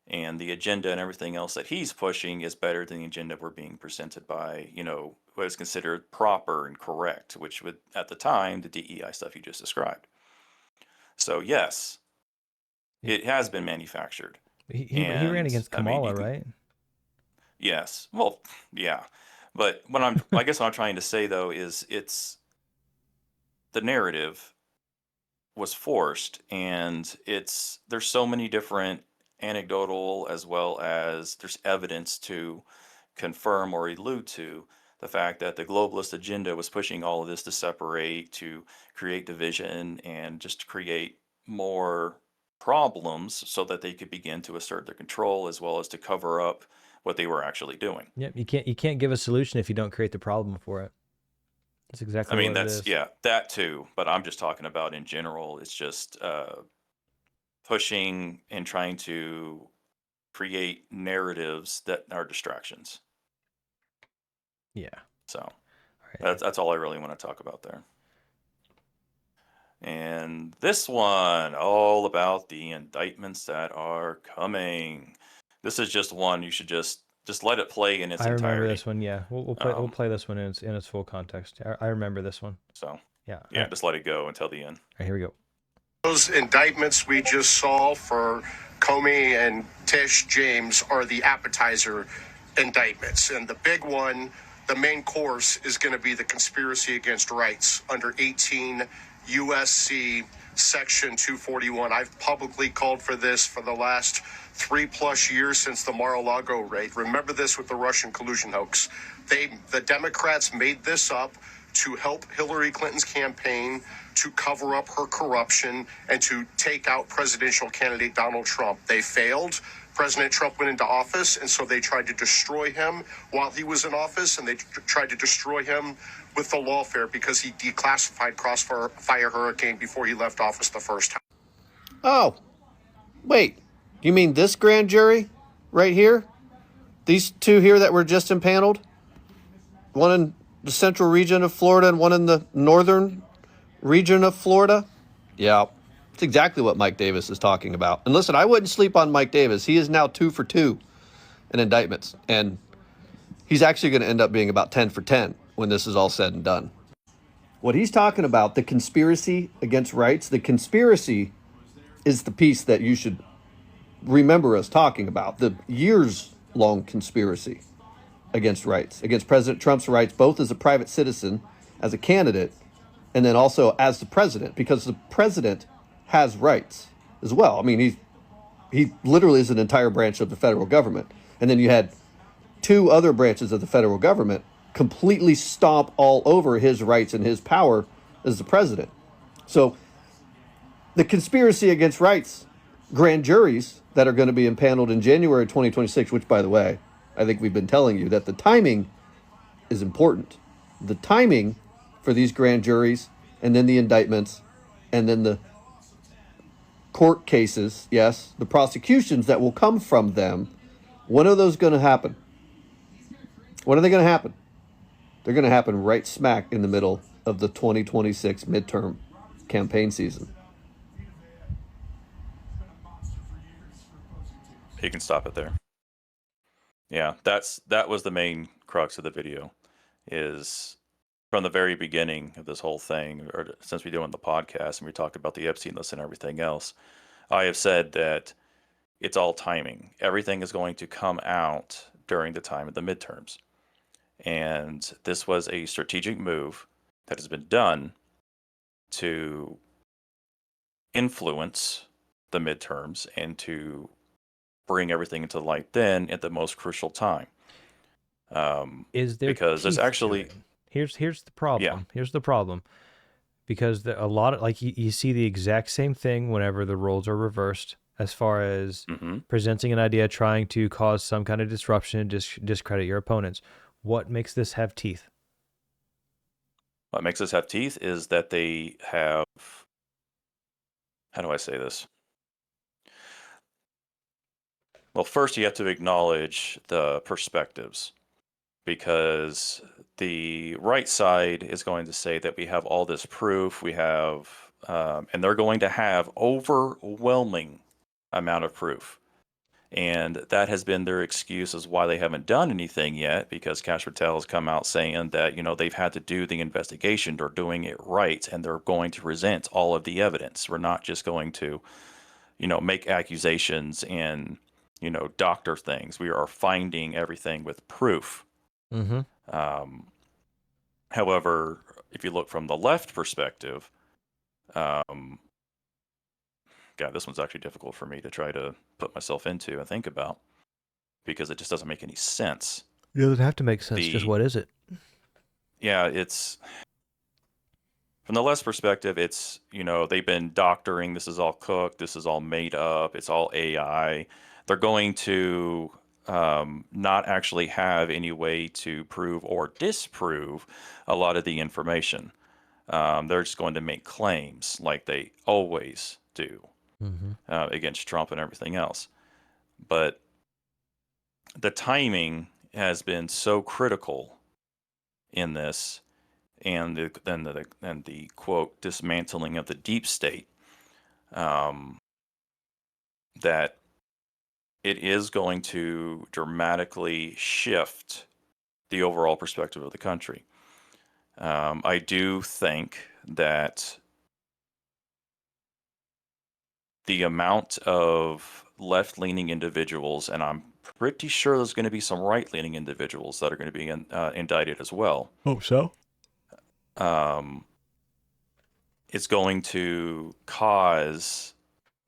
And the agenda and everything else that he's pushing is better than the agenda we're being presented by, what is considered proper and correct, which would, at the time, the DEI stuff you just described. So, yes, it has been manufactured. He ran against Kamala, right? Yes. Well, yeah. But I guess what I'm trying to say though is the narrative was forced, and there's so many different anecdotal as well as there's evidence to confirm or allude to the fact that the globalist agenda was pushing all of this to separate, to create division, and just to create more problems so that they could begin to assert their control as well as to cover up what they were actually doing. Yep, you can't give a solution if you don't create the problem for it. That's exactly what it is. That too, but I'm just talking about in general. It's just pushing and trying to create narratives that are distractions. Yeah. So that's all I really want to talk about there. And this one, all about the indictments that are coming. This is just one. You should just let it play in its entirety. I remember this one. Yeah, we'll play this one in its full context. I remember this one. So yeah, just let it go until the end. All right, here we go. Those indictments we just saw for Comey and Tish James are the appetizer indictments, and the big one, the main course, is going to be the conspiracy against rights under 18 USC Section 241. I've publicly called for this for the last 3+ years since the Mar-a-Lago raid. Remember this with the Russian collusion hoax. The Democrats made this up to help Hillary Clinton's campaign, to cover up her corruption, and to take out presidential candidate Donald Trump. They failed. President Trump went into office, and so they tried to destroy him while he was in office, and they tried to destroy him with the lawfare because he declassified Crossfire Hurricane before he left office the first time. Oh, wait. You mean this grand jury right here? These two here that were just impaneled? One in the central region of Florida and one in the northern region of Florida? Yeah, it's exactly what Mike Davis is talking about. And listen, I wouldn't sleep on Mike Davis. He is now 2 for 2 in indictments. And he's actually going to end up being about 10 for 10 when this is all said and done. What he's talking about, the conspiracy against rights, the conspiracy is the piece that you should remember us talking about. The years-long conspiracy against rights, against President Trump's rights, both as a private citizen, as a candidate, and then also as the president, because the president has rights as well. I mean, he literally is an entire branch of the federal government. And then you had 2 other branches of the federal government completely stomp all over his rights and his power as the president. So the conspiracy against rights grand juries that are going to be impaneled in January 2026, which, by the way, I think we've been telling you that the timing is important. The timing for these grand juries, and then the indictments, and then the court cases, yes, the prosecutions that will come from them. When are those going to happen? When are they going to happen? They're going to happen right smack in the middle of the 2026 midterm campaign season. He can stop it there. Yeah, that was the main crux of the video, is from the very beginning of this whole thing, or since we're doing the podcast and we talked about the Epstein list and everything else, I have said that it's all timing. Everything is going to come out during the time of the midterms. And this was a strategic move that has been done to influence the midterms and to bring everything into light then at the most crucial time. Is there because there's actually here's the problem. Yeah. Here's the problem. Because a lot of, like, you see the exact same thing whenever the roles are reversed, as far as presenting an idea, trying to cause some kind of disruption, discredit your opponents. What makes this have teeth? What makes this have teeth is that they have, how do I say this? Well, first you have to acknowledge the perspectives, because the right side is going to say that we have all this proof, we have, and they're going to have overwhelming amount of proof. And that has been their excuse as why they haven't done anything yet, because Kash Patel has come out saying that, they've had to do the investigation, they're doing it right, and they're going to present all of the evidence. We're not just going to, make accusations and, doctor things. We are finding everything with proof. Mm-hmm. However, if you look from the left perspective, God, this one's actually difficult for me to try to put myself into and think about, because it just doesn't make any sense. It doesn't have to make sense. Just what is it? Yeah, it's from the left perspective. It's, they've been doctoring. This is all cooked. This is all made up. It's all AI. They're going to not actually have any way to prove or disprove a lot of the information. They're just going to make claims like they always do. Mm-hmm. Against Trump and everything else. But the timing has been so critical in this, and the quote dismantling of the deep state, that it is going to dramatically shift the overall perspective of the country. I do think that the amount of left-leaning individuals, and I'm pretty sure there's going to be some right-leaning individuals that are going to be indicted as well. Hope so. It's going to cause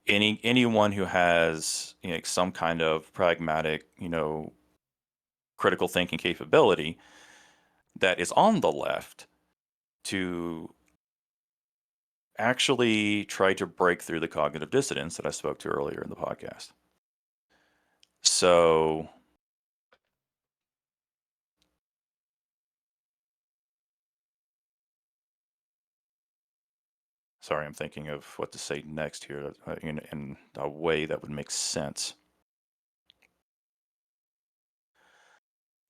anyone who has some kind of pragmatic, critical thinking capability that is on the left to actually try to break through the cognitive dissonance that I spoke to earlier in the podcast. So sorry, I'm thinking of what to say next here in a way that would make sense.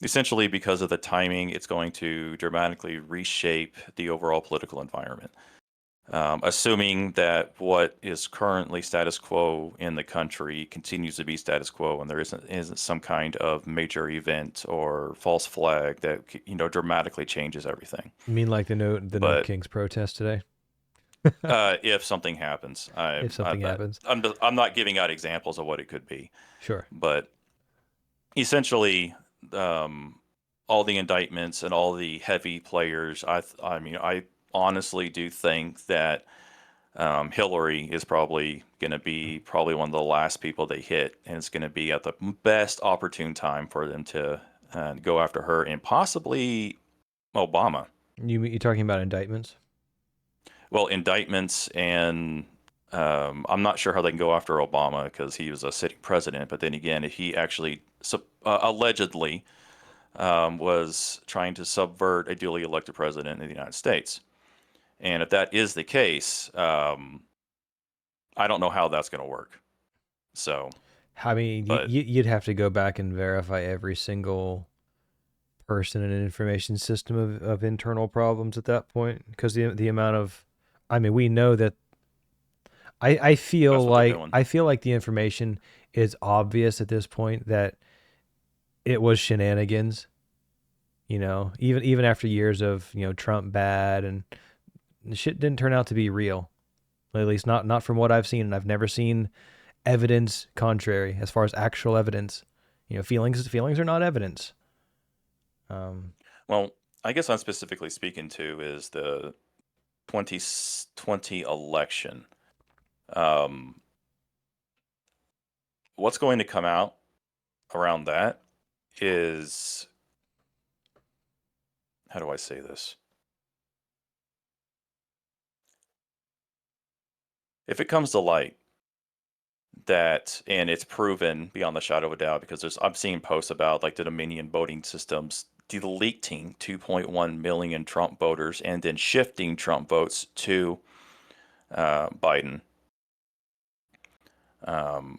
Essentially, because of the timing, it's going to dramatically reshape the overall political environment. Assuming that what is currently status quo in the country continues to be status quo, and there isn't some kind of major event or false flag that dramatically changes everything. You mean like the No Kings protest today? If something happens, I'm not giving out examples of what it could be. Sure, but essentially, all the indictments and all the heavy players. I honestly do think that Hillary is probably going to be one of the last people they hit, and it's going to be at the best opportune time for them to go after her, and possibly Obama. You talking about indictments? Well, indictments, and I'm not sure how they can go after Obama because he was a sitting president. But then again, if he actually allegedly was trying to subvert a duly elected president in the United States. And if that is the case, I don't know how that's going to work. So, I mean, you'd have to go back and verify every single person in an information system of internal problems at that point, because the amount of, we know that. I feel like the information is obvious at this point that it was shenanigans. Even after years of Trump bad, and the shit didn't turn out to be real. At least not from what I've seen, and I've never seen evidence contrary as far as actual evidence. Feelings are not evidence. Well, I guess I'm specifically speaking to is the 2020 election. What's going to come out around that is, how do I say this? If it comes to light that, and it's proven beyond the shadow of a doubt, because I'm seeing posts about like the Dominion voting systems deleting 2.1 million Trump voters and then shifting Trump votes to Biden.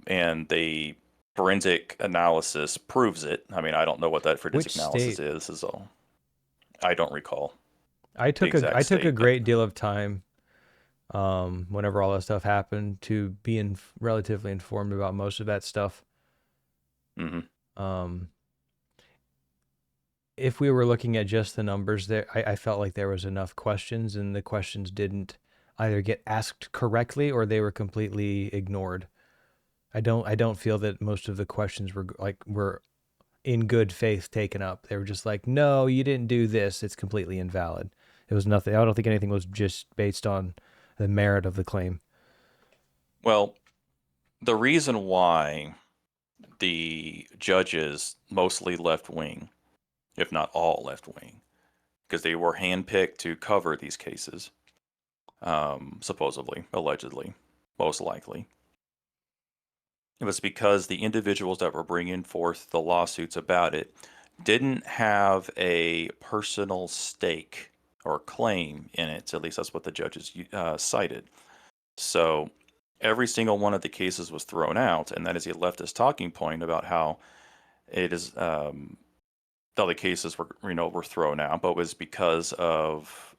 And they forensic analysis proves it. I mean, I don't know what that forensic Which analysis state? is all. I don't recall. I took exact a state, but- great deal of time, whenever all that stuff happened, to be relatively informed about most of that stuff. Mm-hmm. If we were looking at just the numbers, there, I felt like there was enough questions, and the questions didn't either get asked correctly or they were completely ignored. I don't feel that most of the questions were in good faith taken up. They were just like, no, you didn't do this. It's completely invalid. It was nothing. I don't think anything was just based on the merit of the claim. Well, the reason why the judges, mostly left wing, if not all left wing, because they were handpicked to cover these cases, supposedly, allegedly, most likely. It was because the individuals that were bringing forth the lawsuits about it didn't have a personal stake or claim in it. At least that's what the judges cited. So every single one of the cases was thrown out, and that is a leftist talking point about how it is. All the cases were thrown out, but it was because of,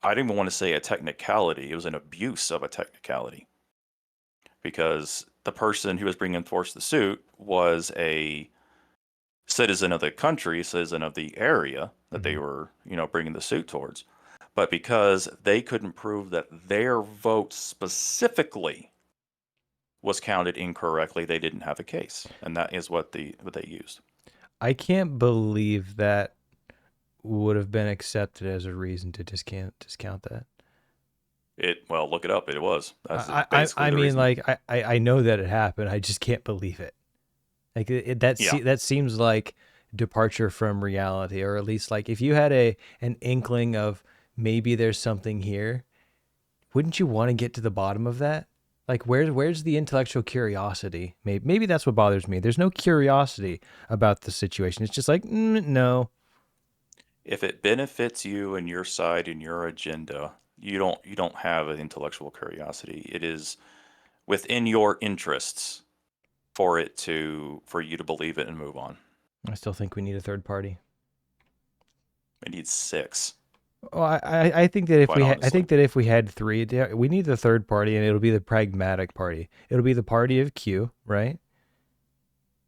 I didn't even want to say a technicality. It was an abuse of a technicality, because the person who was bringing forth the suit was a citizen of the country, citizen of the area that they were, bringing the suit towards. But because they couldn't prove that their vote specifically was counted incorrectly, they didn't have a case, and that is what they used. I can't believe that would have been accepted as a reason to discount that. Well, look it up. It was. That's I basically the mean, reason. like, I know that it happened. I just can't believe it. Like that seems like departure from reality, or at least like if you had an inkling of maybe there's something here, wouldn't you want to get to the bottom of that? Like, where's the intellectual curiosity? Maybe that's what bothers me. There's no curiosity about the situation. It's just like, no. If it benefits you and your side and your agenda, you don't have an intellectual curiosity. It is within your interests for you to believe it and move on. I still think we need a third party. We need 6. Well, I think that if we had 3, we need the third party, and it'll be the pragmatic party. It'll be the party of Q, right?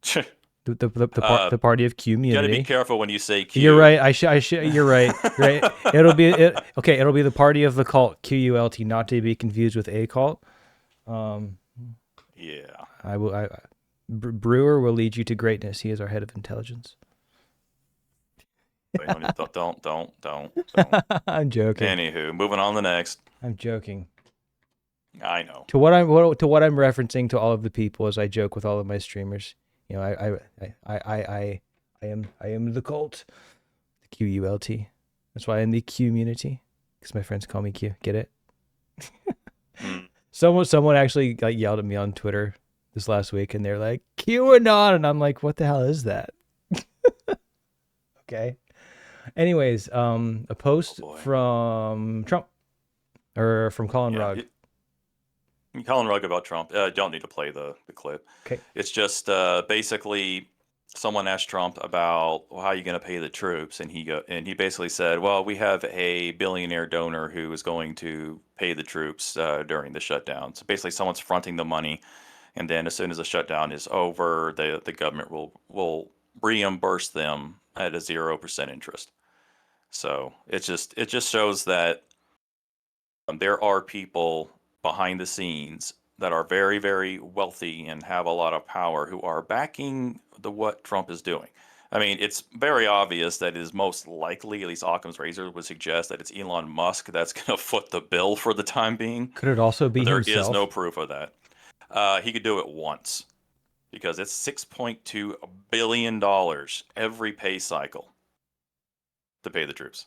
the party of Q community. You gotta be careful when you say Q. You're right. You're right. Right. It'll be the party of the cult, QULT, not to be confused with a cult. Yeah. Brewer will lead you to greatness. He is our head of intelligence. Don't. I'm joking. Anywho, moving on to the next. I'm joking. I know. To what I'm referencing to all of the people as I joke with all of my streamers. I am the cult, the QULT. That's why I'm the community, because my friends call me Q. Get it? Someone actually yelled at me on Twitter this last week, and they're like, QAnon, and I'm like, what the hell is that? Okay. Anyways, a post from Trump, or from Colin Rugg. Colin Rugg about Trump. Don't need to play the clip. Okay. It's just basically someone asked Trump about, well, how are you going to pay the troops, and he basically said, well, we have a billionaire donor who is going to pay the troops during the shutdown. So basically, someone's fronting the money, and then as soon as the shutdown is over, the government will reimburse them at a 0% interest. So it just shows that there are people behind the scenes that are very, very wealthy and have a lot of power who are backing what Trump is doing. I mean, it's very obvious that it is most likely, at least Occam's razor would suggest, that it's Elon Musk that's going to foot the bill for the time being. Could it also be There himself? is no proof of that. He could do it once, because it's $6.2 billion every pay cycle to pay the troops.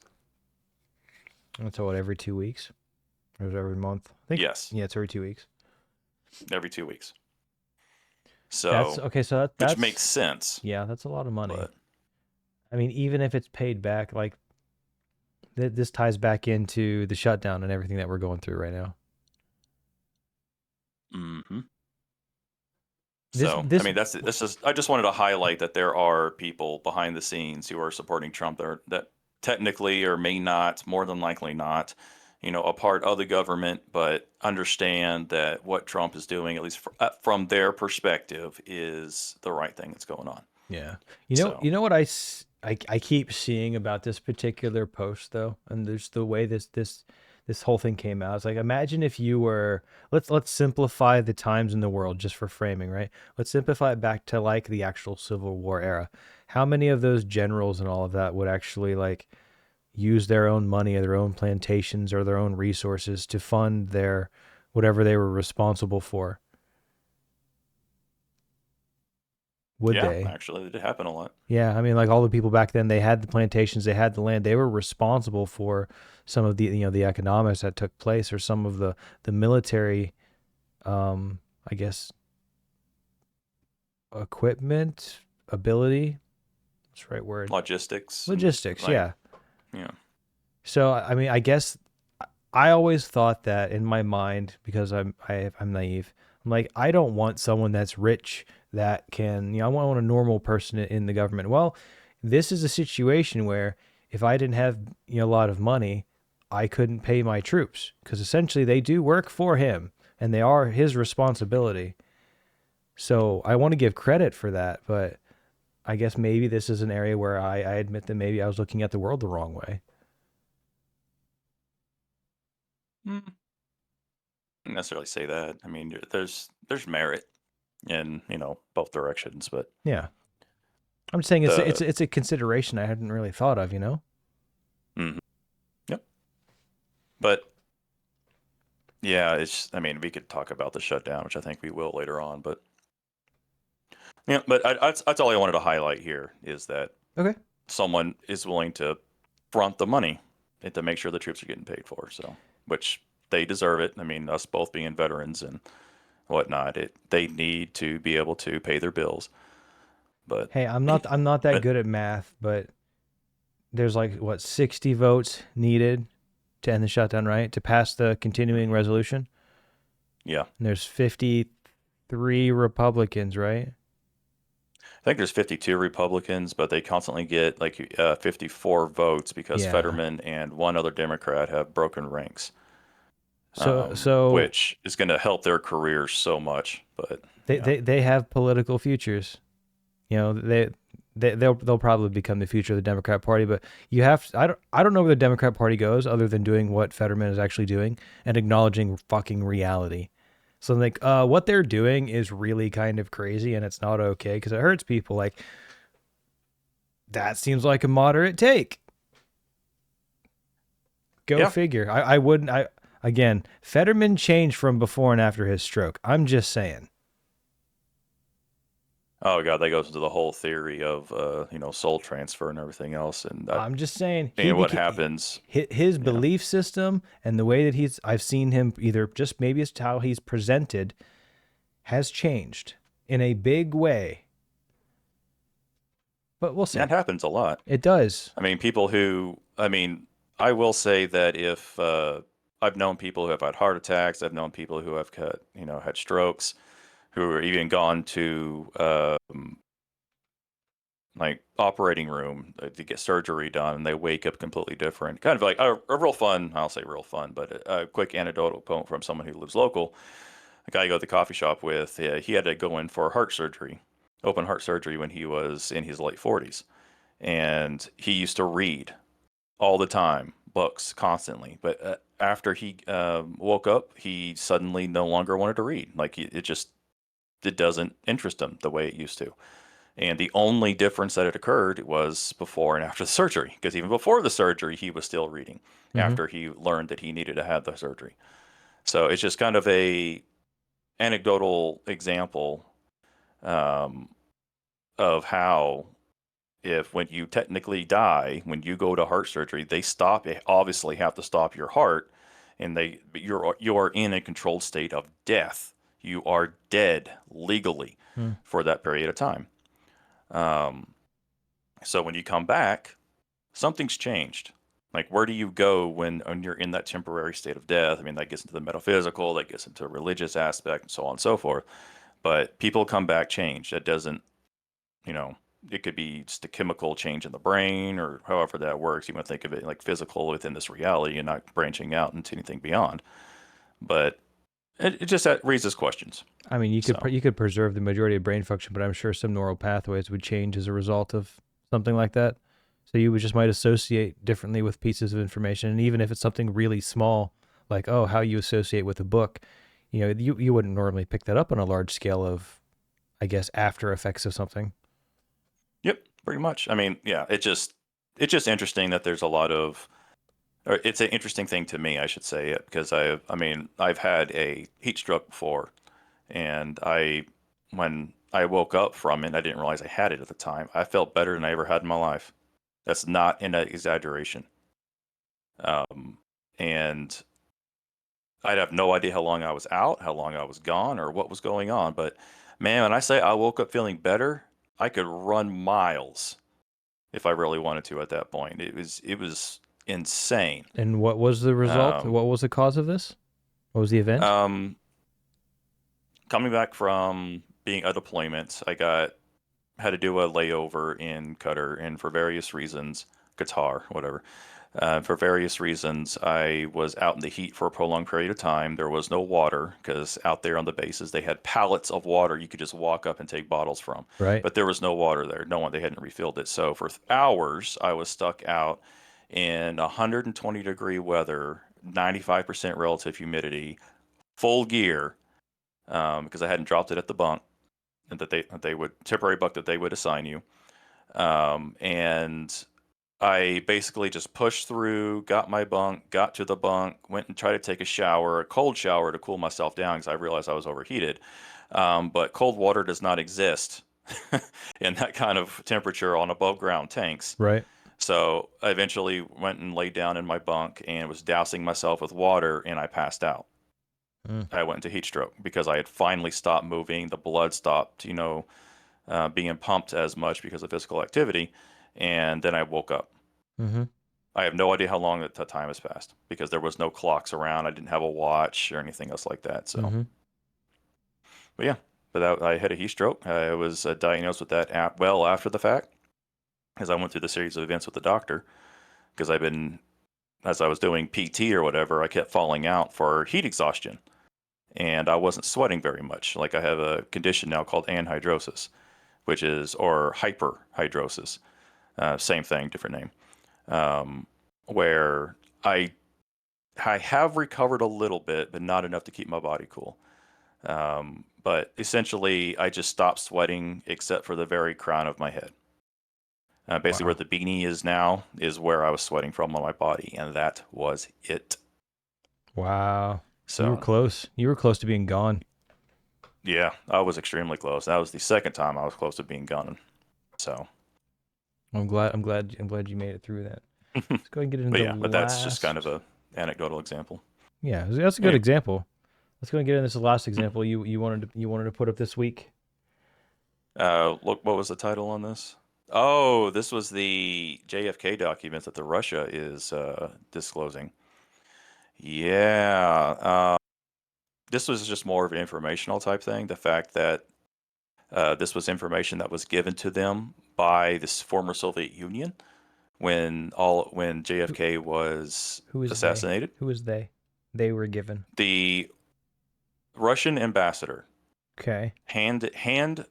That's what, every 2 weeks? Or is it every month? I think, Yes. Yeah, it's every 2 weeks. Every 2 weeks. So that's which makes sense. Yeah, that's a lot of money. But, I mean, even if it's paid back, like this ties back into the shutdown and everything that we're going through right now. mm-hmm. So, I mean, that's just, I just wanted to highlight that there are people behind the scenes who are supporting Trump that technically or may not, more than likely not, a part of the government, but understand that what Trump is doing, at least from their perspective, is the right thing that's going on. Yeah. You know what I keep seeing about this particular post though, and there's the way this whole thing came out. It's like, imagine if you were, let's simplify the times in the world just for framing, right? Let's simplify it back to like the actual Civil War era. How many of those generals and all of that would actually like use their own money or their own plantations or their own resources to fund their whatever they were responsible for? Would they? Actually, it did happen a lot. Yeah, I mean, like all the people back then, they had the plantations, they had the land, they were responsible for some of the the economics that took place, or some of the military, I guess, equipment, ability. What's the right word? Logistics. Yeah. Yeah. So I mean, I guess I always thought that in my mind, because I'm naive. I'm like, I don't want someone that's rich that can, I want a normal person in the government. Well, this is a situation where if I didn't have a lot of money, I couldn't pay my troops, because essentially they do work for him and they are his responsibility. So I want to give credit for that, but I guess maybe this is an area where I admit that maybe I was looking at the world the wrong way. Wouldn't necessarily say that. I mean, there's merit in both directions, but yeah, I'm saying it's a consideration I hadn't really thought of. Mm-hmm. Yep. But yeah, I mean, we could talk about the shutdown, which I think we will later on, but yeah, but that's all I wanted to highlight here, is that someone is willing to front the money and to make sure the troops are getting paid for, so which they deserve it. I mean, us both being veterans and whatnot, they need to be able to pay their bills. But hey, I'm not that good at math, but there's like 60 votes needed to end the shutdown, right? To pass the continuing resolution. Yeah. And there's 53 Republicans, right? I think there's 52 Republicans, but they constantly get like 54 votes because Fetterman and one other Democrat have broken ranks. So which is going to help their careers so much, but they have political futures. They'll probably become the future of the Democrat Party, but you have to, I don't know where the Democrat Party goes other than doing what Fetterman is actually doing and acknowledging fucking reality. So like what they're doing is really kind of crazy, and it's not okay because it hurts people. Like, that seems like a moderate take. Go figure. I wouldn't. Again, Fetterman changed from before and after his stroke. I'm just saying. Oh God, that goes into the whole theory of soul transfer and everything else. And I'm just saying. What happens? His belief system and the way that I've seen him, either just maybe it's how he's presented, has changed in a big way. But we'll see. That happens a lot. It does. I mean, I will say that if I've known people who have had heart attacks, I've known people who have had strokes, who are even gone to like operating room to get surgery done, and they wake up completely different. Kind of like a real fun, I'll say real fun, but a quick anecdotal point from someone who lives local. A guy I go to the coffee shop with, he had to go in for heart surgery, open heart surgery, when he was in his late 40s. And he used to read all the time, books constantly. But after he woke up, he suddenly no longer wanted to read. Like it doesn't interest him the way it used to. And the only difference that had occurred was before and after the surgery, because even before the surgery, he was still reading after he learned that he needed to have the surgery. So it's just kind of a anecdotal example of how when you technically die, when you go to heart surgery, they obviously have to stop your heart, and you are in a controlled state of death. You are dead legally for that period of time. So when you come back, something's changed. Like, where do you go when you're in that temporary state of death? I mean, that gets into the metaphysical, that gets into a religious aspect, and so on and so forth. But people come back changed. That doesn't, you know, it could be just a chemical change in the brain or however that works. You might think of it like physical within this reality and not branching out into anything beyond. But it just raises questions. I mean, you could preserve the majority of brain function, but I'm sure some neural pathways would change as a result of something like that. So you just might associate differently with pieces of information, and even if it's something really small, like how you associate with a book, you wouldn't normally pick that up on a large scale of, I guess, after effects of something. Yep, pretty much. I mean, yeah, it's just interesting that there's a lot of, or it's an interesting thing to me, I should say, because I've had a heat stroke before, and when I woke up from it, I didn't realize I had it at the time. I felt better than I ever had in my life. That's not an exaggeration. And I'd have no idea how long I was out, how long I was gone, or what was going on. But man, when I say I woke up feeling better, I could run miles if I really wanted to at that point. It was insane. And what was the result? What was the cause of this? What was the event? Coming back from being a deployment, had to do a layover in Qatar, and for various reasons, Qatar, whatever. For various reasons, I was out in the heat for a prolonged period of time. There was no water because out there on the bases, they had pallets of water you could just walk up and take bottles from. Right. But there was no water there. They hadn't refilled it. So for hours, I was stuck out in 120-degree weather, 95% relative humidity, full gear, because I hadn't dropped it at the bunk, and that they would temporary bunk that they would assign you, and I basically just pushed through, got my bunk, got to the bunk, went and tried to take a cold shower to cool myself down because I realized I was overheated. But cold water does not exist in that kind of temperature on above ground tanks. Right. So I eventually went and laid down in my bunk and was dousing myself with water, and I passed out. I went into heat stroke because I had finally stopped moving. The blood stopped, being pumped as much because of physical activity. And then I woke up. Mm-hmm. I have no idea how long that time has passed because there was no clocks around. I didn't have a watch or anything else like that. So, But yeah, I had a heat stroke. I was diagnosed with that after the fact, as I went through the series of events with the doctor, because as I was doing PT or whatever, I kept falling out for heat exhaustion, and I wasn't sweating very much. Like, I have a condition now called anhydrosis, or hyperhidrosis. Same thing, different name. Where I have recovered a little bit, but not enough to keep my body cool. But essentially, I just stopped sweating except for the very crown of my head. Basically, where the beanie is now is where I was sweating from on my body, and that was it. Wow. So you were close. You were close to being gone. Yeah, I was extremely close. That was the second time I was close to being gone. So I'm glad you made it through that. Let's go and get into but that's just kind of a anecdotal example. Yeah, that's a good example. Let's go and get into this last example you wanted to put up this week. Look, what was the title on this? Oh, this was the JFK document that Russia is disclosing. Yeah. This was just more of an informational type thing. The fact that this was information that was given to them by this former Soviet Union when JFK was assassinated. Who was they? They were given. The Russian ambassador. Okay. Hand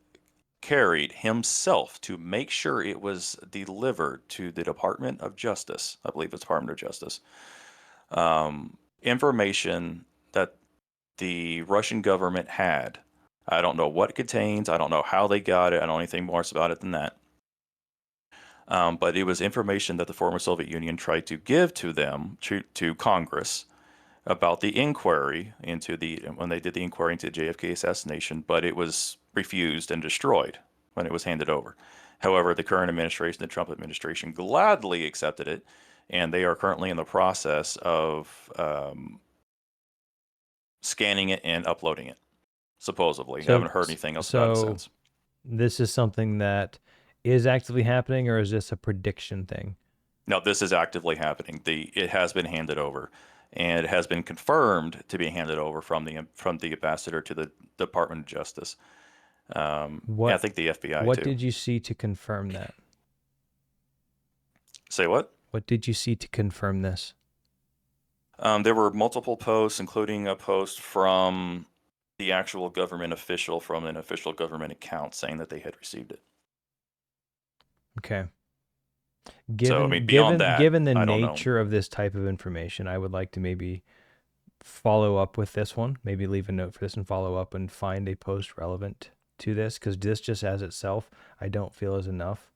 carried himself to make sure it was delivered to the Department of Justice. I believe it's Department of Justice. Information that the Russian government had. I don't know what it contains. I don't know how they got it. I don't know anything more about it than that. But it was information that the former Soviet Union tried to give to them, to Congress, about the inquiry when they did the inquiry into the JFK assassination, but it was refused and destroyed when it was handed over. However, the current administration, the Trump administration, gladly accepted it, and they are currently in the process of scanning it and uploading it, supposedly. I haven't heard anything else about it since. This is something that is actively happening, or is this a prediction thing? No, this is actively happening. It has been handed over. and it has been confirmed to be handed over from the ambassador to the Department of Justice. What, I think the FBI What too. did you see to confirm that? Say what? What did you see to confirm this? There were multiple posts, including a post from the actual government official from an official government account saying that they had received it. Okay. Beyond that, given the I don't know. nature of this type of information, I would like to maybe follow up with this one, maybe leave a note for this and follow up and find a post relevant to this, because this just as itself, I don't feel is enough.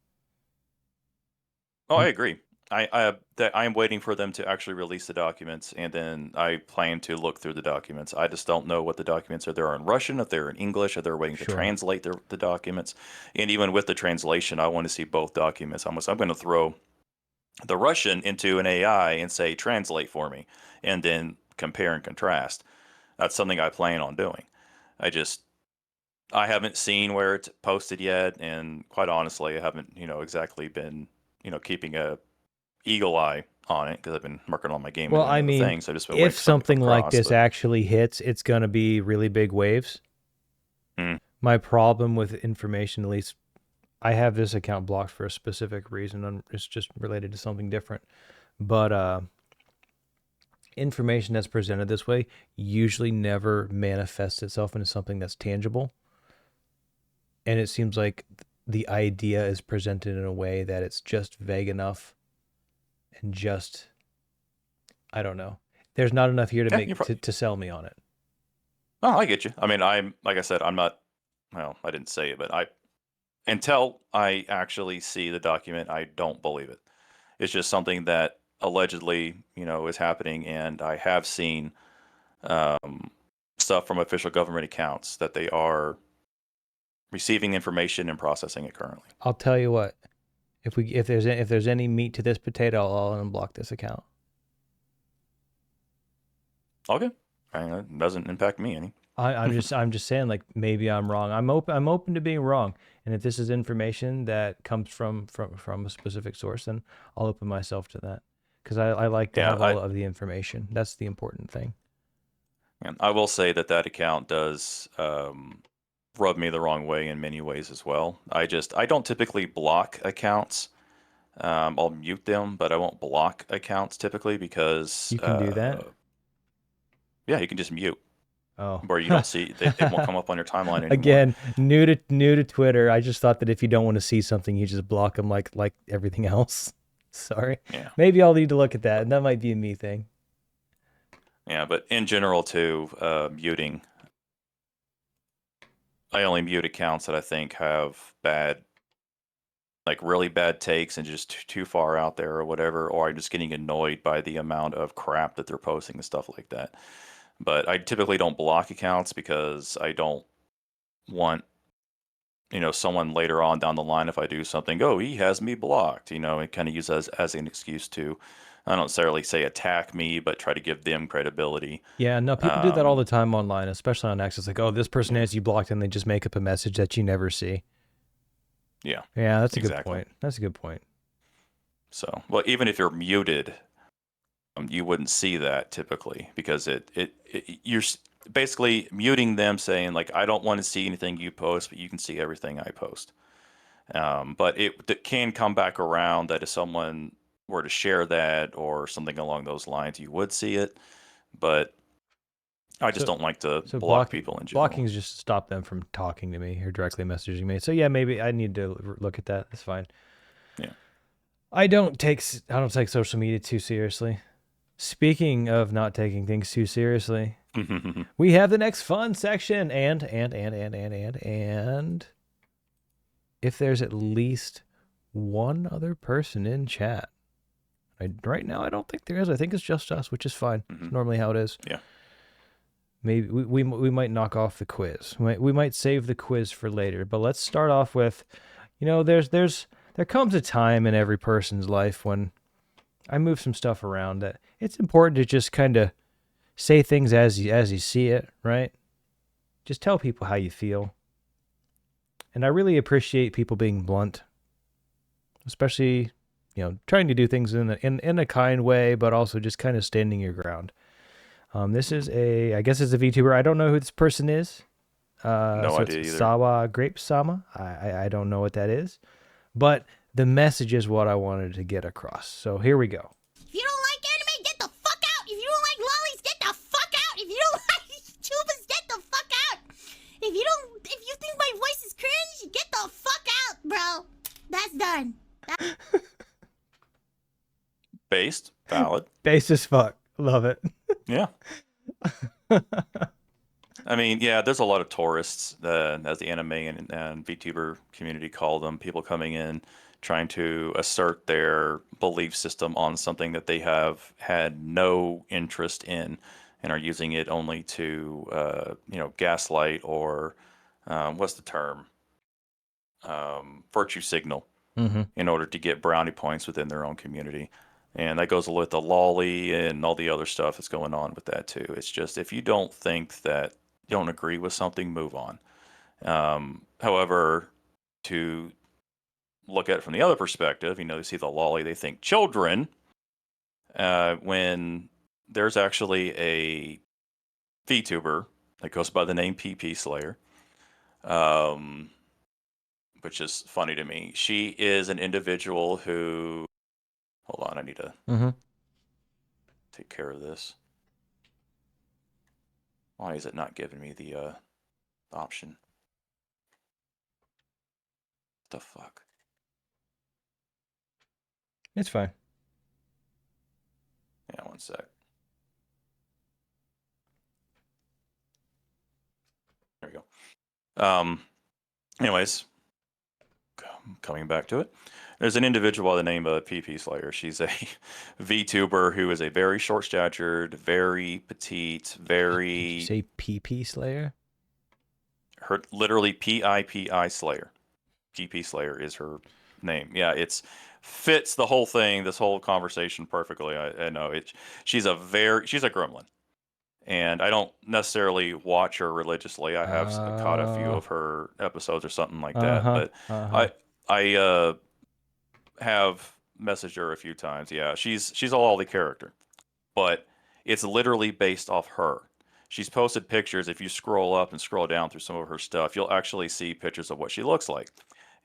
Oh, I agree. I am waiting for them to actually release the documents, and then I plan to look through the documents. I just don't know what the documents are. They're in Russian, if they're in English, if they're waiting to translate the documents. And even with the translation, I want to see both documents. I'm going to throw the Russian into an AI and say, translate for me, and then compare and contrast. That's something I plan on doing. I haven't seen where it's posted yet, and quite honestly, I haven't, exactly been, keeping a eagle eye on it because I've been working on my game. Well, and I mean, things. I've just been waiting if for something to something come like across, this but- actually hits, it's going to be really big waves. Mm. My problem with information, at least I have this account blocked for a specific reason, and it's just related to something different. But information that's presented this way usually never manifests itself into something that's tangible. And it seems like the idea is presented in a way that it's just vague enough and just, I don't know. There's not enough here to to sell me on it. Oh, I get you. I mean, like I said, I'm not. Well, I didn't say it, but until I actually see the document, I don't believe it. It's just something that allegedly, is happening, and I have seen stuff from official government accounts that they are receiving information and processing it currently. I'll tell you what. If there's any meat to this potato, I'll unblock this account. Okay, it doesn't impact me any. I'm just saying, like, maybe I'm wrong. I'm open to being wrong, and if this is information that comes from a specific source, then I'll open myself to that, because I like to have all of the information. That's the important thing. And I will say that account does rub me the wrong way in many ways as well. I don't typically block accounts. I'll mute them, but I won't block accounts typically because you can do that. Yeah, you can just mute. Oh, where you don't see they won't come up on your timeline anymore. Again, new to Twitter. I just thought that if you don't want to see something, you just block them like everything else. Sorry. Yeah. Maybe I'll need to look at that, and that might be a me thing. Yeah, but in general, too, muting. I only mute accounts that I think have really bad takes and just too far out there or whatever, or I'm just getting annoyed by the amount of crap that they're posting and stuff like that. But I typically don't block accounts because I don't want, someone later on down the line, if I do something, he has me blocked, and kind of use as an excuse to, I don't necessarily say attack me, but try to give them credibility. Yeah, no, people do that all the time online, especially on X. It's like, this person has you blocked, and they just make up a message that you never see. Yeah. Yeah, that's a good point. That's a good point. So, well, even if you're muted, you wouldn't see that typically because you're basically muting them, saying like, I don't want to see anything you post, but you can see everything I post. But it can come back around that if someone were to share that or something along those lines, you would see it. But I just don't like to block people in general. Blocking is just to stop them from talking to me or directly messaging me. So yeah, maybe I need to look at that. That's fine. Yeah. I don't take social media too seriously. Speaking of not taking things too seriously, we have the next fun section, and if there's at least one other person in chat, right now I don't think there is. I think it's just us, which is fine. It's normally how it is. Yeah. Maybe we might knock off the quiz. We might save the quiz for later. But let's start off with, there comes a time in every person's life when I move some stuff around that it's important to just kind of say things as you see it, right? Just tell people how you feel. And I really appreciate people being blunt, especially trying to do things in a kind way, but also just kind of standing your ground. This is I guess it's a VTuber. I don't know who this person is. No So idea it's either. Sawa Grape Sama. I don't know what that is, but the message is what I wanted to get across. So here we go. If you don't like anime, get the fuck out. If you don't like lollies, get the fuck out. If you don't like tubas, get the fuck out. If you think my voice is cringe, get the fuck out, bro. That's done. Based, valid. Based as fuck. Love it. Yeah. I mean, yeah, there's a lot of tourists, as the anime and VTuber community call them, people coming in trying to assert their belief system on something that they have had no interest in and are using it only to, gaslight or, what's the term? Virtue signal in order to get brownie points within their own community. And that goes with the lolly and all the other stuff that's going on with that too. It's just, if you don't think that you don't agree with something, move on. However, to look at it from the other perspective, you see the lolly, they think children, when there's actually a VTuber that goes by the name PP Slayer, which is funny to me. She is an individual who, hold on, I need to take care of this. Why is it not giving me the option? What the fuck? It's fine. Yeah, one sec. There we go. Anyways, coming back to it. There's an individual by the name of PP Slayer. She's a VTuber who is a very short-statured, very petite, very... Did you say PP Slayer? Her literally PIPI Slayer. PP Slayer is her name. Yeah, it's fits the whole thing, this whole conversation perfectly. I know it. She's a gremlin, and I don't necessarily watch her religiously. I have caught a few of her episodes or something like that, but I have messaged her a few times. Yeah, she's a lolly character, but it's literally based off her. She's posted pictures. If you scroll up and scroll down through some of her stuff, you'll actually see pictures of what she looks like.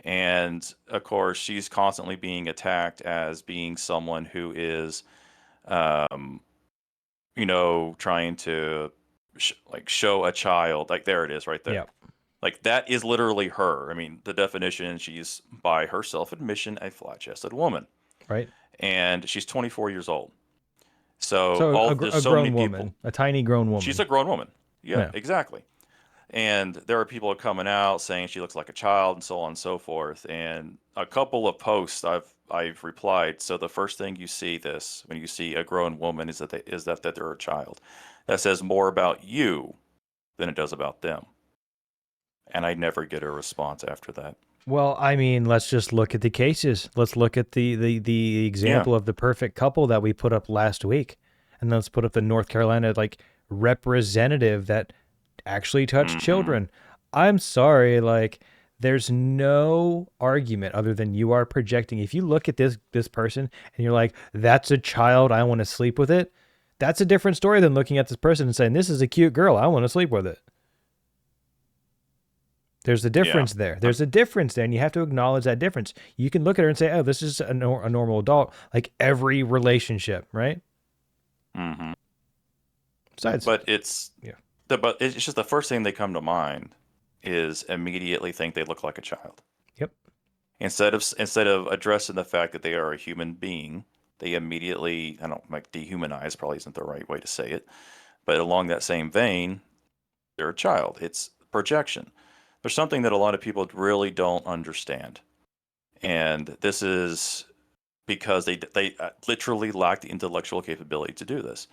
And of course, she's constantly being attacked as being someone who is, trying to show a child. Like, there it is right there. Yep. Like, that is literally her. I mean, the definition, she's, by her self-admission, a flat-chested woman. Right. And she's 24 years old. So a grown many woman, people, a tiny grown woman. she's a grown woman. Yeah, exactly. And there are people coming out saying she looks like a child and so on and so forth. And a couple of posts I've replied. So the first thing you see when you see a grown woman is that they're a child. That says more about you than it does about them. And I never get a response after that. Well, I mean, let's just look at the cases. Let's look at the example of the perfect couple that we put up last week. And let's put up the North Carolina representative that actually touched children. I'm sorry, there's no argument other than you are projecting. If you look at this person and you're like, that's a child, I want to sleep with it, that's a different story than looking at this person and saying, this is a cute girl, I want to sleep with it. There's a difference there. There's a difference there, and you have to acknowledge that difference. You can look at her and say, oh, this is a normal adult, like every relationship, right? Mm-hmm. Besides, but it's just the first thing they come to mind is immediately think they look like a child. Yep. Instead of addressing the fact that they are a human being, they immediately, dehumanize probably isn't the right way to say it, but along that same vein, they're a child. It's projection. There's something that a lot of people really don't understand. And this is because they literally lack the intellectual capability to do this.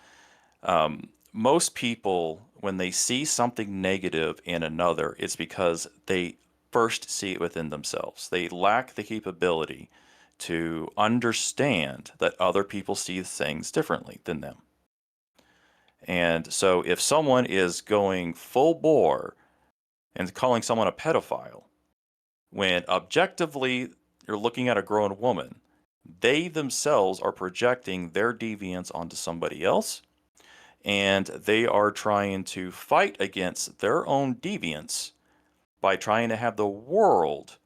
Most people, when they see something negative in another, it's because they first see it within themselves. They lack the capability to understand that other people see things differently than them. And so if someone is going full bore and calling someone a pedophile, when objectively you're looking at a grown woman they themselves are projecting their deviance onto somebody else, and they are trying to fight against their own deviance by trying to have the world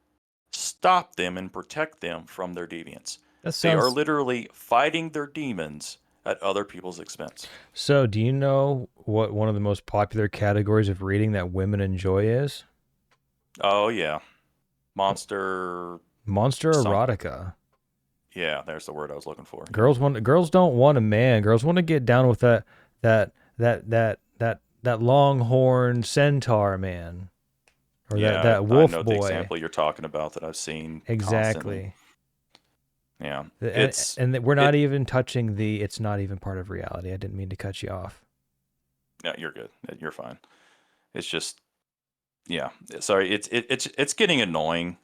stop them and protect them from their deviance. They are literally fighting their demons at other people's expense. So, do you know what one of the most popular categories of reading that women enjoy is? Oh yeah, monster something. Erotica. Yeah, there's the word I was looking for. Girls don't want a man. Girls want to get down with that longhorn centaur man, or Yeah, that wolf I know boy. the example you're talking about that I've seen Exactly. constantly. Yeah, And we're not even touching the. It's not even part of reality. I didn't mean to cut you off. No, you're good. You're fine. It's just, yeah. Sorry, it's getting annoying,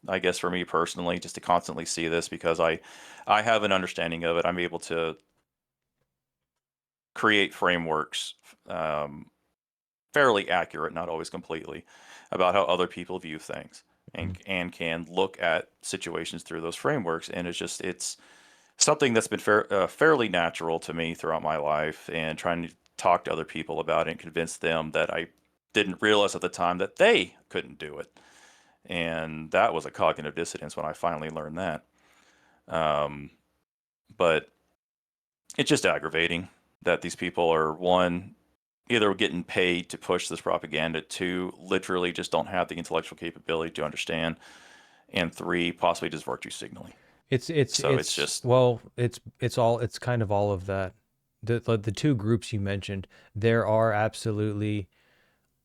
I guess, for me personally, just to constantly see this, because I have an understanding of it. I'm able to create frameworks, fairly accurate, not always completely, about how other people view things, and can look at situations through those frameworks. And it's something that's been fairly natural to me throughout my life, and trying to talk to other people about it and convince them that I didn't realize at the time that they couldn't do it. And that was a cognitive dissonance when I finally learned that. But it's just aggravating that these people are, one, either getting paid to push this propaganda, two, literally just don't have the intellectual capability to understand, and three, possibly just virtue signaling. It's kind of all of that. The two groups you mentioned, there are absolutely,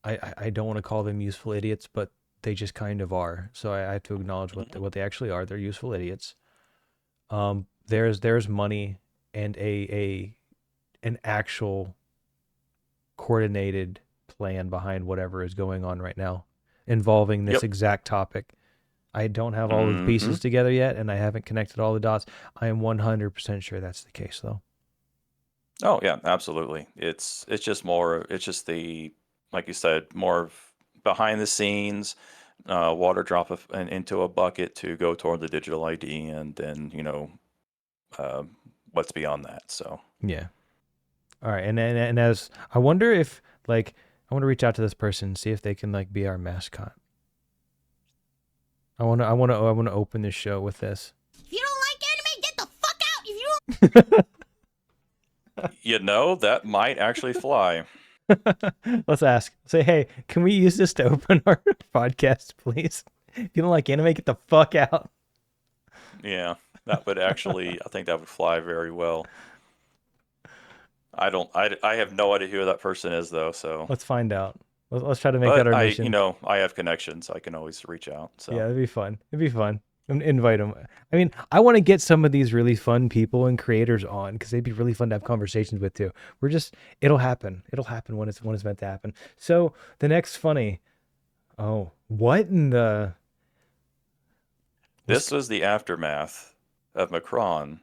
I don't want to call them useful idiots, but they just kind of are. So I have to acknowledge what they actually are. They're useful idiots. There's money and an actual coordinated plan behind whatever is going on right now involving this exact topic. I don't have all of the pieces together yet, and I haven't connected all the dots. I am 100% sure that's the case, though. Oh yeah, absolutely. It's just more. It's just like you said, more of behind the scenes, water drop into a bucket to go toward the digital ID, and then what's beyond that. So yeah. All right, and as I wonder if I want to reach out to this person and see if they can be our mascot. I want to open this show with this. If you don't like anime, get the fuck out. If you don't... that might actually fly. Let's ask. Say, hey, can we use this to open our podcast, please? If you don't like anime, get the fuck out. Yeah, that would actually, I think that would fly very well. I have no idea who that person is, though, so. Let's find out. Let's try to make that our mission. I have connections. I can always reach out. So. Yeah, it'd be fun. Invite them. I mean, I want to get some of these really fun people and creators on, because they'd be really fun to have conversations with too. It'll happen. It'll happen when it's meant to happen. So the next funny. Oh, what in the? This was the aftermath of Macron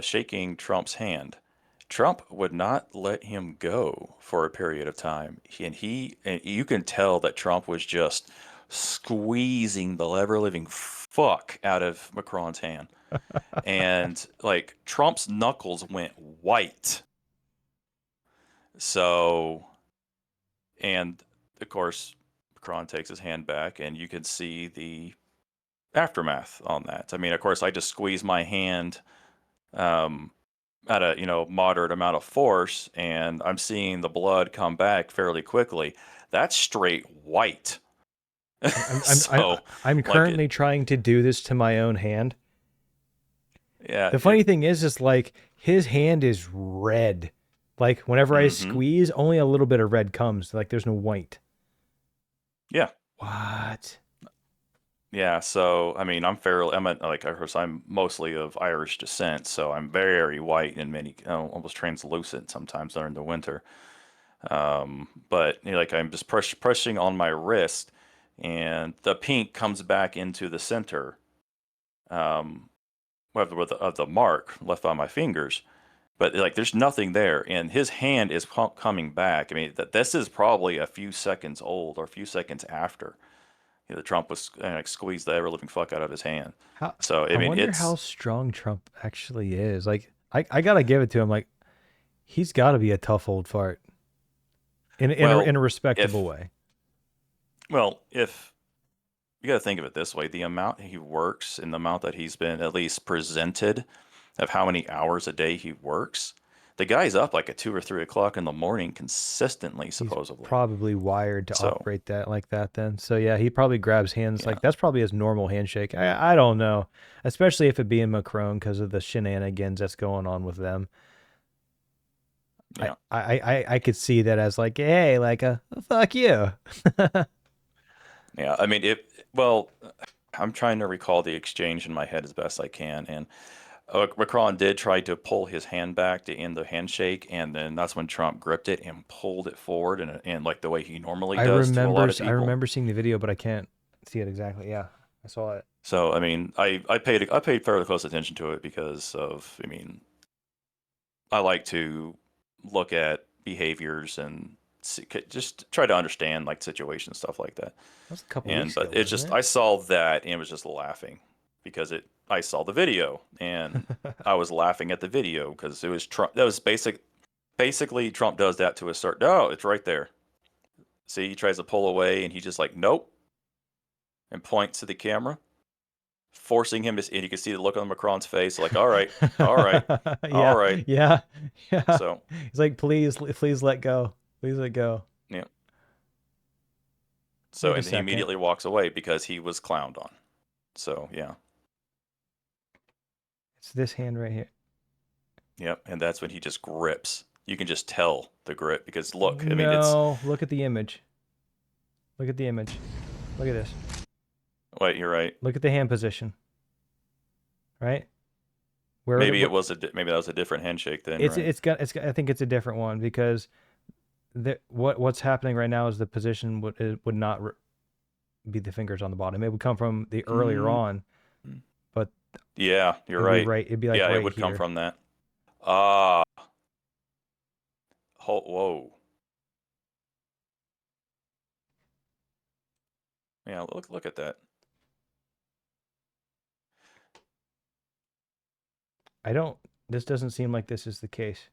shaking Trump's hand. Trump would not let him go for a period of time, and you can tell that Trump was just squeezing the ever-living fuck out of Macron's hand, and Trump's knuckles went white. So, and of course, Macron takes his hand back, and you can see the aftermath on that. I mean, of course, I just squeezed my hand. At a moderate amount of force, and I'm seeing the blood come back fairly quickly. That's straight white. I'm currently trying to do this to my own hand. Yeah. The funny thing is his hand is red. Whenever I squeeze, only a little bit of red comes. There's no white. Yeah. What? Yeah, so I mean, I'm mostly of Irish descent, so I'm very white and almost translucent sometimes during the winter. But I'm just pressing on my wrist, and the pink comes back into the center, of the mark left by my fingers. But there's nothing there, and his hand is coming back. I mean, this is probably a few seconds old, or a few seconds after. Trump was squeezed the ever living fuck out of his hand. So I wonder how strong Trump actually is. Like, I gotta give it to him. Like, he's got to be a tough old fart in a respectable way. Well, if you got to think of it this way, the amount he works and the amount that he's been at least presented of how many hours a day he works, the guy's up like at 2 or 3 o'clock in the morning consistently, supposedly. He's probably wired to operate that like that then. So yeah, he probably grabs hands like that's probably his normal handshake. I don't know, especially if it being Macron because of the shenanigans that's going on with them. Yeah. I could see that as like, hey, like fuck you. Yeah, I mean, I'm trying to recall the exchange in my head as best I can, and Macron did try to pull his hand back to end the handshake, and then that's when Trump gripped it and pulled it forward, and like the way he normally does to a lot of people. I remember seeing the video, but I can't see it exactly. Yeah, I saw it. So I mean, I paid fairly close attention to it because of, I mean, I like to look at behaviors and just try to understand like situations, stuff like that. That was a couple weeks ago, it's just I saw that and was just laughing because I saw the video and I was laughing at the video because it was Trump. That was basically Trump does that to a certain. Oh, it's right there. See, he tries to pull away and he just like nope, and points to the camera, forcing him to. And you can see the look on Macron's face, like all right, all right, all right, yeah. So he's like, please let go. Please let go. Yeah. So and he immediately walks away because he was clowned on. So yeah. It's this hand right here. Yep, and that's when he just grips. You can just tell the grip because look, I mean, it's. Look at the image. Look at the image. Look at this. Wait, you're right. Look at the hand position. Right. Maybe that was a different handshake then. It's got. I think it's a different one because. What's happening right now is the position would not be the fingers on the bottom. It would come from the earlier on, but yeah, you're right. Right, it'd be like it right would here. come from that. Whoa. Yeah, look at that. This doesn't seem like this is the case.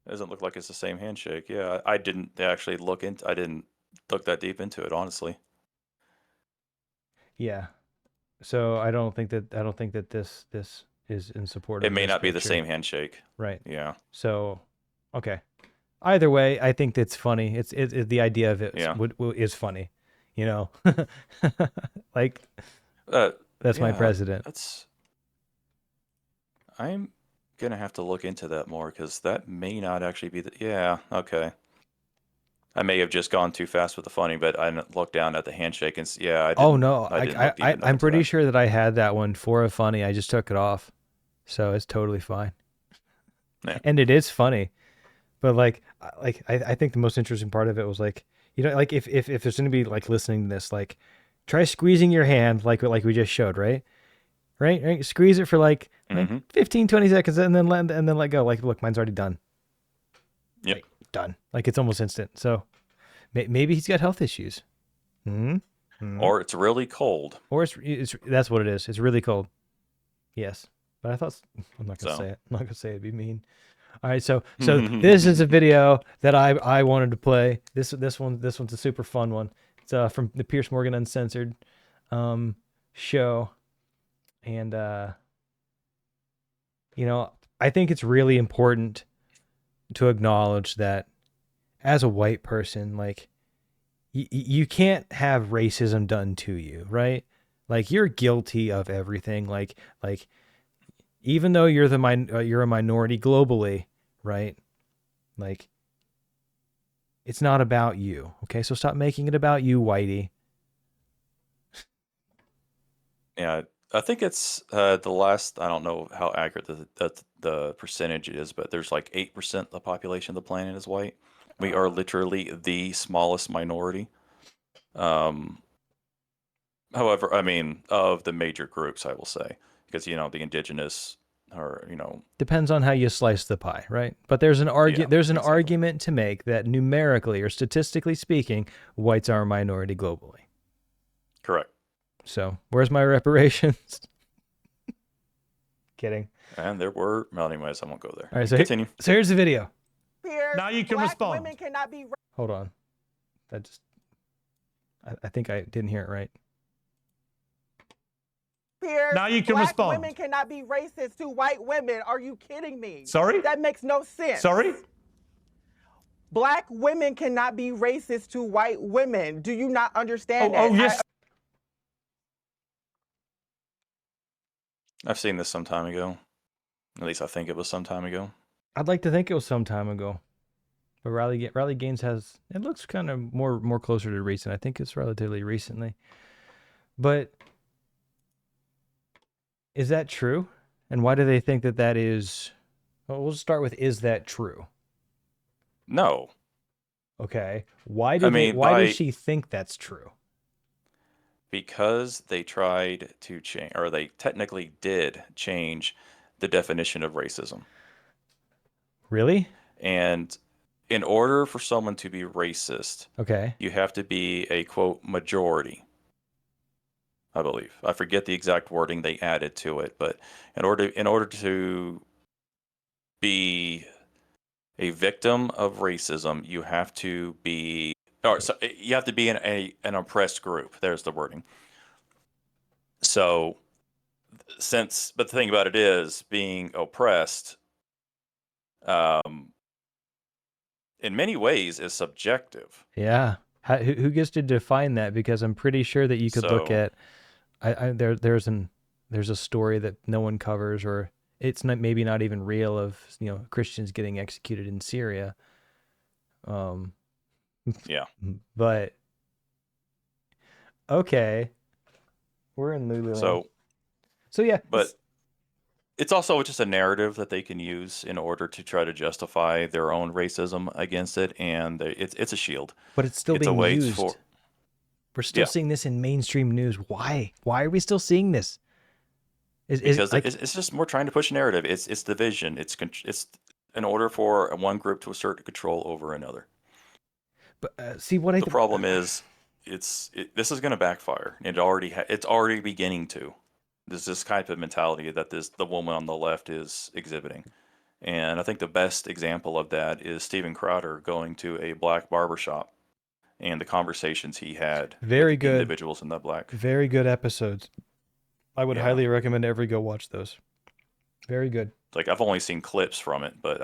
Doesn't look like it's the same handshake. Yeah, I didn't look that deep into it, honestly. Yeah. So I don't think that this is in support of it may this not be the picture. same handshake. Right. Yeah. So okay. Either way, I think that's funny. It's the idea of it is funny. You know? Like that's my president. I'm gonna have to look into that more because that may not actually be okay. I may have just gone too fast with the funny, but I didn't look down at the handshake and I'm pretty sure that I had that one for a funny. I just took it off, so it's totally fine. Yeah. And it is funny, but I think the most interesting part of it was like, you know, like if there's gonna be like listening to this, like try squeezing your hand like we just showed, right? Right? Squeeze it for like 15, 20 seconds and then let go. Like, look, mine's already done. Yep. Like, done. Like, it's almost instant. So maybe he's got health issues. Or it's really cold. Or it's that's what it is. It's really cold. Yes. But I'm not going to say it. I'm not going to say it. It'd be mean. All right. So this is a video that I wanted to play. This one's a super fun one. It's from the Piers Morgan Uncensored show. And, you know, I think it's really important to acknowledge that as a white person, like, you can't have racism done to you, right? Like, you're guilty of everything. Like even though you're a minority globally, right? Like, it's not about you, okay? So stop making it about you, whitey. Yeah. I think it's the last. I don't know how accurate the percentage is, but there's like 8% of the population of the planet is white. We are literally the smallest minority. However, I mean, of the major groups, I will say, because the indigenous or depends on how you slice the pie, right? But there's an argument to make that numerically or statistically speaking, whites are a minority globally. Correct. So where's my reparations? Kidding. And there were, well, anyways, I won't go there. All right, so Continue. So here's the video. Now you can respond. Women cannot be. Hold on. I think I didn't hear it right. Now you can Black respond. Women cannot be racist to white women. Are you kidding me? Sorry? That makes no sense. Sorry? Black women cannot be racist to white women. Do you not understand that? Oh, yes. I've seen this some time ago. At least I think it was some time ago. I'd like to think it was some time ago. But Riley Gaines has, it looks kind of more closer to recent. I think it's relatively recently. But is that true? And why do they think that is? Well, we'll start with, is that true? No. Okay. Why does she think that's true? Because they tried to change, or they technically did change the definition of racism. Really? And in order for someone to be racist, okay, you have to be a, quote, majority, I believe. I forget the exact wording they added to it, but in order to be a victim of racism, you have to be, you have to be in an oppressed group. There's the wording. So, but the thing about it is, being oppressed, in many ways, is subjective. Yeah. Who gets to define that? Because I'm pretty sure that you could look at, there's a story that no one covers, or it's maybe not even real, of Christians getting executed in Syria. Yeah. But okay, we're in Lululand. So yeah, but it's also just a narrative that they can use in order to try to justify their own racism against it, and it's a shield. But it's still being used. We're still Yeah. seeing this in mainstream news. Why? Why are we still seeing this? Because it's just more trying to push a narrative. It's division. It's in order for one group to assert control over another. But see what the problem is, this is going to backfire. It's already beginning to. There's this type of mentality that the woman on the left is exhibiting, and I think the best example of that is Steven Crowder going to a black barbershop, and the conversations he had. Very with good individuals in the black. Very good episodes. I would highly recommend everybody go watch those. Very good. Like, I've only seen clips from it, but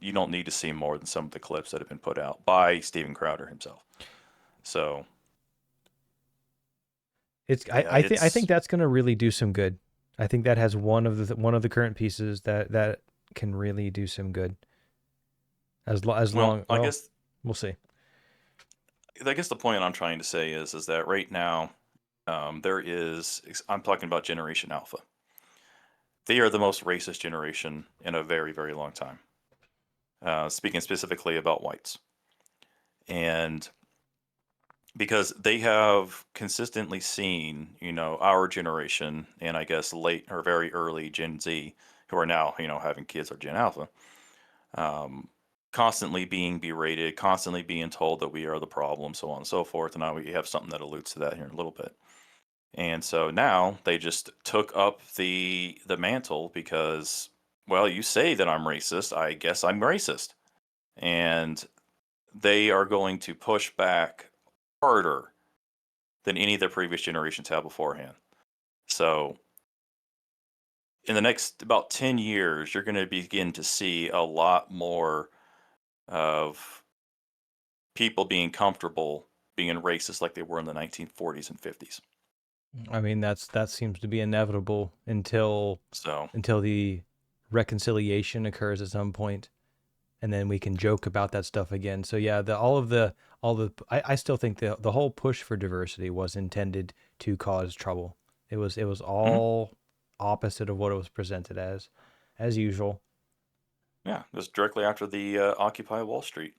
you don't need to see more than some of the clips that have been put out by Steven Crowder himself. So I think that's going to really do some good. I think that has one of the current pieces that can really do some good. I guess we'll see. I guess the point I'm trying to say is that right now, I'm talking about Generation Alpha. They are the most racist generation in a very, very long time. Speaking specifically about whites. And because they have consistently seen, our generation, and I guess late or very early Gen Z, who are now, having kids, or Gen Alpha, constantly being berated, constantly being told that we are the problem, so on and so forth. And now we have something that alludes to that here in a little bit. And so now they just took up the mantle because, well, you say that I'm racist, I guess I'm racist. And they are going to push back harder than any of the previous generations have beforehand. So in the next about 10 years, you're going to begin to see a lot more of people being comfortable being racist like they were in the 1940s and 50s. I mean, that seems to be inevitable until the reconciliation occurs at some point, and then we can joke about that stuff again. So yeah, I still think the whole push for diversity was intended to cause trouble. It was all opposite of what it was presented as usual. Yeah, it was directly after the Occupy Wall Street.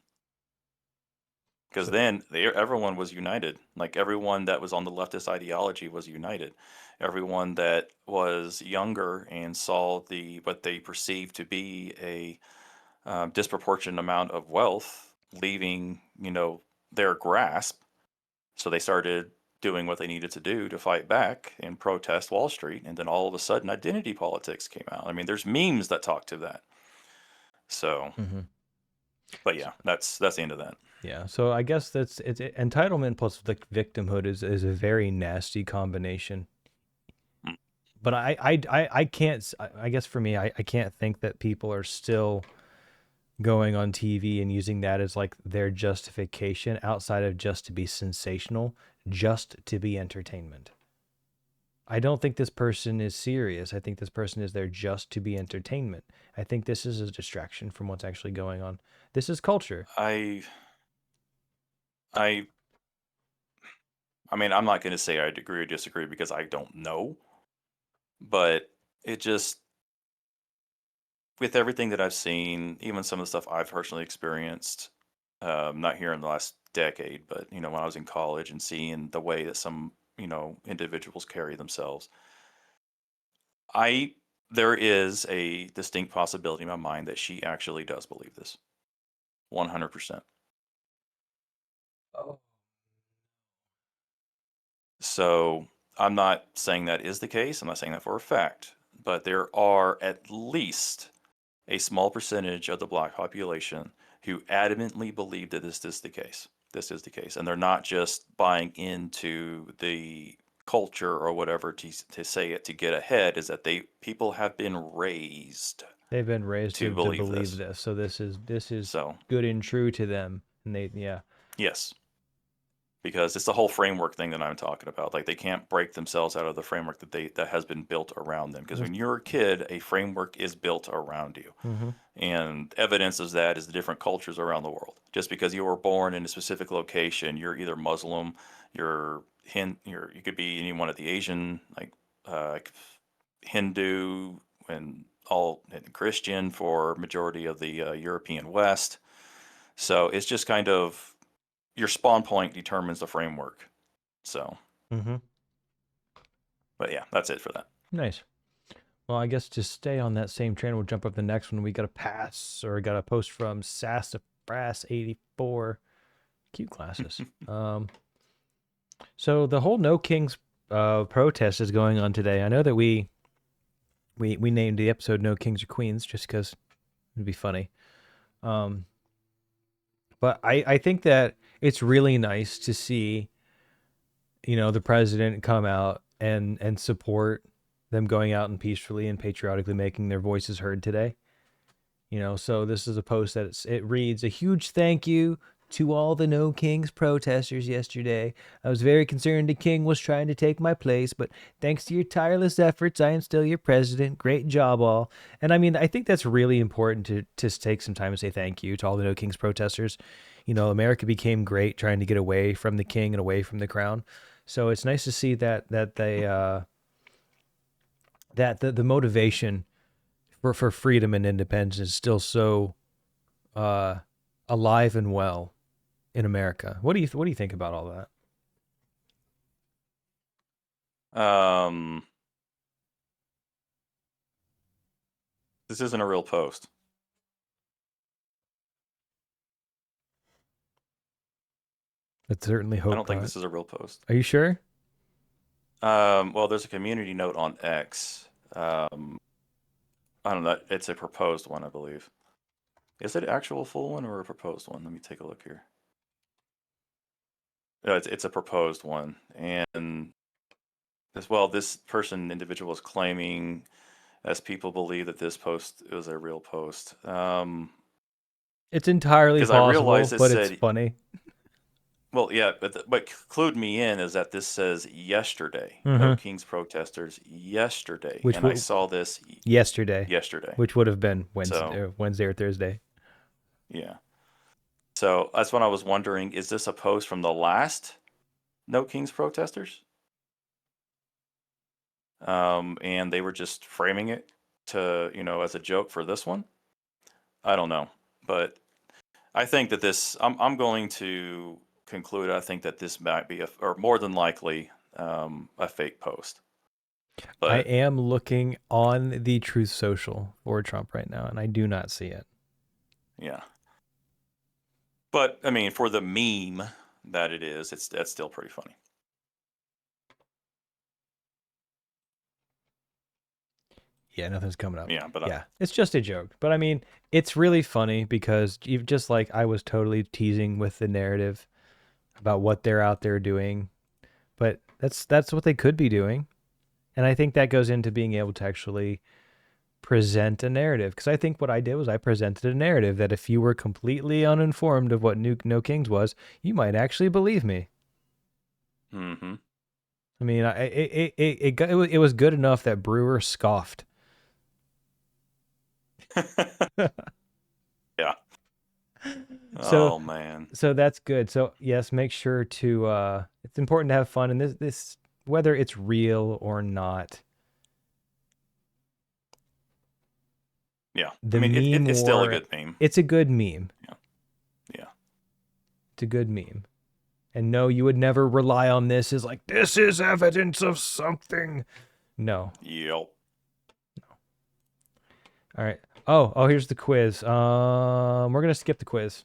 Because then everyone was united. Like, everyone that was on the leftist ideology was united. Everyone that was younger and saw what they perceived to be a disproportionate amount of wealth leaving, their grasp. So they started doing what they needed to do to fight back and protest Wall Street, and then all of a sudden identity politics came out. I mean, there's memes that talk to that. So, but yeah, that's the end of that. Yeah, so I guess it's entitlement plus the victimhood is a very nasty combination. But I can't, I guess for me, I can't think that people are still going on TV and using that as like their justification outside of just to be sensational, just to be entertainment. I don't think this person is serious. I think this person is there just to be entertainment. I think this is a distraction from what's actually going on. This is culture. I mean, I'm not going to say I agree or disagree because I don't know, but it just, with everything that I've seen, even some of the stuff I've personally experienced, not here in the last decade, but when I was in college and seeing the way that some individuals carry themselves, there is a distinct possibility in my mind that she actually does believe this, 100%. Oh. So I'm not saying that is the case. I'm not saying that for a fact, but there are at least a small percentage of the black population who adamantly believe that this is the case. This is the case. And they're not just buying into the culture or whatever to say it to get ahead, is that people have been raised. They've been raised to believe this. this. So this is good and true to them. And Yes. Because it's the whole framework thing that I'm talking about. Like, they can't break themselves out of the framework that has been built around them. Because when you're a kid, a framework is built around you. And evidence of that is the different cultures around the world. Just because you were born in a specific location, you're either Muslim, you could be any one of the Asian, like Hindu, and Christian for majority of the European West. So it's just kind of, your spawn point determines the framework. So, but yeah, that's it for that. Nice. Well, I guess to stay on that same train, we'll jump up the next one. We got a post from Sassafras84. Cute glasses. So the whole No Kings protest is going on today. I know that we named the episode No Kings or Queens just because it'd be funny. But I think that it's really nice to see, the president come out and support them going out and peacefully and patriotically making their voices heard today. So this is a post that it reads, "A huge thank you to all the No Kings protesters yesterday. I was very concerned a king was trying to take my place, but thanks to your tireless efforts, I am still your president. Great job, all." And I mean, I think that's really important to take some time to say thank you to all the No Kings protesters. America became great trying to get away from the king and away from the crown. So it's nice to see that they that the motivation for freedom and independence is still so alive and well in America. What do you think about all that? This isn't a real post. Let's certainly hope I don't think not. this is a real post. Are you sure? Well, there's a community note on X. I don't know. It's a proposed one, I believe. Is it an actual full one or a proposed one? Let me take a look here. No, it's a proposed one. And this individual is claiming, as people believe, that this post is a real post. It's entirely possible, but it's funny. Well, yeah, but what clued me in is that this says yesterday. No Kings protesters yesterday. I saw this yesterday. Yesterday. Which would have been Wednesday or Thursday. Yeah. So that's what I was wondering. Is this a post from the last No Kings protesters? And they were just framing it to, as a joke for this one? I don't know. But I think that I'm going to conclude, I think that this might be or more than likely a fake post. But I am looking on the Truth Social for Trump right now, and I do not see it. Yeah. But I mean, for the meme that it is, that's still pretty funny. Yeah, nothing's coming up. Yeah, but yeah, it's just a joke. But I mean, it's really funny because just like I was totally teasing with the narrative about what they're out there doing, but that's what they could be doing, and I think that goes into being able to actually present a narrative. Because I think what I did was I presented a narrative that if you were completely uninformed of what No Kings was, you might actually believe me. Mm-hmm. I mean, it was good enough that Brewer scoffed. Yeah. So, oh man. So that's good. So yes, make sure to it's important to have fun, and this whether it's real or not. Yeah. The I mean, meme it's still a war, good meme. It's a good meme. Yeah. Yeah. It's a good meme. And no, you would never rely on this as like, this is evidence of something. No. Yep. All right. Oh, here's the quiz. We're gonna skip the quiz.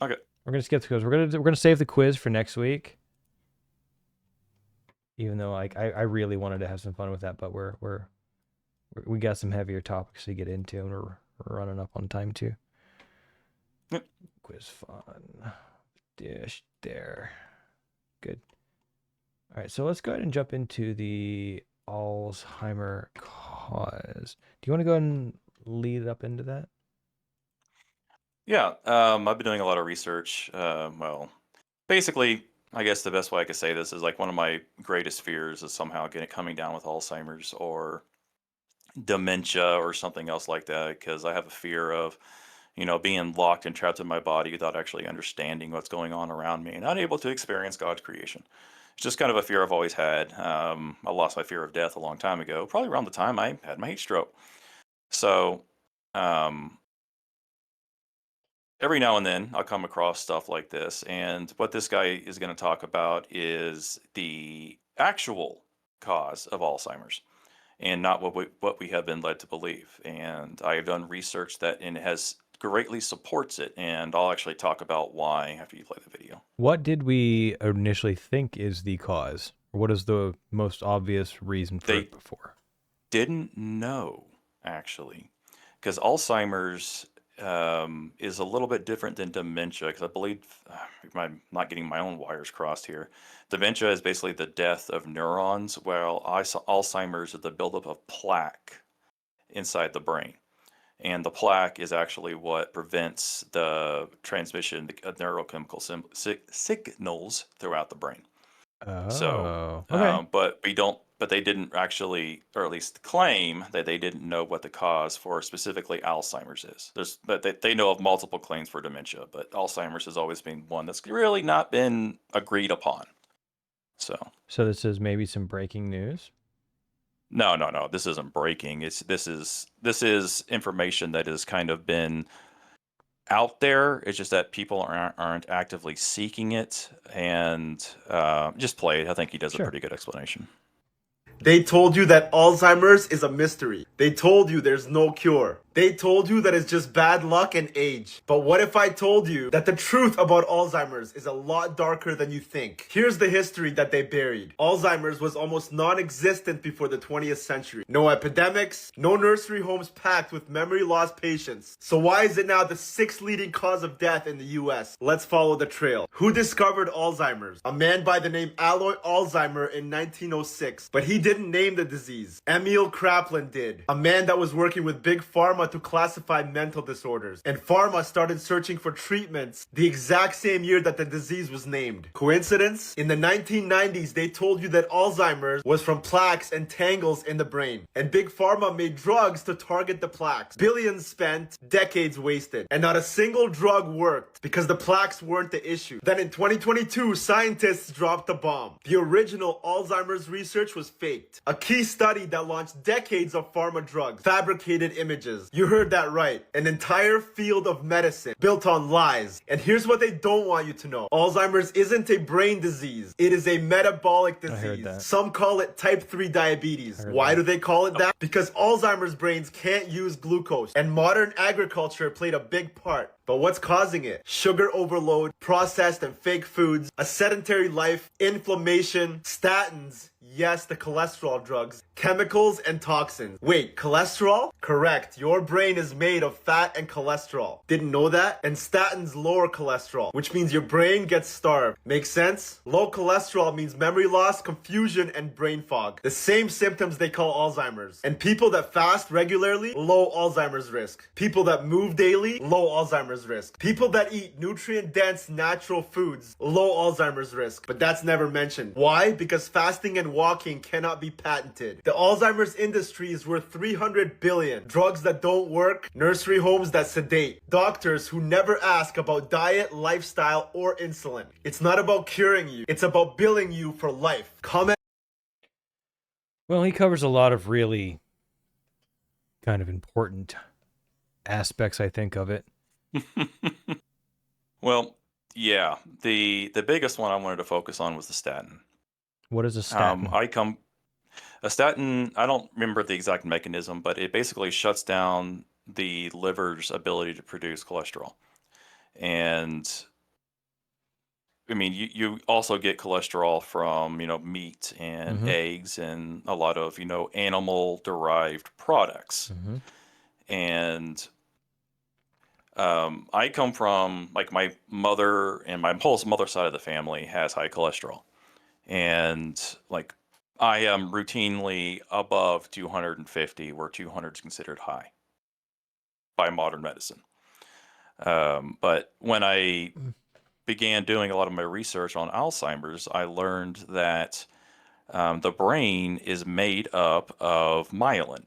Okay. We're gonna skip the quiz. We're gonna save the quiz for next week. Even though like I really wanted to have some fun with that, but we got some heavier topics to get into, and we're running up on time too. Yep. Quiz fun. Dish there. Good. All right, so let's go ahead and jump into the Alzheimer cause. Do you want to go ahead and lead up into that? Yeah, I've been doing a lot of research. Well, basically, I guess the best way I could say this is like one of my greatest fears is somehow coming down with Alzheimer's or dementia or something else like that, because I have a fear of, being locked and trapped in my body without actually understanding what's going on around me and unable to experience God's creation. It's just kind of a fear I've always had. I lost my fear of death a long time ago, probably around the time I had my heat stroke. So, every now and then I'll come across stuff like this, and what this guy is going to talk about is the actual cause of Alzheimer's and not what we have been led to believe. And I have done research that has greatly supports it, and I'll actually talk about why after you play the video. What did we initially think is the cause? What is the most obvious reason for it before? Didn't know, actually, because Alzheimer's is a little bit different than dementia, because I believe, I'm not getting my own wires crossed here. Dementia is basically the death of neurons, while Alzheimer's is the buildup of plaque inside the brain. And the plaque is actually what prevents the transmission of neurochemical signals throughout the brain. Oh, so, okay. but they didn't actually, or at least claim that they didn't know what the cause for specifically Alzheimer's is. They know of multiple claims for dementia, but Alzheimer's has always been one that's really not been agreed upon. So this is maybe some breaking news. No. This isn't breaking. This is information that has kind of been out there. It's just that people aren't actively seeking it. And just play it. I think he does a pretty good explanation. They told you that Alzheimer's is a mystery. They told you there's no cure. They told you that it's just bad luck and age. But what if I told you that the truth about Alzheimer's is a lot darker than you think? Here's the history that they buried. Alzheimer's was almost non-existent before the 20th century. No epidemics, no nursery homes packed with memory loss patients. So why is it now the 6th leading cause of death in the US? Let's follow the trail. Who discovered Alzheimer's? A man by the name Alois Alzheimer in 1906. But he didn't name the disease. Emil Kraepelin did. A man that was working with Big Pharma to classify mental disorders. And Pharma started searching for treatments the exact same year that the disease was named. Coincidence? In the 1990s, they told you that Alzheimer's was from plaques and tangles in the brain. And Big Pharma made drugs to target the plaques. Billions spent, decades wasted. And not a single drug worked because the plaques weren't the issue. Then in 2022, scientists dropped the bomb. The original Alzheimer's research was faked. A key study that launched decades of pharma drugs, fabricated images. You heard that right. An entire field of medicine built on lies. And here's what they don't want you to know. Alzheimer's isn't a brain disease. It is a metabolic disease. I heard that. Some call it type 3 diabetes. Why do they call it that? Because Alzheimer's brains can't use glucose. And modern agriculture played a big part. But what's causing it? Sugar overload, processed and fake foods, a sedentary life, inflammation, statins, yes, the cholesterol drugs, chemicals and toxins. Wait, cholesterol? Correct. Your brain is made of fat and cholesterol. Didn't know that? And statins lower cholesterol, which means your brain gets starved. Makes sense? Low cholesterol means memory loss, confusion, and brain fog. The same symptoms they call Alzheimer's. And people that fast regularly, low Alzheimer's risk. People that move daily, low Alzheimer's risk. People that eat nutrient-dense natural foods, low Alzheimer's risk. But that's never mentioned. Why? Because fasting and walking cannot be patented. The Alzheimer's industry is worth $300 billion. Drugs that don't work, nursery homes that sedate, doctors who never ask about diet, lifestyle, or insulin. It's not about curing you. It's about billing you for life. Comment. Well, he covers a lot of really kind of important aspects, I think, of it. Well, yeah. The biggest one I wanted to focus on was the statin. What is a statin? A statin, I don't remember the exact mechanism, but it basically shuts down the liver's ability to produce cholesterol. And I mean, you also get cholesterol from, meat and eggs and a lot of, animal derived products. And I come from, like, my mother and my whole mother side of the family has high cholesterol. And like, I am routinely above 250, where 200 is considered high by modern medicine. But when I began doing a lot of my research on Alzheimer's, I learned that the brain is made up of myelin,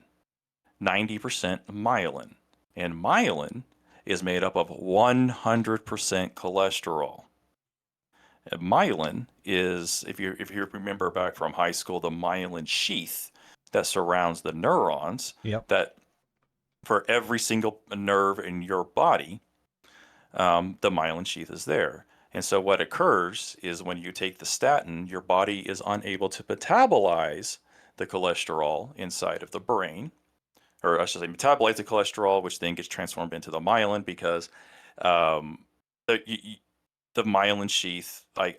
90% myelin. And myelin is made up of 100% cholesterol. And myelin is, if you remember back from high school, the myelin sheath that surrounds the neurons, that for every single nerve in your body, the myelin sheath is there. And so what occurs is when you take the statin, your body is unable to metabolize the cholesterol inside of the brain, or I should say metabolize the cholesterol, which then gets transformed into the myelin because the myelin sheath, I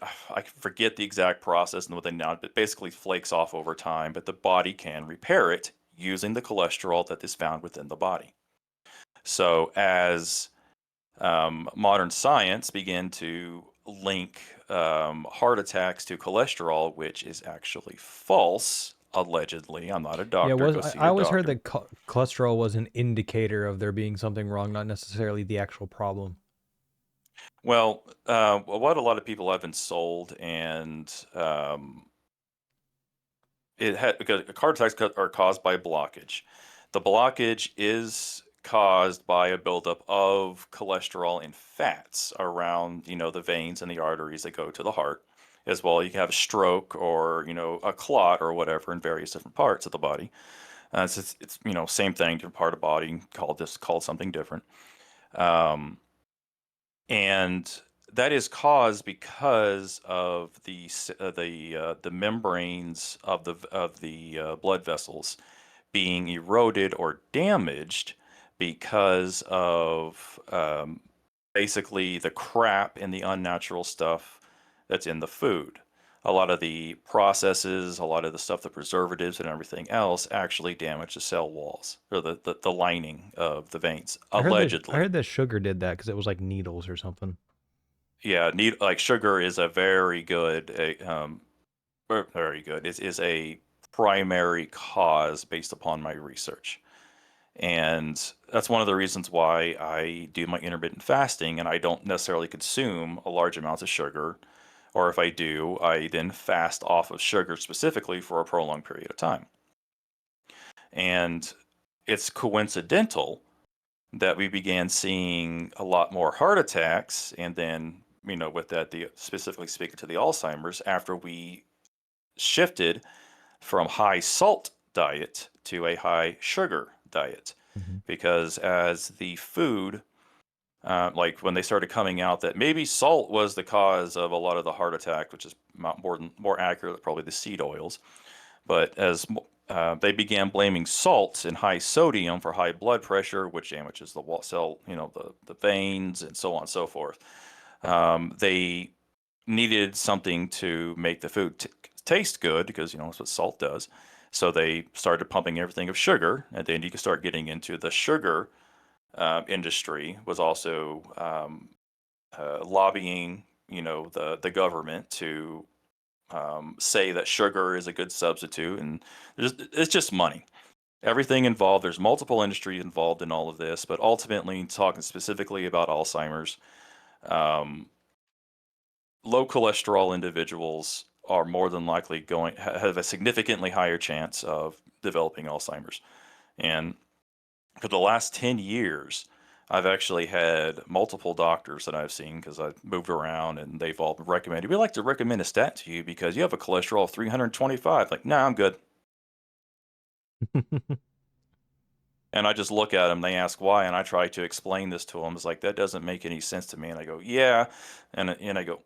forget the exact process and what they now, but basically flakes off over time, but the body can repair it using the cholesterol that is found within the body. So as modern science began to link heart attacks to cholesterol, which is actually false, allegedly. I'm not a doctor. I always heard that cholesterol was an indicator of there being something wrong, not necessarily the actual problem. Well, what a lot of people have been sold, and because heart attacks are caused by blockage. The blockage is caused by a buildup of cholesterol and fats around, the veins and the arteries that go to the heart. As well, you can have a stroke or, a clot or whatever in various different parts of the body. It's same thing, different part of the body, called something different. And that is caused because of the membranes of the blood vessels being eroded or damaged because of basically the crap and the unnatural stuff that's in the food. A lot of the processes, a lot of the stuff, the preservatives and everything else actually damage the cell walls or the lining of the veins, allegedly. I heard that sugar did that because it was like needles or something. Yeah, like sugar is a very good, It is a primary cause based upon my research. And that's one of the reasons why I do my intermittent fasting and I don't necessarily consume a large amounts of sugar. Or if I do, I then fast off of sugar specifically for a prolonged period of time. And it's coincidental that we began seeing a lot more heart attacks, and then, with that, specifically speaking to the Alzheimer's, after we shifted from high salt diet to a high sugar diet. Because as the food, like when they started coming out that maybe salt was the cause of a lot of the heart attack, which is more accurate, probably the seed oils. But as they began blaming salts and high sodium for high blood pressure, which damages the cell, the veins and so on and so forth. They needed something to make the food taste good because, that's what salt does. So they started pumping everything of sugar, and then you can start getting into the sugar industry was also lobbying, the government to say that sugar is a good substitute, and it's just money. Everything involved. There's multiple industries involved in all of this, but ultimately, talking specifically about Alzheimer's, low cholesterol individuals are more than likely have a significantly higher chance of developing Alzheimer's. And for the last 10 years, I've actually had multiple doctors that I've seen because I've moved around, and they've all recommended, we like to recommend a statin to you because you have a cholesterol of 325. Like, nah, I'm good. And I just look at them, they ask why, and I try to explain this to them. It's like, that doesn't make any sense to me. And I go, yeah. And I go,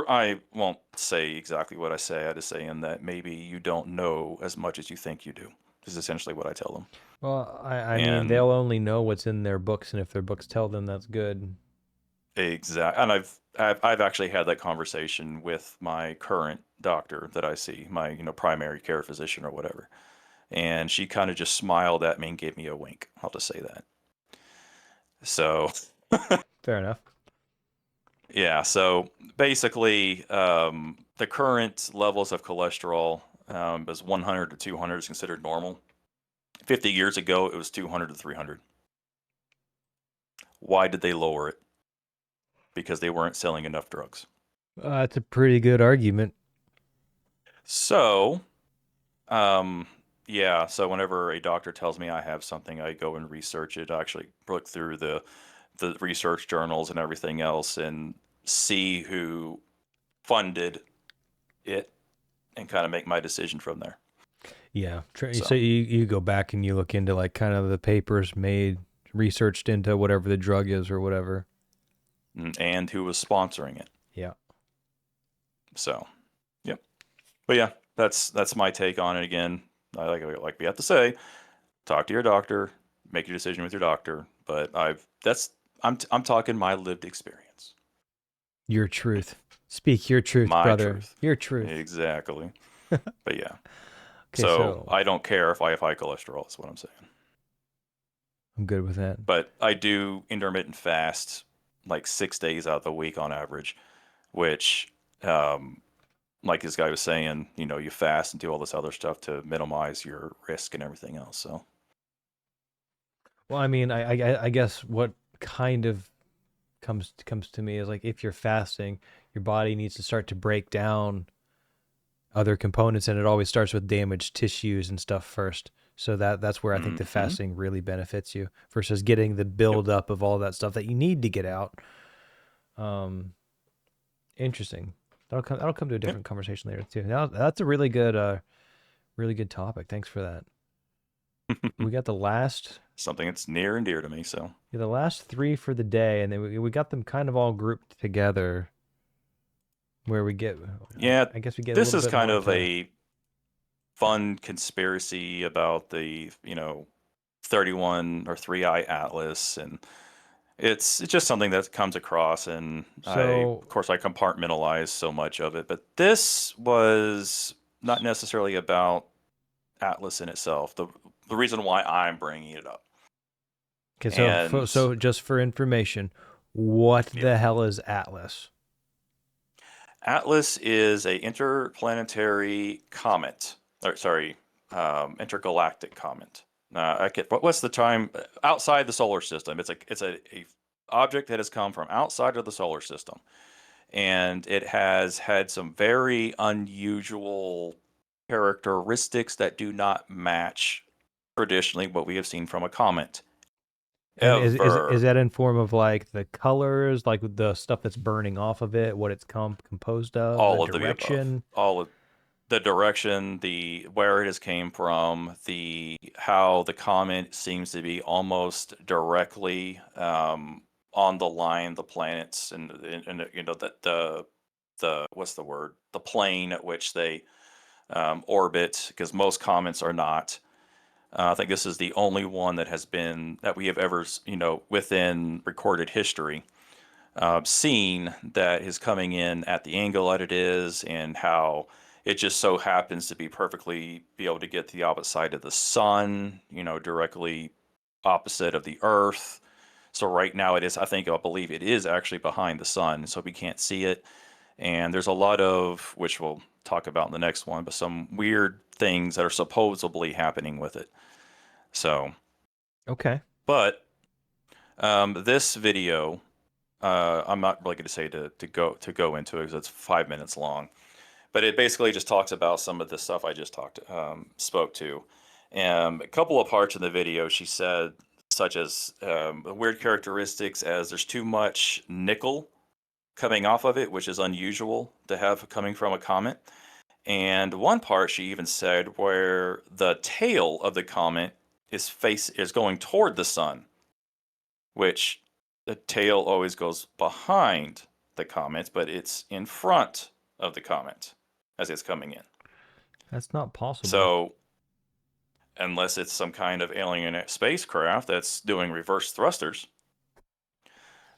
I won't say exactly what I say. I just say in that maybe you don't know as much as you think you do. Is essentially what I tell them. Well, I mean, they'll only know what's in their books, and if their books tell them that's good. Exactly. And I've actually had that conversation with my current doctor that I see, my primary care physician or whatever. And she kind of just smiled at me and gave me a wink. I'll just say that. So fair enough. Yeah, so basically, the current levels of cholesterol is 100 to 200 is considered normal. 50 years ago, it was 200 to 300. Why did they lower it? Because they weren't selling enough drugs. That's a pretty good argument. So, yeah, so whenever a doctor tells me I have something, I go and research it. I actually look through the research journals and everything else and see who funded it and kind of make my decision from there. Yeah. So you go back and you look into like kind of the papers researched into whatever the drug is or whatever. And who was sponsoring it. Yeah. So, yep. But yeah, that's my take on it. Again, like we have to say, talk to your doctor, make your decision with your doctor. But I'm talking my lived experience. Your truth. Speak your truth, my brother. Truth. Your truth. Exactly. But yeah. Okay, so I don't care if I have high cholesterol, is what I'm saying. I'm good with that. But I do intermittent fast like 6 days out of the week on average, which, like this guy was saying, you fast and do all this other stuff to minimize your risk and everything else. So, well, I mean, I guess what kind of comes to me is like if you're fasting, your body needs to start to break down other components, and it always starts with damaged tissues and stuff first. So that's where I think the fasting really benefits you versus getting the buildup of all that stuff that you need to get out. Interesting. That'll come to a different conversation later too. Now that's a really good topic. Thanks for that. We got the last something that's near and dear to me. So the last 3 for the day, and then we got them kind of all grouped together. Where we get, I guess we get. This is kind of a fun conspiracy about the 31 or 3i Atlas, and it's just something that comes across, and of course I compartmentalize so much of it. But this was not necessarily about Atlas in itself. The reason why I'm bringing it up. Okay, so just for information, what the hell is Atlas? Atlas is a interplanetary comet, intergalactic comet. What's the time outside the solar system? It's a object that has come from outside of the solar system, and it has had some very unusual characteristics that do not match traditionally what we have seen from a comet. And is that in form of like the colors, like the stuff that's burning off of it, what it's composed of, all the of direction, all of the direction, where it has came from, how the comet seems to be almost directly on the line, the planets, and the what's the word, the plane at which they orbit, because most comets are not. I think this is the only one that we have ever, within recorded history, seen that is coming in at the angle that it is, and how it just so happens to be able to get to the opposite side of the sun, directly opposite of the Earth. So right now I believe it is actually behind the sun, so we can't see it. And there's a lot of, which we'll talk about in the next one, but some weird things that are supposedly happening with it. So, okay. But this video, I'm not really going to say to go into it because it's 5 minutes long. But it basically just talks about some of the stuff I just spoke to. And a couple of parts in the video, she said, such as weird characteristics as there's too much nickel coming off of it, which is unusual to have coming from a comet. And one part she even said where the tail of the comet is going toward the sun, which the tail always goes behind the comet, but it's in front of the comet as it's coming in. That's not possible. So, unless it's some kind of alien spacecraft that's doing reverse thrusters.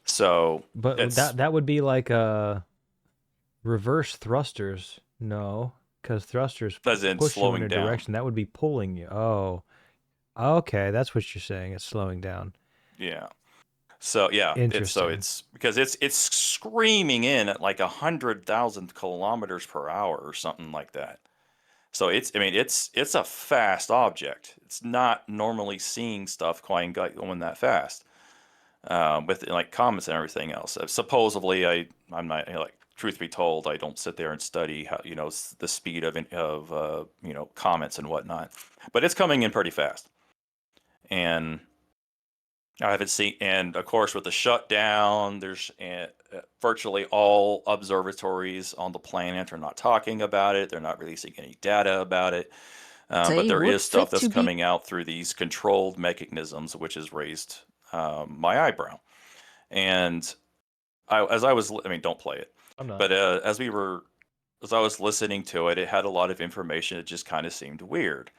So, but that would be like a reverse thrusters. No, because thrusters push you in a direction. That would be pulling you. Oh, okay, that's what you're saying. It's slowing down. Yeah. So yeah, it's because it's screaming in at like 100,000 kilometers per hour or something like that. So it's a fast object. It's not normally seeing stuff going that fast. With like comets and everything else. Supposedly, I'm not like, truth be told, I don't sit there and study how the speed of comets and whatnot, but it's coming in pretty fast. And I haven't seen, and of course with the shutdown, there's virtually all observatories on the planet are not talking about it. They're not releasing any data about it. But there is stuff that's coming out through these controlled mechanisms, which has raised my eyebrow. And don't play it. I'm not. But as I was listening to it, it had a lot of information. It just kind of seemed weird.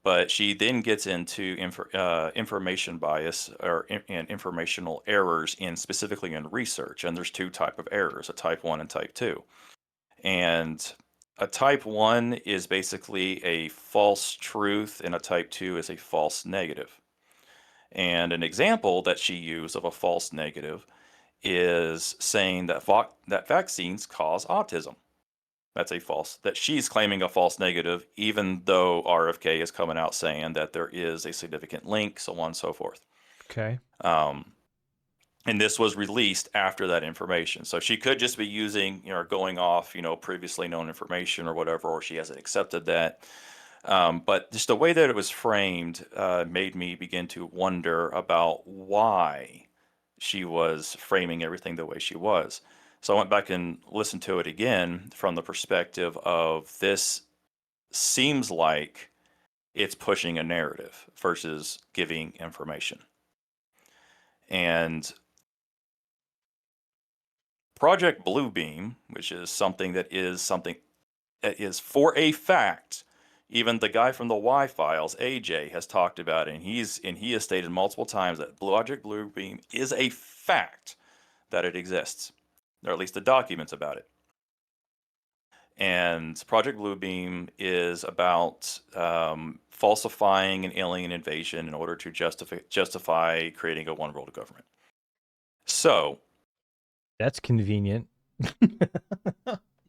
But she then gets into information bias and informational errors specifically in research. And there's two types of errors, a type 1 and type 2. And a type 1 is basically a false truth, and a type 2 is a false negative. And an example that she used of a false negative is saying that that vaccines cause autism. That's that she's claiming a false negative, even though RFK is coming out saying that there is a significant link, so on and so forth. Okay. And this was released after that information. So she could just be using, going off, previously known information or whatever, or she hasn't accepted that. But just the way that it was framed made me begin to wonder about why she was framing everything the way she was. So I went back and listened to it again from the perspective of this seems like it's pushing a narrative versus giving information. And Project Bluebeam, which is something that is for a fact, even the guy from the Y-Files, AJ, has talked about it, and he has stated multiple times that Project Bluebeam is a fact that it exists, or at least the documents about it. And Project Bluebeam is about falsifying an alien invasion in order to justify creating a one-world government. So that's convenient.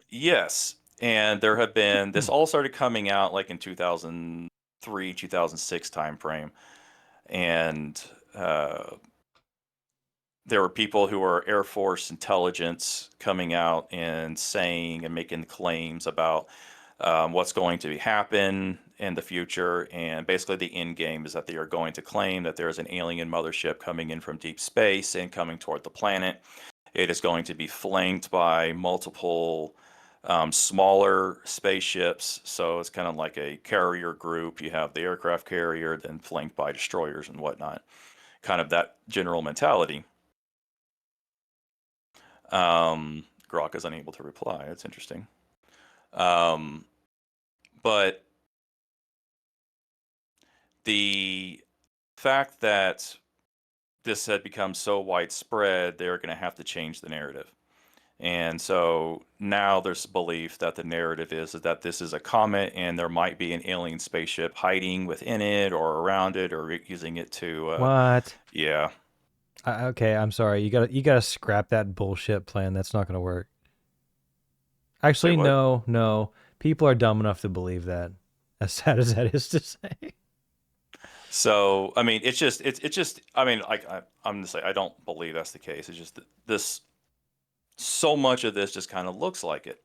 Yes. And there have been, this all started coming out like in 2003, 2006 timeframe. And there were people who were Air Force intelligence coming out and saying and making claims about what's going to happen in the future. And basically the end game is that they are going to claim that there is an alien mothership coming in from deep space and coming toward the planet. It is going to be flanked by multiple smaller spaceships. So it's kind of like a carrier group. You have the aircraft carrier, then flanked by destroyers and whatnot. Kind of that general mentality. Grok is unable to reply. That's interesting. But the fact that this had become so widespread, they're going to have to change the narrative. And so now there's belief that the narrative is that this is a comet and there might be an alien spaceship hiding within it or around it or using it to. What? Yeah. Okay, I'm sorry. You gotta scrap that bullshit plan. That's not gonna work. Actually, Wait, what? no. People are dumb enough to believe that. As sad as that is to say. So I mean, it's just. I mean, I'm gonna say I don't believe that's the case. It's just that this. So much of this just kind of looks like it.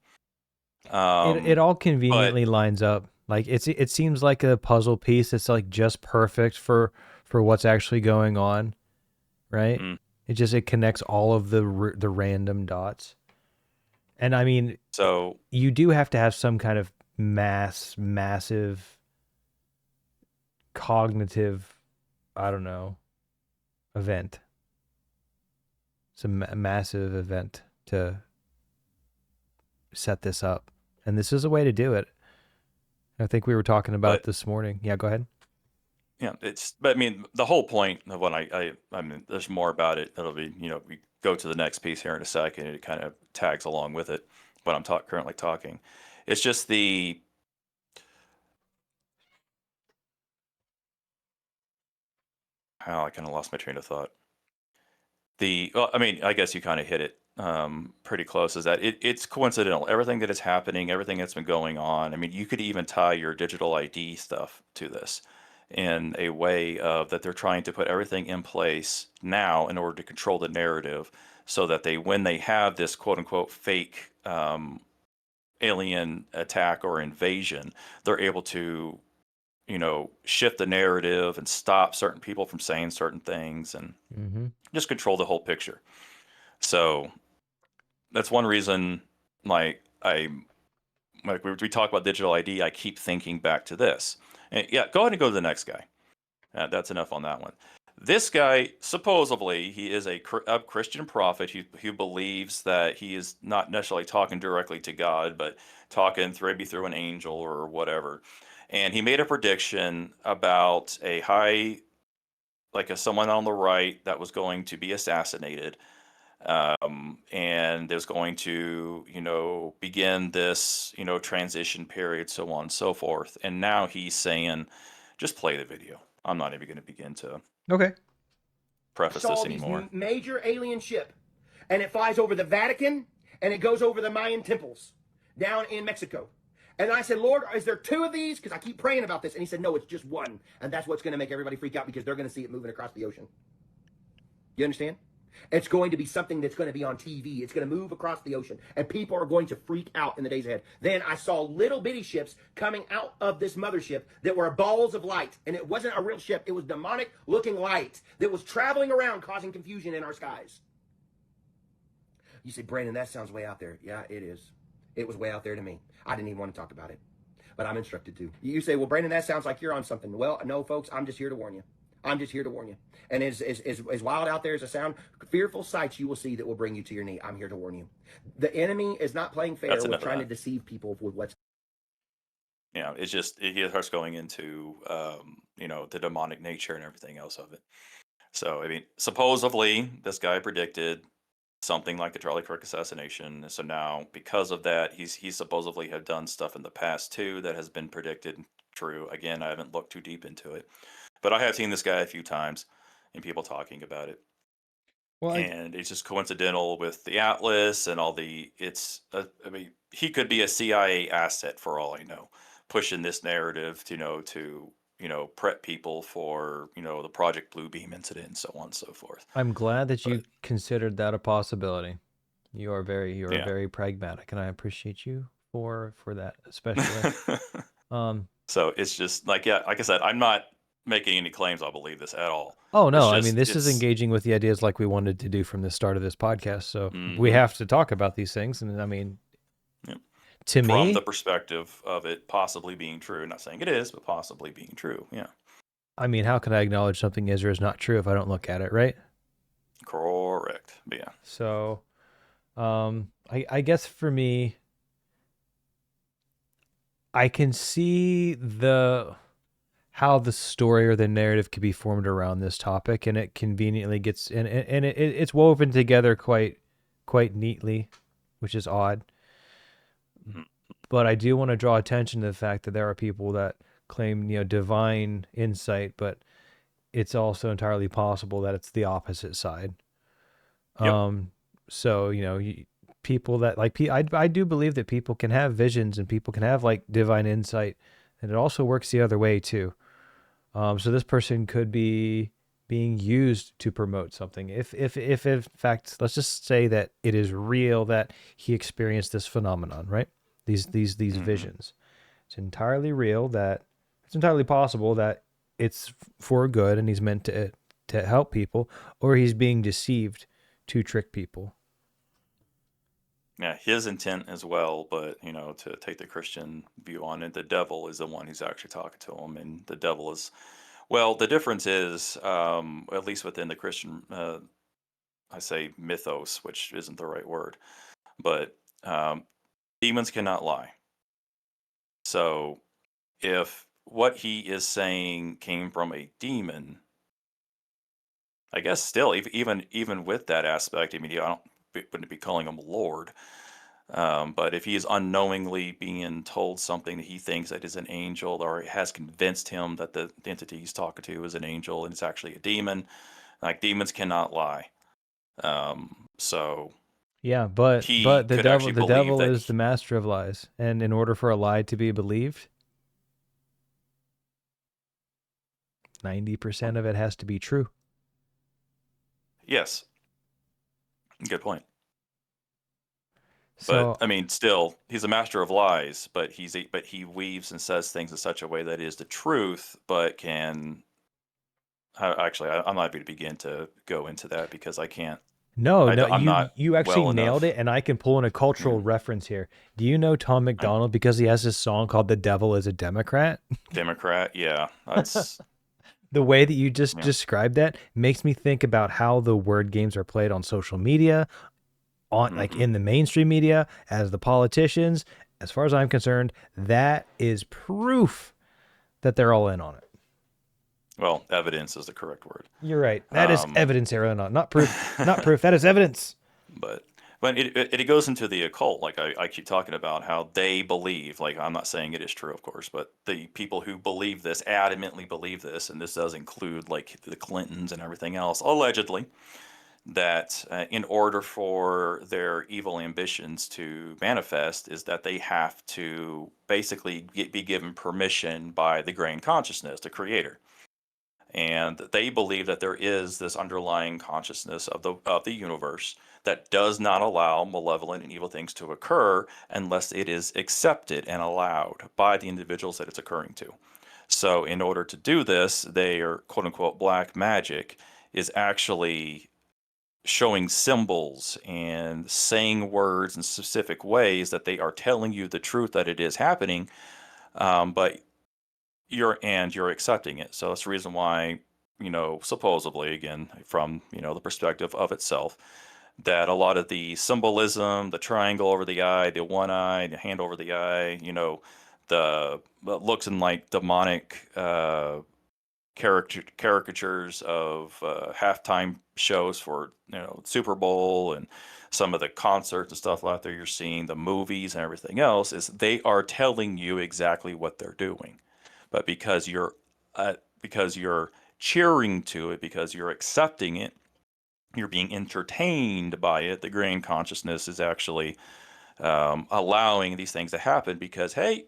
It all conveniently but lines up. Like it seems like a puzzle piece that's like just perfect for what's actually going on, right? It connects all of the random dots. And I mean, so you do have to have some kind of massive cognitive, I don't know, event. It's a massive event to set this up. And this is a way to do it. I think we were talking about it this morning. Yeah, go ahead. Yeah, but I mean, the whole point of when I mean, there's more about it. That'll be, we go to the next piece here in a second. It kind of tags along with it, what I'm currently talking. It's just I kind of lost my train of thought. Well, I mean, I guess you kind of hit it pretty close, is that it's coincidental. Everything that is happening, everything that's been going on. I mean, you could even tie your digital ID stuff to this in a way of that they're trying to put everything in place now in order to control the narrative so that when they have this quote unquote fake alien attack or invasion, they're able to, shift the narrative and stop certain people from saying certain things and just control the whole picture. So that's one reason, like we talk about digital ID, I keep thinking back to this. And yeah, go ahead and go to the next guy. That's enough on that one. This guy, supposedly, he is a Christian prophet who believes that he is not necessarily talking directly to God, but talking maybe through an angel or whatever. And he made a prediction about someone on the right that was going to be assassinated. And there's going to, begin this, transition period, so on and so forth. And now he's saying, just play the video. I'm not even going to begin to preface this anymore. Major alien ship, and it flies over the Vatican, and it goes over the Mayan temples down in Mexico. And I said, Lord, is there two of these? Because I keep praying about this. And he said, no, it's just one. And that's what's going to make everybody freak out because they're going to see it moving across the ocean. You understand? It's going to be something that's going to be on TV. It's going to move across the ocean. And people are going to freak out in the days ahead. Then I saw little bitty ships coming out of this mothership that were balls of light. And it wasn't a real ship. It was demonic looking light that was traveling around causing confusion in our skies. You say, Brandon, that sounds way out there. Yeah, it is. It was way out there to me. I didn't even want to talk about it. But I'm instructed to. You say, well, Brandon, that sounds like you're on something. Well, no, folks, I'm just here to warn you. I'm just here to warn you. And as wild out there as a sound, fearful sights you will see that will bring you to your knee. I'm here to warn you. The enemy is not playing fair with trying to deceive people with what's... Yeah, it's just, it starts going into, the demonic nature and everything else of it. So, I mean, supposedly, this guy predicted something like the Charlie Kirk assassination. So now, because of that, he supposedly had done stuff in the past too that has been predicted true. Again, I haven't looked too deep into it. But I have seen this guy a few times and people talking about it. Well, and it's just coincidental with the Atlas and all the, I mean, he could be a CIA asset for all I know, pushing this narrative, to prep people for, the Project Bluebeam incident and so on and so forth. I'm glad that you considered that a possibility. You are very pragmatic, and I appreciate you for that, especially. So it's just like I said, I'm not making any claims I believe this at all. Oh no, I mean this is engaging with the ideas like we wanted to do from the start of this podcast. So we have to talk about these things, and I mean, to me, from the perspective of it possibly being true, not saying it is, but possibly being true. Yeah. I mean, how can I acknowledge something is or is not true if I don't look at it, right? Correct. But yeah. So, I guess for me, I can see how the story or the narrative could be formed around this topic, and it conveniently gets and it's woven together quite neatly, which is odd. But I do want to draw attention to the fact that there are people that claim, divine insight, but it's also entirely possible that it's the opposite side. Yep. So, people that I do believe that people can have visions and people can have like divine insight, and it also works the other way too. So this person could be being used to promote something. If in fact, let's just say that it is real that he experienced this phenomenon, right? These visions. It's entirely real, that it's entirely possible that it's for good and he's meant to help people, or he's being deceived to trick people. Yeah, his intent as well, but to take the Christian view on it, the devil is the one who's actually talking to him, and the devil is, well, the difference is, at least within the Christian, I say mythos, which isn't the right word, but demons cannot lie. So if what he is saying came from a demon, I guess still, even with that aspect, I mean, wouldn't be calling him Lord. But if he is unknowingly being told something that he thinks that is an angel, or has convinced him that the entity he's talking to is an angel and it's actually a demon, like demons cannot lie. So yeah, but he the could actually devil believe that is the master of lies, and in order for a lie to be believed, 90% of it has to be true. Yes. Good point. So, but I mean, still, he's a master of lies, but he weaves and says things in such a way that is the truth, but can. Actually, I'm not going to begin to go into that because I can't. No, I'm not you actually well nailed enough. it, and I can pull in a cultural reference here. Do you know Tom McDonald because he has this song called "The Devil Is a Democrat"? Democrat, yeah, that's. The way that you just described that makes me think about how the word games are played on social media, on like in the mainstream media, as the politicians. As far as I'm concerned, that is proof that they're all in on it. Well, evidence is the correct word. You're right. That is evidence, Aaron. Not proof. Not proof. That is evidence. But it goes into the occult. Like I keep talking about how they believe. Like, I'm not saying it is true, of course, but the people who believe this adamantly believe this, and this does include like the Clintons and everything else, allegedly, that in order for their evil ambitions to manifest is that they have to basically be given permission by the grain consciousness, the creator. And they believe that there is this underlying consciousness of the universe that does not allow malevolent and evil things to occur unless it is accepted and allowed by the individuals that it's occurring to. So in order to do this, their quote unquote black magic is actually showing symbols and saying words in specific ways that they are telling you the truth that it is happening, but you're accepting it. So that's the reason why, supposedly, again, from the perspective of itself, that a lot of the symbolism, the triangle over the eye, the one eye, the hand over the eye, the looks in like demonic caricatures of halftime shows for Super Bowl and some of the concerts and stuff out there you're seeing, the movies and everything else, is they are telling you exactly what they're doing. But because you're cheering to it, because you're accepting it, you're being entertained by it, the grain consciousness is actually allowing these things to happen because, hey,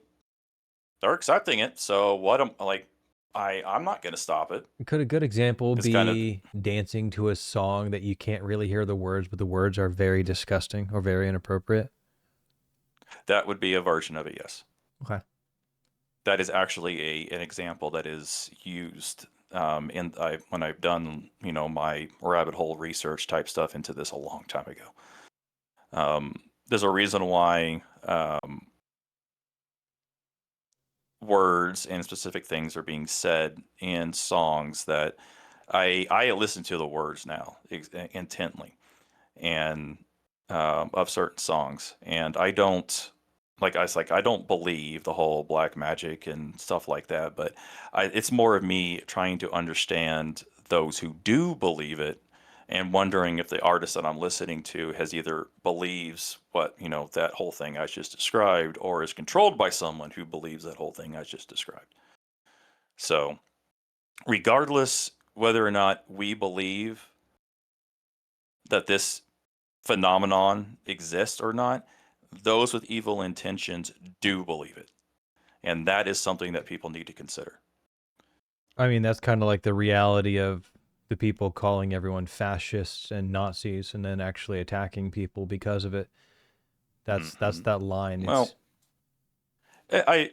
they're accepting it. So what I'm not going to stop it. Could a good example be dancing to a song that you can't really hear the words, but the words are very disgusting or very inappropriate? That would be a version of it, yes. Okay. That is actually an example that is used when I've done my rabbit hole research type stuff into this a long time ago. There's a reason why words and specific things are being said in songs that I listen to the words now intently, and of certain songs, and I don't like I was like, I don't believe the whole black magic and stuff like that, but it's more of me trying to understand those who do believe it and wondering if the artist that I'm listening to has either believes what, that whole thing I just described, or is controlled by someone who believes that whole thing I just described. So, regardless whether or not we believe that this phenomenon exists or not, those with evil intentions do believe it. And that is something that people need to consider. I mean, that's kind of like the reality of the people calling everyone fascists and Nazis and then actually attacking people because of it. That's that line. Well, I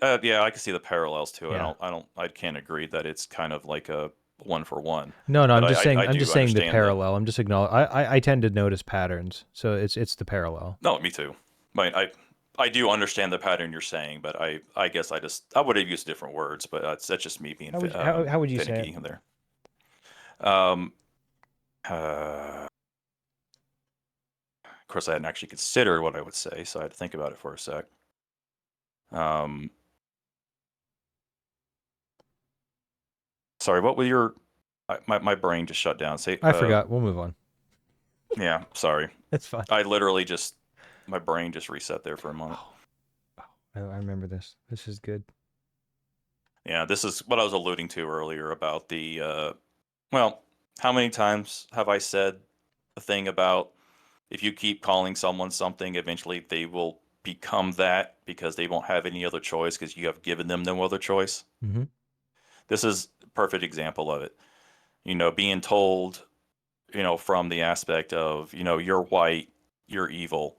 can see the parallels to it. Yeah. I can't agree that it's kind of like a one for one. No, But I'm just saying. I I'm do just saying the understand parallel. I'm just I tend to notice patterns, so it's the parallel. No, me too. I do understand the pattern you're saying, but I guess I would have used different words, but that's just me being How would you say finicky it? there. Of course, I hadn't actually considered what I would say, so I had to think about it for a sec. Sorry, what was your? My brain just shut down. Say. I forgot. We'll move on. Yeah, sorry. It's fine. I literally my brain just reset there for a moment. I remember this. This is good. Yeah, this is what I was alluding to earlier about the. Well, how many times have I said the thing about if you keep calling someone something, eventually they will become that because they won't have any other choice because you have given them no other choice? Mm-hmm. This is a perfect example of it. Being told, from the aspect of, you're white, you're evil.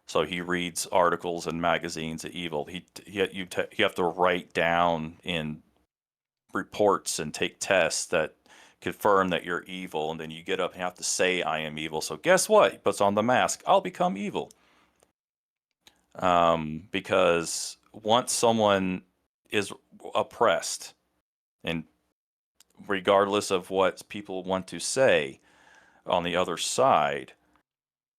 So he reads articles and magazines of evil. You have to write down in reports and take tests that confirm that you're evil, and then you get up and have to say I am evil. So guess what? He puts on the mask. I'll become evil. Because once someone is oppressed, and regardless of what people want to say on the other side,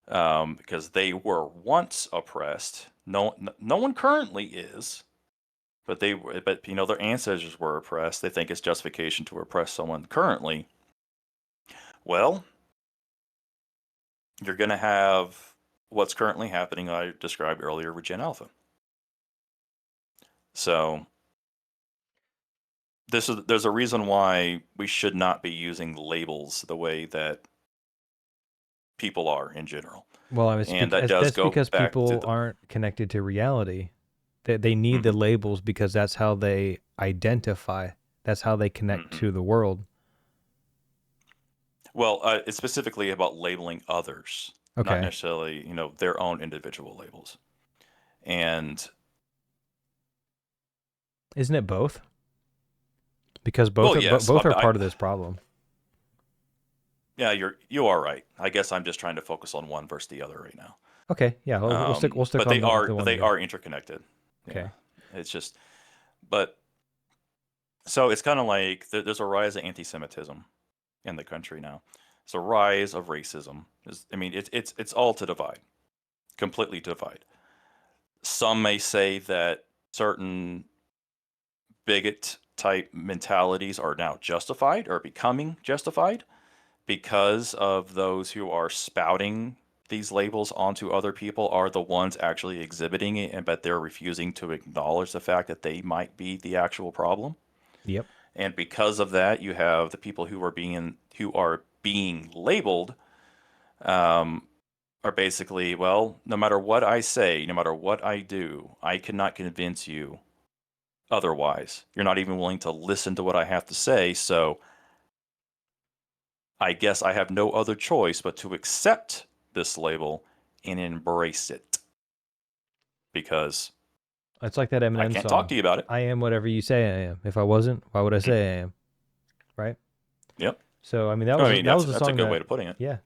because they were once oppressed, no one currently is, but their ancestors were oppressed. They think it's justification to oppress someone currently. Well, you're going to have what's currently happening I described earlier with Gen Alpha. So there's a reason why we should not be using labels the way that people are in general. Well, that's because back people to aren't connected to reality. They need the labels because that's how they identify. That's how they connect to the world. Well, it's specifically about labeling others, Okay. not necessarily, their own individual labels. And isn't it both? Because both are part of this problem. Yeah, you are right. I guess I'm just trying to focus on one versus the other right now. Okay, yeah, we'll stick. But on they are interconnected. Okay, yeah. It's just, but so it's kind of like there's a rise of anti-Semitism in the country now. It's a rise of racism. It's all to divide, completely divide. Some may say that certain bigot type mentalities are now justified or becoming justified because of those who are spouting these labels onto other people are the ones actually exhibiting it, but they're refusing to acknowledge the fact that they might be the actual problem. Yep. And because of that, you have the people who are being labeled are basically, well, no matter what I say, no matter what I do, I cannot convince you otherwise. You're not even willing to listen to what I have to say, so I guess I have no other choice but to accept this label and embrace it. Because it's like that Eminem I can't song. talk to you about it. I am whatever you say I am. If I wasn't, why would I say I am? Right? Yep. So that was that's song a good way to putting it. Yeah.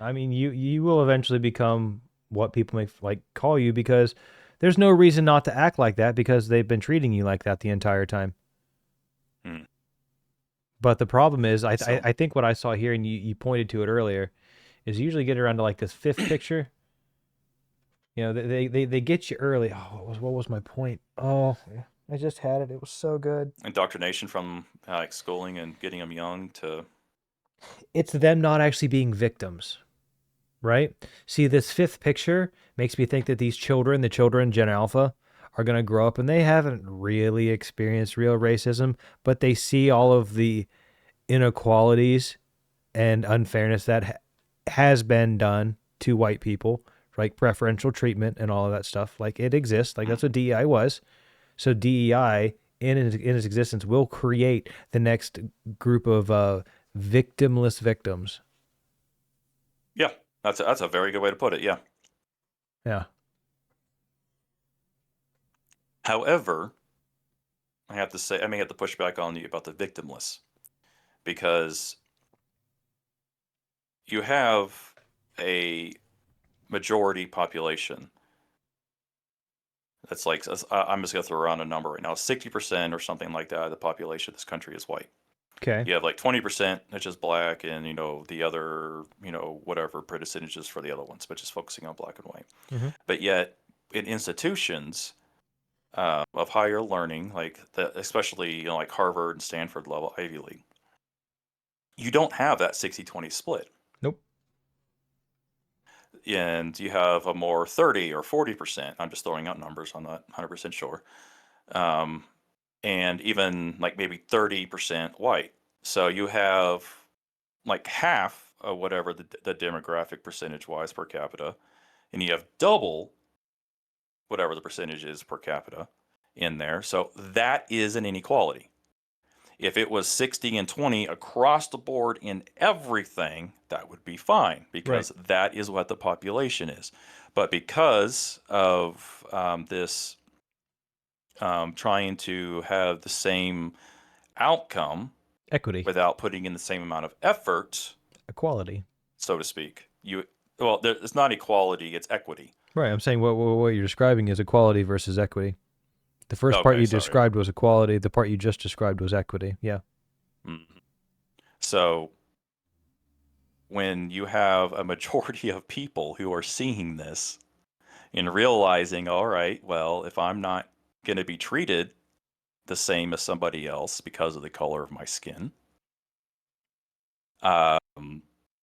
You will eventually become what people may call you because there's no reason not to act like that because they've been treating you like that the entire time. But the problem is, I think what I saw here, and you pointed to it earlier, is you usually get around to like this fifth picture. You know, they get you early. Oh, what was my point? Oh, I just had it. It was so good. Indoctrination from like schooling and getting them young to. It's them not actually being victims, right? See, this fifth picture makes me think that these children, the children Gen Alpha, are going to grow up and they haven't really experienced real racism, but they see all of the inequalities and unfairness that has been done to white people, like preferential treatment and all of that stuff. Like it exists. Like that's what DEI was. So DEI in its existence will create the next group of victimless victims. Yeah, that's a very good way to put it. Yeah. Yeah. However, I have to say, I may have to push back on you about the victimless, because you have a majority population that's like, I'm just going to throw around a number right now, 60% or something like that of the population of this country is white. Okay. You have like 20% that's just black, and the other whatever percentages for the other ones, but just focusing on black and white. Mm-hmm. But yet in institutions of higher learning, like especially like Harvard and Stanford level Ivy League, you don't have that 60-20 split. Nope. And you have a more 30 or 40%. I'm just throwing out numbers. I'm not 100% sure. And even like maybe 30% white. So you have like half of whatever the demographic percentage wise per capita, and you have double whatever the percentage is per capita in there. So that is an inequality. If it was 60 and 20 across the board in everything, that would be fine, because that is what the population is. But because of this trying to have the same outcome, equity, without putting in the same amount of effort, equality, so to speak, it's not equality, it's equity. Right. I'm saying what you're describing is equality versus equity. The first part you described was equality. The part you just described was equity. Yeah. Mm-hmm. So when you have a majority of people who are seeing this and realizing, all right, well, if I'm not going to be treated the same as somebody else because of the color of my skin, and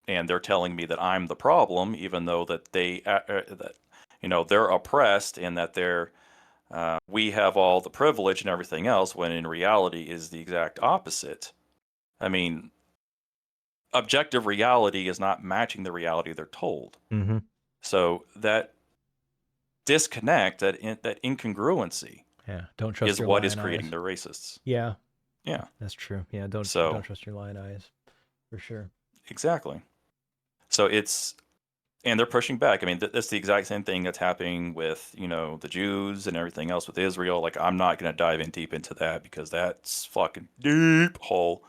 they're telling me that I'm the problem, even though that they're oppressed and that we have all the privilege and everything else, when in reality is the exact opposite. I mean, objective reality is not matching the reality they're told. Mm-hmm. So that disconnect, that incongruency, don't trust is your what lion is creating eyes. the racists. Yeah, yeah, that's true. Yeah, don't trust your lion eyes, for sure. Exactly. So and they're pushing back. I mean, that's the exact same thing that's happening with, the Jews and everything else with Israel. Like, I'm not going to dive in deep into that because that's fucking deep hole.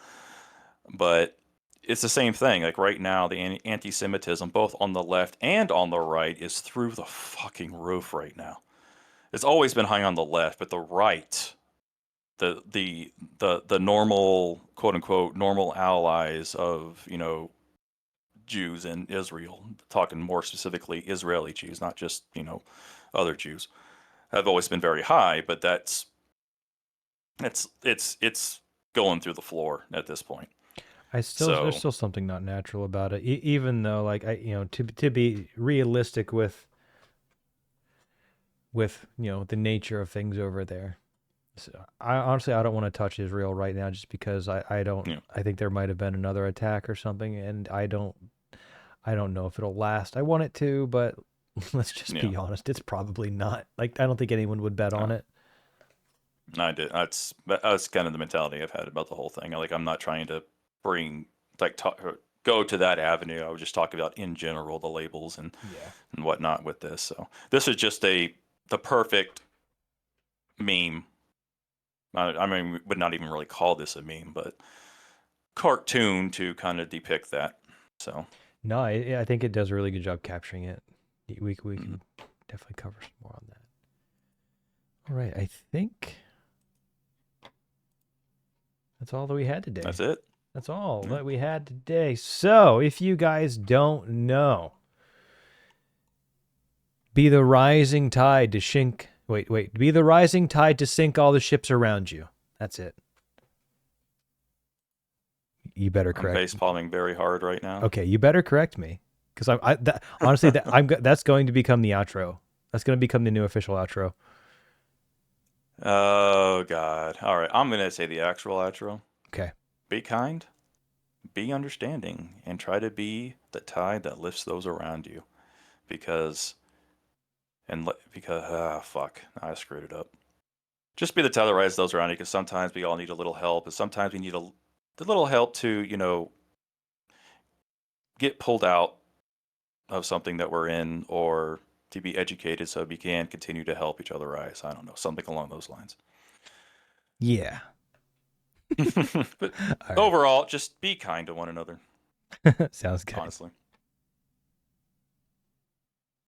But it's the same thing. Like right now, the anti-Semitism, both on the left and on the right, is through the fucking roof right now. It's always been high on the left, but the right, the normal, quote unquote, normal allies of, Jews in Israel, talking more specifically Israeli Jews, not just, other Jews, have always been very high, but it's going through the floor at this point. There's still something not natural about it, even though, like, to be realistic with the nature of things over there. So I honestly don't want to touch Israel right now, just because I don't. Yeah. I think there might have been another attack or something, and I don't know if it'll last. I want it to, but let's just be honest. It's probably not. Like, I don't think anyone would bet on it. I did. That's kind of the mentality I've had about the whole thing. Like, I'm not trying to go to that avenue. I would just talk about in general the labels and whatnot with this. So this is just the perfect meme. I mean, we would not even really call this a meme, but cartoon to kind of depict that. So no, I think it does a really good job capturing it. We can definitely cover some more on that. All right, I think that's all that we had today. That's it. That's all that we had today. So if you guys don't know, Be the rising tide to sink. Wait. Be the rising tide to sink all the ships around you. That's it. You better I'm correct. face palming very hard right now. Okay, you better correct me, because honestly, that's going to become the outro. That's going to become the new official outro. Oh God! All right, I'm gonna say the actual outro. Okay. Be kind, be understanding, and try to be the tide that lifts those around you. Fuck, I screwed it up. Just be the tide that rises those around you, because sometimes we all need a little help, and sometimes we need the little help to, get pulled out of something that we're in, or to be educated so we can continue to help each other rise. I don't know, something along those lines. Yeah. But overall, just be kind to one another. Sounds good. Honestly.